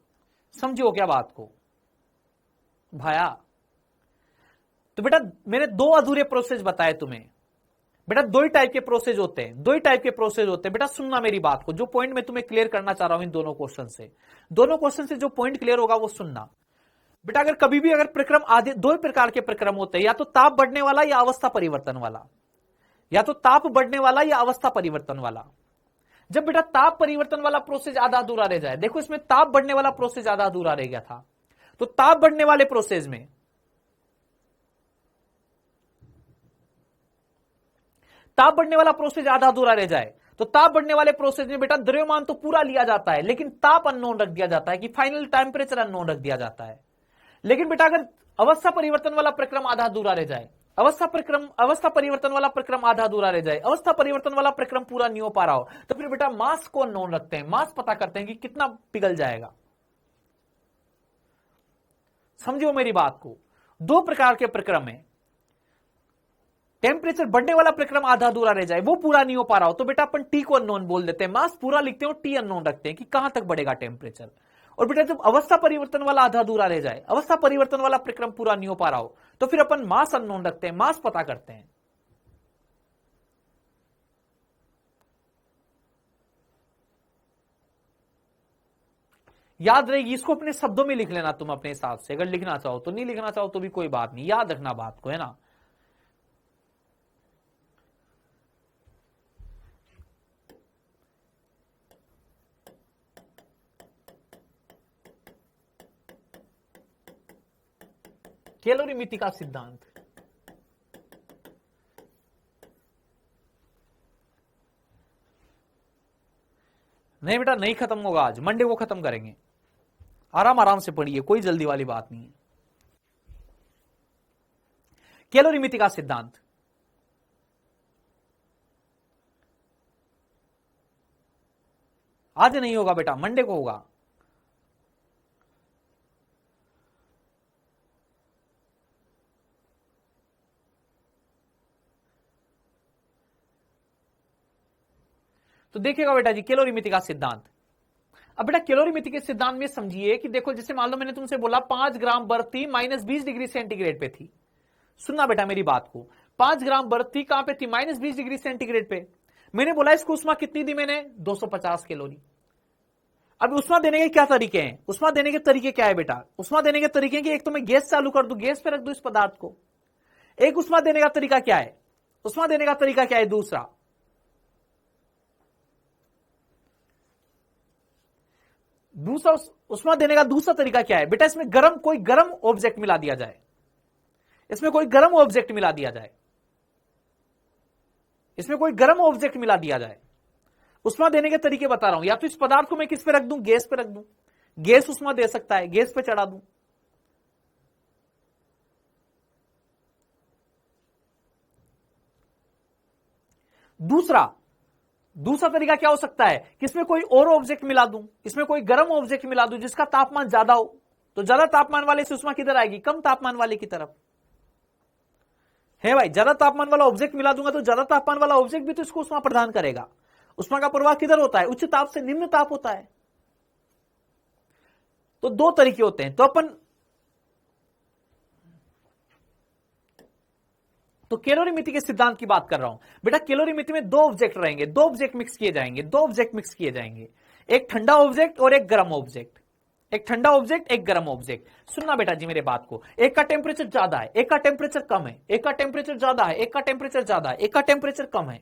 समझे हो क्या बात को भाया? तो बेटा मैंने 2 अधूरे प्रोसेस बताए तुम्हें। बेटा 2 ही टाइप के प्रोसेस होते हैं, 2 ही टाइप के प्रोसेस होते हैं। बेटा सुनना मेरी बात को, जो पॉइंट मैं तुम्हें क्लियर करना चाह रहा हूं इन दोनों क्वेश्चन से, दोनों क्वेश्चन से जो पॉइंट क्लियर होगा वो सुनना। बेटा अगर कभी भी अगर प्रक्रम आदि 2 प्रकार के प्रक्रम होते हैं, या तो ताप बढ़ने वाला या अवस्था परिवर्तन वाला, या तो ताप बढ़ने वाला या अवस्था परिवर्तन वाला। जब बेटा ताप परिवर्तन वाला प्रोसेस आधा अधूरा रह जाए, देखो इसमें ताप बढ़ने वाला प्रोसेस आधा अधूरा रह गया था, तो ताप बढ़ने वाले प्रोसेस में ताप बढ़ने वाला प्रोसेस आधा अधूरा रह जाए, तो ताप बढ़ने वाले प्रोसेस में बेटा द्रव्यमान तो पूरा लिया जाता है, लेकिन ताप अननोन रख दिया जाता है कि फाइनल टेम्परेचर अननोन रख दिया जाता है। लेकिन बेटा अगर अवस्था परिवर्तन वाला प्रक्रम आधा अधूरा रह जाए, अवस्था परिवर्तन वाला प्रक्रम आधा अधूरा रह जाए, अवस्था परिवर्तन वाला प्रक्रम पूरा नहीं हो पा रहा हो, तो फिर बेटा मास को अननोन रखते हैं, मास पता करते हैं कि कितना पिघल जाएगा। समझो मेरी बात को, 2 प्रकार के प्रक्रम है। टेम्परेचर बढ़ने वाला प्रक्रम आधा अधूरा रह जाए, वो पूरा नहीं हो पा रहा हो, तो बेटा अपन टी को अननोन बोल देते हैं, मास पूरा लिखते हैं और टी अननोन रखते हैं कि कहां तक बढ़ेगा टेम्परेचर। और बेटा जब अवस्था परिवर्तन वाला आधा अधूरा रह जाए, अवस्था परिवर्तन वाला प्रक्रम पूरा नहीं हो पा रहा हो, तो फिर अपन मास अननोन रखते हैं, मास पता करते हैं। याद रहेगी, इसको अपने शब्दों में लिख लेना तुम अपने हिसाब से, अगर लिखना चाहो तो, नहीं लिखना चाहो तो भी कोई बात नहीं, याद रखना बात को, है ना। कैलोरीमिति का सिद्धांत, नहीं बेटा नहीं खत्म होगा आज, मंडे को खत्म करेंगे। आराम आराम से पढ़िए, कोई जल्दी वाली बात नहीं है। कैलोरीमिति का सिद्धांत, आज नहीं होगा बेटा, मंडे को होगा। तो देखिएगा बेटा जी कैलोरीमिति का सिद्धांत। अब बेटा कैलोरीमिति के सिद्धांत में समझिए कि देखो जैसे मान लो मैंने तुमसे बोला 5 ग्राम बर्फ थी -20 डिग्री सेंटीग्रेड पे थी। सुनना बेटा मेरी बात को, 5 ग्राम बर्फ थी कहां पे थी? -20 डिग्री सेंटीग्रेड पे। मैंने बोला इसको उष्मा कितनी दी मैंने? 250 कैलोरी। अब उष्मा देने के क्या तरीके हैं? उष्मा देने के तरीके क्या है बेटा? उष्मा देने के तरीके कि एक तो मैं गैस चालू कर दूं, गैस पे रख दूं इस पदार्थ को। एक उष्मा देने का तरीका क्या है? उष्मा देने का तरीका क्या है? दूसरा उष्मा देने का दूसरा तरीका क्या है बेटा? इसमें कोई गर्म ऑब्जेक्ट मिला दिया जाए, इसमें कोई गर्म ऑब्जेक्ट मिला दिया जाए, इसमें कोई गर्म ऑब्जेक्ट मिला दिया जाए। उष्मा देने के तरीके बता रहा हूं, या तो इस पदार्थ को मैं किस पे रख दूं, गैस पे रख दूं, गैस उष्मा दे सकता है, गैस पे चढ़ा दूं। दूसरा तरीका क्या हो सकता है कि इसमें कोई और ऑब्जेक्ट मिला दूं, इसमें कोई गर्म ऑब्जेक्ट मिला दूं जिसका तापमान ज्यादा हो, तो ज्यादा तापमान वाले से उष्मा किधर आएगी, कम तापमान वाले की तरफ है भाई। ज्यादा तापमान वाला ऑब्जेक्ट मिला दूंगा तो ज्यादा तापमान वाला ऑब्जेक्ट भी तो इसको उष्मा प्रदान करेगा। उष्मा का प्रवाह किधर होता है, उच्च ताप से निम्न ताप होता है। तो दो तरीके होते हैं। तो कैलोरीमिति के सिद्धांत की बात कर रहा हूं बेटा। कैलोरीमिति में दो ऑब्जेक्ट रहेंगे, दो ऑब्जेक्ट मिक्स किए जाएंगे, एक ठंडा ऑब्जेक्ट और एक गर्म ऑब्जेक्ट, एक ठंडा ऑब्जेक्ट एक गर्म ऑब्जेक्ट। सुनना बेटा जी मेरे बात को, एक का टेम्परेचर ज्यादा है, एक का टेम्परेचर कम है, एक का टेम्परेचर ज्यादा है, एक का टेम्परेचर ज्यादा है, एक का टेम्परेचर कम है।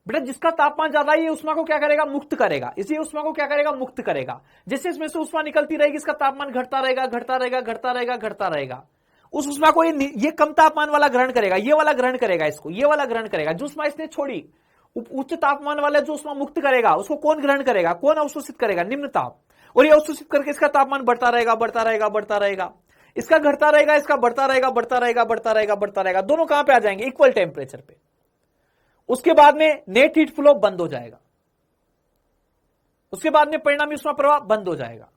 बेटा जिसका तापमान ज्यादा है ये उष्मा को क्या करेगा, मुक्त करेगा। इसी उष्मा को क्या करेगा, मुक्त करेगा। जैसे इसमें से उष्मा निकलती रहेगी इसका तापमान घटता रहेगा, घटता रहेगा, घटता रहेगा, घटता रहेगा। उस उष्मा को ये कम तापमान वाला ग्रहण करेगा, ये वाला ग्रहण करेगा, इसको ये वाला ग्रहण करेगा। जो उष्मा इसने छोड़ी उच्च तापमान वाला जो उष्मा मुक्त करेगा उसको कौन ग्रहण करेगा, कौन अवशोषित करेगा, निम्न ताप। और ये अवशोषित करके इसका तापमान बढ़ता रहेगा, बढ़ता रहेगा, बढ़ता रहेगा। इसका घटता रहेगा, इसका बढ़ता रहेगा, बढ़ता रहेगा, बढ़ता रहेगा, बढ़ता रहेगा। दोनों कहां पे आ जाएंगे, इक्वल टेम्परेचर पे। उसके बाद में नेट हीट फ्लो बंद हो जाएगा, उसके बाद में परिणामी उष्मा प्रवाह बंद हो जाएगा।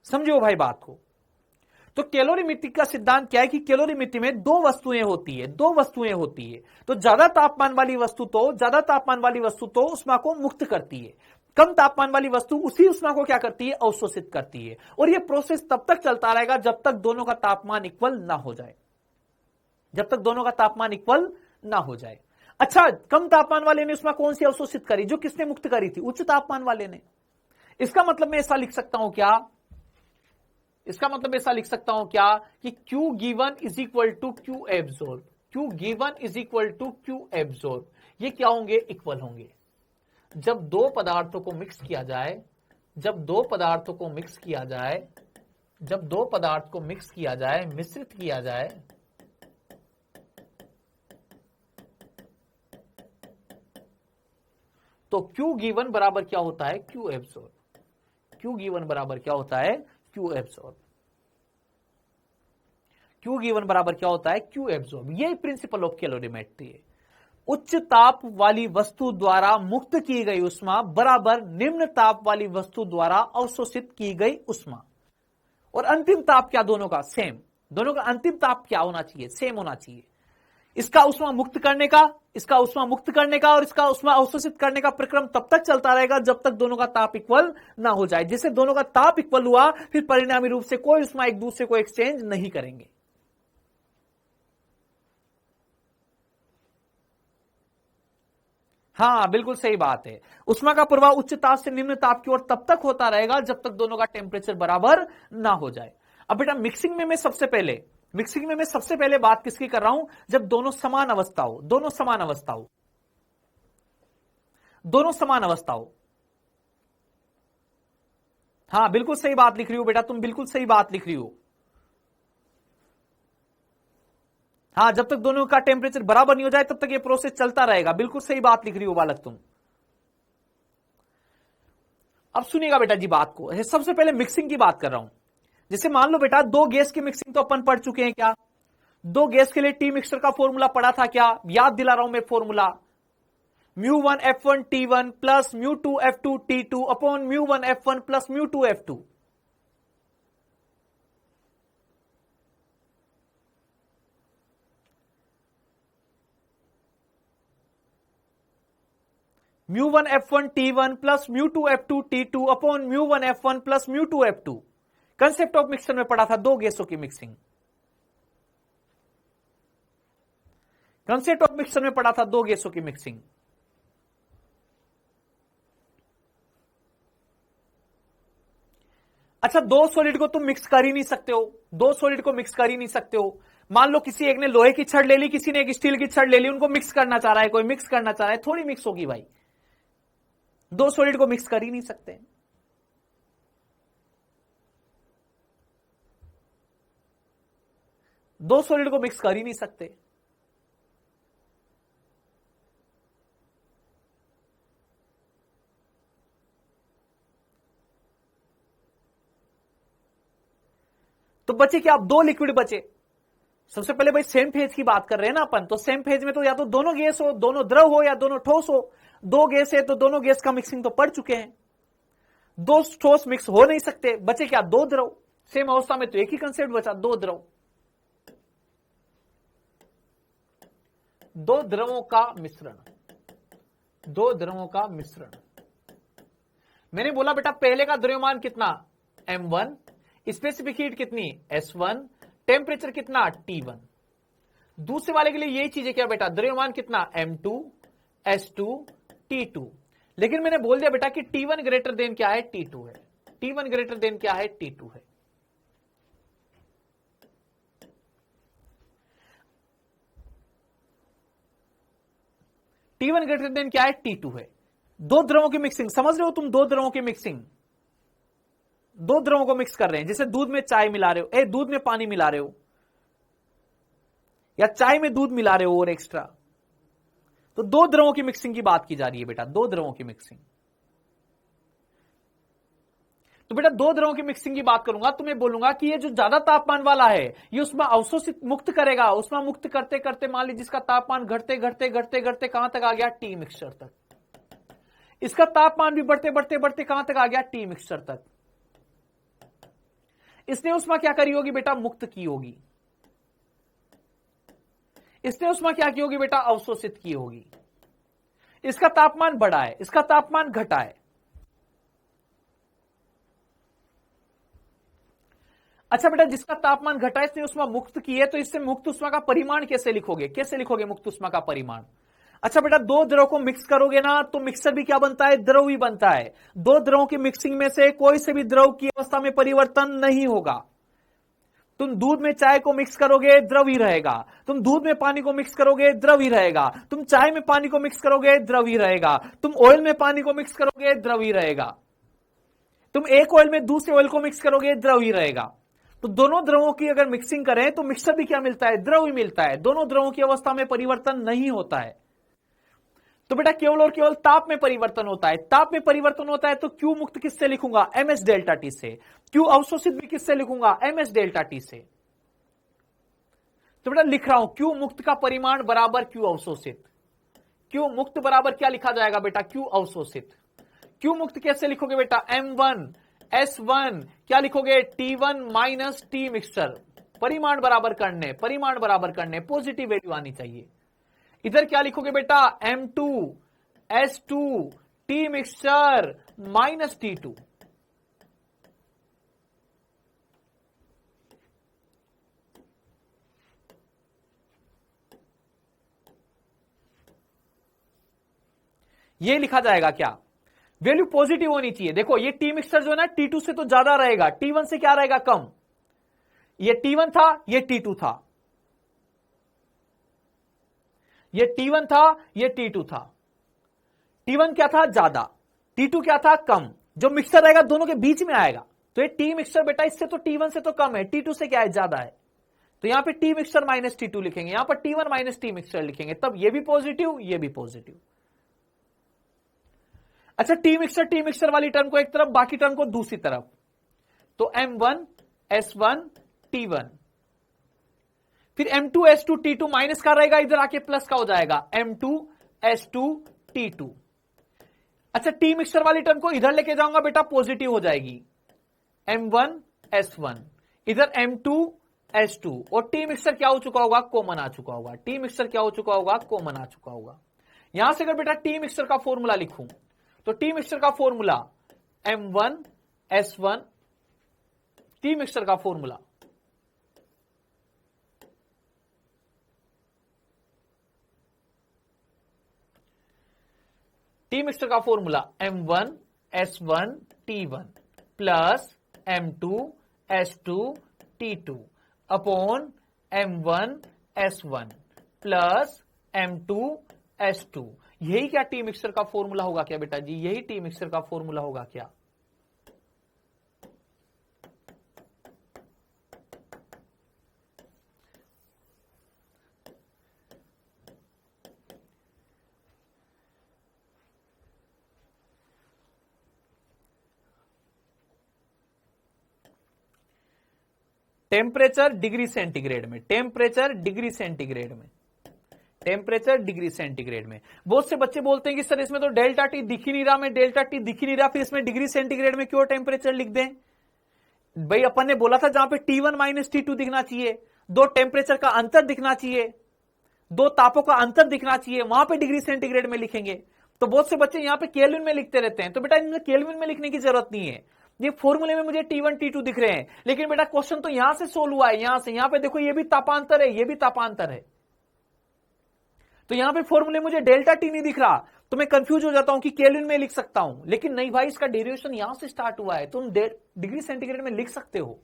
समझियो भाई बात को। तो कैलोरीमिति का सिद्धांत क्या है कि कैलोरीमिति में दो वस्तुएं होती है। तो ज्यादा तापमान वाली वस्तु तो उष्मा को मुक्त करती है, कम तापमान वाली वस्तु उसी उष्मा को क्या करती है, अवशोषित करती है। और यह प्रोसेस तब तक चलता रहेगा जब तक दोनों का तापमान इक्वल ना हो जाए, अच्छा, कम तापमान वाले ने उष्मा कौन सी अवशोषित करी, जो किसने मुक्त करी थी, उच्च तापमान वाले ने। इसका मतलब मैं ऐसा लिख सकता हूं क्या, कि Q given is equal to Q absorb, ये क्या होंगे, इक्वल होंगे। जब दो पदार्थों को मिक्स किया जाए, मिश्रित किया जाए, तो Q गिवन बराबर क्या होता है, Q एब्जॉर्ब। Q गिवन बराबर क्या होता है, Q एब्जॉर्ब। यही प्रिंसिपल ऑफ कैलोरीमेट्री है। उच्च ताप वाली वस्तु द्वारा मुक्त की गई उष्मा बराबर निम्न ताप वाली वस्तु द्वारा अवशोषित की गई उष्मा। और अंतिम ताप क्या, दोनों का सेम, दोनों का अंतिम ताप क्या होना चाहिए, सेम होना चाहिए। इसका उष्मा मुक्त करने का और इसका उष्मा अवशोषित करने का प्रक्रम तब तक चलता रहेगा जब तक दोनों का ताप इक्वल ना हो जाए। जैसे दोनों का ताप इक्वल हुआ फिर परिणामी रूप से कोई उष्मा एक दूसरे को एक्सचेंज नहीं करेंगे। हाँ बिल्कुल सही बात है। उष्मा का प्रवाह उच्च ताप से निम्न ताप की ओर तब तक होता रहेगा जब तक दोनों का टेम्परेचर बराबर ना हो जाए। अब बेटा मिक्सिंग में मैं सबसे पहले बात किसकी कर रहा हूं, जब दोनों समान अवस्था हो। हाँ बिल्कुल सही बात लिख रही हो बेटा, तुम बिल्कुल सही बात लिख रही हो। हाँ, जब तक दोनों का टेम्परेचर बराबर नहीं हो जाए तब तक ये प्रोसेस चलता रहेगा। बिल्कुल सही बात लिख रही हो बालक तुम। अब सुनिएगा बेटा जी बात को, सबसे पहले मिक्सिंग की बात कर रहा हूं। जैसे मान लो बेटा दो गैस की मिक्सिंग तो अपन पढ़ चुके हैं क्या, दो गैस के लिए टी मिक्सचर का फॉर्मूला पढ़ा था क्या, याद दिला रहा हूं मैं formula, μ1 F1 T1 plus μ2 F2 T2 upon μ1 F1 plus μ2 F2। μ1 F1 T1 plus μ2 F2 T2 upon μ1 F1 plus μ2 F2। Concept of mixture में पढ़ा था दो गैसों की मिक्सिंग, अच्छा दो सॉलिड को तुम मिक्स कर ही नहीं सकते हो, मान लो किसी एक ने लोहे की छड़ ले ली, किसी ने एक स्टील की छड़ ले ली, उनको मिक्स करना चाह रहा है, कोई मिक्स करना चाह रहा है, थोड़ी मिक्स होगी भाई, दो सॉलिड को मिक्स कर ही नहीं सकते। तो बचे क्या, अब दो लिक्विड बचे। सबसे पहले भाई सेम फेज की बात कर रहे हैं ना अपन, तो सेम फेज में तो या तो दोनों गैस हो, दोनों द्रव हो, या दोनों ठोस हो। दो गैस है तो दोनों गैस का मिक्सिंग तो पड़ चुके हैं, दो ठोस मिक्स हो नहीं सकते, बचे क्या, दो द्रव। सेम अवस्था में तो एक ही कंसेप्ट बचा, दो द्रव। दो द्रवों का मिश्रण, दो द्रवों का मिश्रण। मैंने बोला बेटा पहले का द्रव्यमान कितना, m1, स्पेसिफिक हीट कितनी, s1, टेम्परेचर कितना, T1। दूसरे वाले के लिए यही चीजें क्या बेटा, द्रव्यमान कितना, m2, s2, T2। लेकिन मैंने बोल दिया बेटा कि T1 ग्रेटर देन क्या है, T2 है। T1 ग्रेटर देन क्या है, T2 है। T1 ग्रेटर देन क्या है, T2 है। दो द्रवों की मिक्सिंग, समझ रहे हो तुम, दो द्रवों की मिक्सिंग, दो द्रवों को मिक्स कर रहे हैं। जैसे दूध में चाय मिला रहे हो, दूध में पानी मिला रहे हो, या चाय में दूध मिला रहे हो और एक्स्ट्रा, तो दो द्रवों की मिक्सिंग की बात की जा रही है बेटा, दो द्रवों की मिक्सिंग। तो बेटा दो द्रवों की मिक्सिंग की बात करूंगा तो मैं बोलूंगा कि ये जो ज्यादा तापमान वाला है ये उसमें अवशोषित मुक्त करेगा, उसमें मुक्त करते करते मान लीजिए जिसका तापमान घटते घटते घटते घटते कहां तक आ गया, टी मिक्सचर तक। इसका तापमान भी बढ़ते बढ़ते बढ़ते कहां तक आ गया, टी मिक्सचर तक। इसने उसमें क्या करी होगी बेटा, मुक्त की होगी। इसने उसमें क्या की होगी बेटा, अवशोषित की होगी। इसका तापमान बढ़ा है, इसका तापमान घटा है। अच्छा बेटा जिसका तापमान घटा है इसने उसमें मुक्त की है, तो इससे मुक्त उष्मा का परिमाण कैसे लिखोगे, कैसे लिखोगे मुक्त उष्मा का परिमाण। अच्छा बेटा दो द्रव को मिक्स करोगे ना तो मिक्सर भी क्या बनता है, द्रव ही बनता है। दो द्रवों की मिक्सिंग में से कोई से भी द्रव की अवस्था में परिवर्तन नहीं होगा। तुम दूध में चाय को मिक्स करोगे द्रव ही रहेगा, तुम दूध में पानी को मिक्स करोगे द्रव ही रहेगा, तुम चाय में पानी को मिक्स करोगे द्रव ही रहेगा, तुम ऑयल में पानी को मिक्स करोगे द्रव ही रहेगा, तुम एक ऑयल में दूसरे ऑयल को मिक्स करोगे द्रव ही रहेगा। तो दोनों द्रवों की अगर मिक्सिंग करें तो मिक्सर भी क्या मिलता है, द्रव ही मिलता है। दोनों द्रवों की अवस्था में परिवर्तन नहीं होता है। तो बेटा केवल और केवल ताप में परिवर्तन होता है। ताप में परिवर्तन होता है तो क्यू मुक्त किससे लिखूंगा, ms डेल्टा टी से। क्यू अवशोषित भी किससे लिखूंगा, ms डेल्टा टी से। तो बेटा लिख रहा हूं क्यू मुक्त का परिमाण बराबर क्यू अवशोषित। क्यू मुक्त बराबर क्या लिखा जाएगा बेटा, क्यू अवशोषित। क्यू मुक्त कैसे लिखोगे बेटा, m1 s1 क्या लिखोगे, T1 माइनस टी मिक्सचर। परिमाण बराबर करने, परिमाण बराबर करने, पॉजिटिव वैल्यू आनी चाहिए। इधर क्या लिखोगे बेटा, m2 s2 T mixture minus T2। ये लिखा जाएगा क्या, वैल्यू पॉजिटिव होनी चाहिए। देखो ये टी मिक्सचर जो है ना T2 से तो ज्यादा रहेगा, T1 से क्या रहेगा, कम। ये T1 था, ये T2 था, ये T1 था, ये T2 था। T1 क्या था, ज्यादा, T2 क्या था, कम। जो मिक्सचर रहेगा दोनों के बीच में आएगा। तो ये टी मिक्सचर बेटा इससे तो T1 से तो कम है, T2 से क्या है, ज्यादा है। तो यहां पे टी मिक्सचर माइनस T2 लिखेंगे, यहां पर T1 माइनस टी मिक्सचर लिखेंगे, तब ये भी पॉजिटिव, ये भी पॉजिटिव। अच्छा टी मिक्सचर वाली टर्म को एक तरफ, बाकी टर्म को दूसरी तरफ। तो m1 s1 T1, फिर m2 s2 T2 माइनस का रहेगा, इधर आके प्लस का हो जाएगा m2 s2 T2। अच्छा टी मिक्सचर वाली टर्म को इधर लेके जाऊंगा बेटा, पॉजिटिव हो जाएगी, m1 s1, इधर m2 s2, और टी मिक्सचर क्या हो चुका होगा, कॉमन आ चुका होगा। टी मिक्सचर क्या हो चुका होगा, कॉमन आ चुका होगा। यहां से अगर बेटा टी मिक्सचर का फॉर्मूला लिखूं तो टी मिक्सचर का formula m1 s1, T mixture का formula m1 s1 T1 plus m2 s2 T2 upon m1 s1 plus m2 s2। यही क्या टी मिक्सचर का फॉर्मूला होगा क्या बेटा जी, यही टी मिक्सचर का फॉर्मूला होगा क्या। टेम्परेचर डिग्री सेंटीग्रेड में, टेम्परेचर डिग्री सेंटीग्रेड में, टेम्परेचर डिग्री सेंटीग्रेड में। बहुत से बच्चे बोलते हैं कि सर इसमें तो डेल्टा टी दिख ही नहीं रहा, मैं डेल्टा टी दिख ही नहीं रहा, फिर इसमें डिग्री सेंटीग्रेड में क्यों टेम्परेचर लिख दें? भाई अपन ने बोला था जहां पे T1 माइनस T2 दिखना चाहिए, दो टेम्परेचर का अंतर दिखना चाहिए, दो तापों का अंतर दिखना चाहिए, वहां पे डिग्री सेंटीग्रेड में लिखेंगे। तो बहुत से बच्चे यहां पे केल्विन में लिखते रहते हैं, तो बेटा इनमें केल्विन में लिखने की जरूरत नहीं है। ये फॉर्मूले में मुझे T1 T2 दिख रहे हैं, लेकिन बेटा क्वेश्चन तो यहां से सोल्व हुआ है, यहां से, यहां पे देखो ये भी तापांतर है, ये भी तापांतर है, तो यहां पे फॉर्मूले मुझे डेल्टा टी नहीं दिख रहा, तो मैं कंफ्यूज हो जाता हूं कि केल्विन में लिख सकता हूं, लेकिन नहीं भाई, इसका डेरिवेशन यहां से स्टार्ट हुआ है, तुम डिग्री सेंटीग्रेड में लिख सकते हो।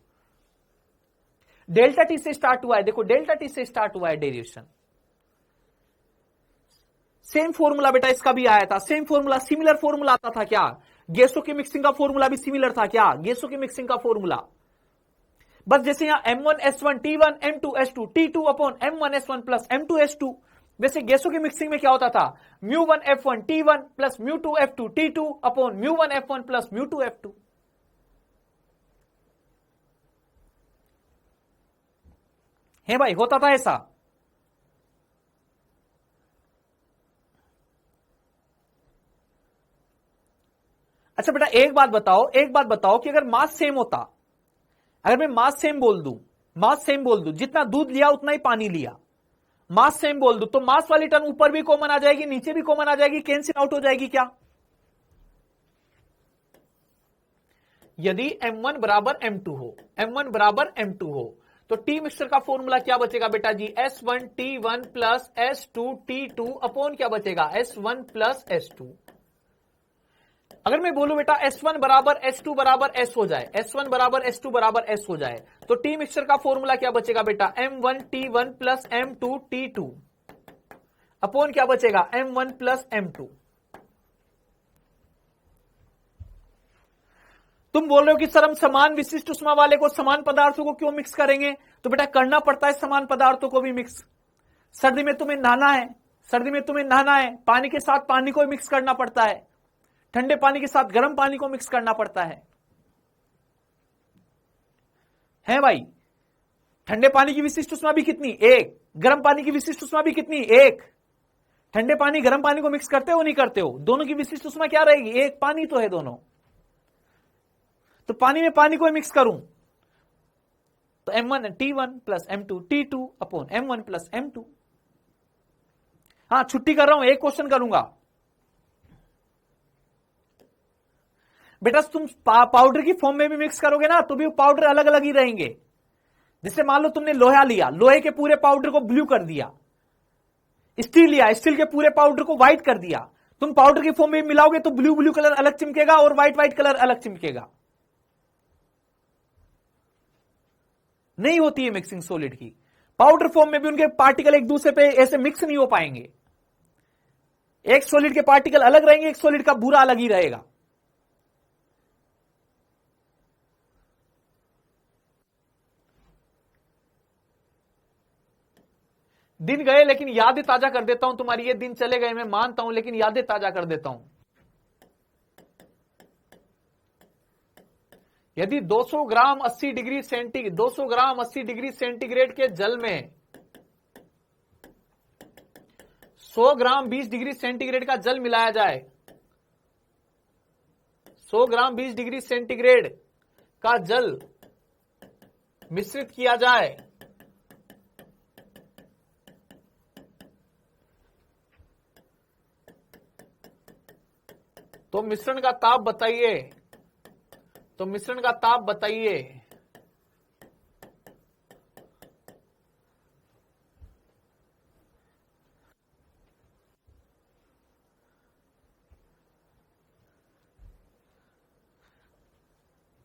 डेल्टा टी से स्टार्ट हुआ है, देखो डेल्टा टी से स्टार्ट हुआ है डेरिवेशन। सेम फॉर्मूला बेटा इसका भी आया था, सेम फॉर्मूला, सिमिलर फॉर्मूला आता था क्या? गैसों की मिक्सिंग का फॉर्मूला भी सिमिलर था क्या? गैसों की मिक्सिंग का फॉर्मूला, बस जैसे यहां M1S1 T1 M2S2 T2 upon M1S1 plus M2S2, वैसे गैसों की मिक्सिंग में क्या होता था? μ1F1 T1 plus μ2F2 T2 upon μ1F1 plus μ2F2। है भाई, होता था ऐसा। अच्छा बेटा एक बात बताओ कि अगर मास सेम होता, अगर मैं मास सेम बोल दूं, जितना दूध लिया उतना ही पानी लिया, मास सेम बोल दूं, तो मास वाली टर्म ऊपर भी कॉमन आ जाएगी, नीचे भी कॉमन आ जाएगी, कैंसिल आउट हो जाएगी क्या? यदि M1 बराबर M2 हो, M1 बराबर M2 हो, तो टी मिक्सचर का फॉर्मूला क्या बचेगा बेटा जी? S1 T1 plus S2 T2 upon क्या बचेगा? S1 plus S2। अगर मैं बोलूं बेटा S1 बराबर S2 बराबर S हो जाए, S1 बराबर S2 बराबर S हो जाए, तो टी मिक्सचर का फॉर्मूला क्या बचेगा बेटा? M1 T1 plus M2 T2 upon क्या बचेगा? M1 plus M2। तुम बोल रहे हो कि सर हम समान विशिष्ट उष्मा वाले को, समान पदार्थों को क्यों मिक्स करेंगे? तो बेटा करना पड़ता है समान पदार्थों को भी मिक्स। सर्दी में तुम्हें नहाना है, पानी के साथ पानी को मिक्स करना पड़ता है, ठंडे पानी के साथ गर्म पानी को मिक्स करना पड़ता है भाई। ठंडे पानी की विशिष्ट उष्मा भी कितनी? एक। गर्म पानी की विशिष्ट उष्मा भी कितनी? एक। ठंडे पानी गर्म पानी को मिक्स करते हो नहीं करते हो? दोनों की विशिष्ट उष्मा क्या रहेगी? एक। पानी तो है दोनों, तो पानी में पानी को मिक्स करूं तो M1 T1 plus M2 T2 upon M1 plus M2। हाँ छुट्टी कर रहा हूं, एक क्वेश्चन करूंगा बेटा। तुम पाउडर की फॉर्म में भी मिक्स करोगे ना, तो भी पाउडर अलग अलग ही रहेंगे। जैसे मान लो तुमने लोहा लिया, लोहे के पूरे पाउडर को ब्लू कर दिया, स्टील लिया, स्टील के पूरे पाउडर को व्हाइट कर दिया, तुम पाउडर की फॉर्म में मिलाओगे तो ब्लू ब्लू कलर अलग चिमकेगा और व्हाइट व्हाइट कलर अलग चिमकेगा। नहीं होती है मिक्सिंग सॉलिड की। पाउडर फॉर्म में भी उनके पार्टिकल एक दूसरे पे ऐसे मिक्स नहीं हो पाएंगे, एक सॉलिड के पार्टिकल अलग रहेंगे, एक सॉलिड का बुरा अलग ही रहेगा। दिन गए लेकिन यादें ताजा कर देता हूं तुम्हारी। ये दिन चले गए मैं मानता हूं, लेकिन यादें ताजा कर देता हूं। यदि 200 ग्राम 80 डिग्री सेंटीग्रेड के जल में 100 ग्राम 20 डिग्री सेंटीग्रेड का जल मिलाया जाए, 100 ग्राम 20 डिग्री सेंटीग्रेड का जल मिश्रित किया जाए, तो मिश्रण का ताप बताइए,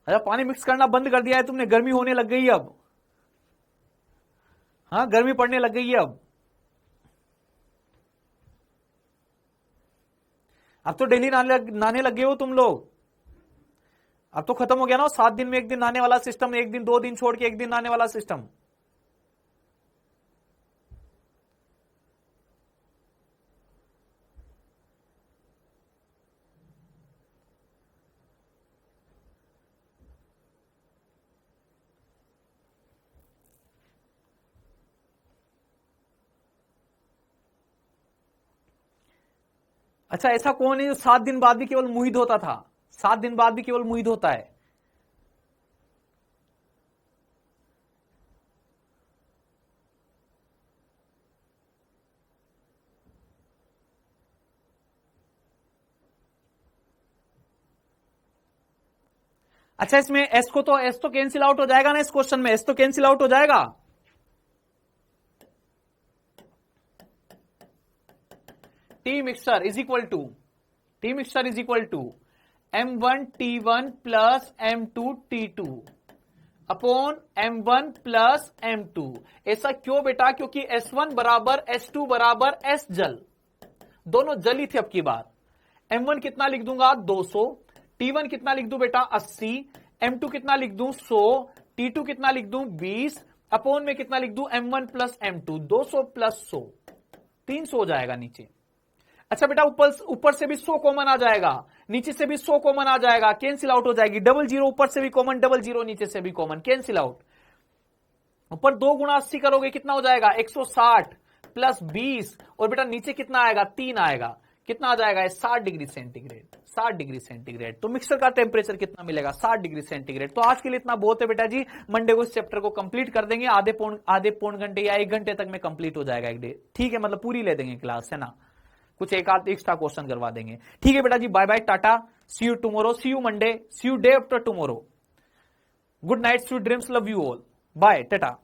अच्छा पानी मिक्स करना बंद कर दिया है तुमने, गर्मी होने लग गई है अब। हाँ गर्मी पड़ने लग गई है अब तो डेली नहाने लग गए हो तुम लोग। अब तो खत्म हो गया ना 7 दिन में 1 दिन नहाने वाला सिस्टम, 1 दिन 2 दिन छोड़ के 1 दिन नहाने वाला सिस्टम। अच्छा, ऐसा कौन है जो 7 दिन बाद भी केवल मुहित होता था? 7 दिन बाद भी केवल मुहित होता है। अच्छा, इसमें एस तो कैंसिल आउट हो जाएगा ना, इस क्वेश्चन में एस तो कैंसिल आउट हो जाएगा। T mixture is equal to M1 T1 plus M2 T2 upon M1 plus M2। ऐसा क्यों बेटा? क्योंकि S1 बराबर S2 बराबर S जल, दोनों जल ही थे। अब की बार M1 कितना लिख दूंगा? 200। T1 कितना लिख दूं बेटा? 80। M2 कितना लिख दूं? 100। T2 कितना लिख दूं? 20। अपॉन में कितना लिख दूं? M1 plus M2। 200 प्लस 100 300 हो जाएगा नीचे। अच्छा बेटा, ऊपर से भी 100 कॉमन आ जाएगा, नीचे से भी 100 कॉमन आ जाएगा, कैंसिल आउट हो जाएगी। डबल जीरो ऊपर से भी कॉमन, डबल जीरो नीचे से भी कॉमन, कैंसिल आउट। ऊपर 2 गुणा 80 करोगे कितना हो जाएगा? 160 प्लस 20, और बेटा नीचे कितना आएगा? 3 आएगा। कितना आ जाएगा? 60 डिग्री सेंटीग्रेड। 60 degree centigrade. तो मिक्सर का टेम्परेचर कितना मिलेगा? 60 डिग्री सेंटीग्रेड। तो आज के लिए इतना बहुत है बेटा जी। मंडे को इस चैप्टर को कंप्लीट कर देंगे, आधे पौन घंटे या 1 घंटे तक में कंप्लीट हो जाएगा एक डे। ठीक है, मतलब पूरी ले देंगे क्लास, है ना। कुछ एक आध एक्स्ट्रा क्वेश्चन करवा देंगे। ठीक है बेटा जी, बाय बाय, टाटा, see you tomorrow, see you Monday, see you day after tomorrow. Good night, sweet dreams, love you all, bye, Tata.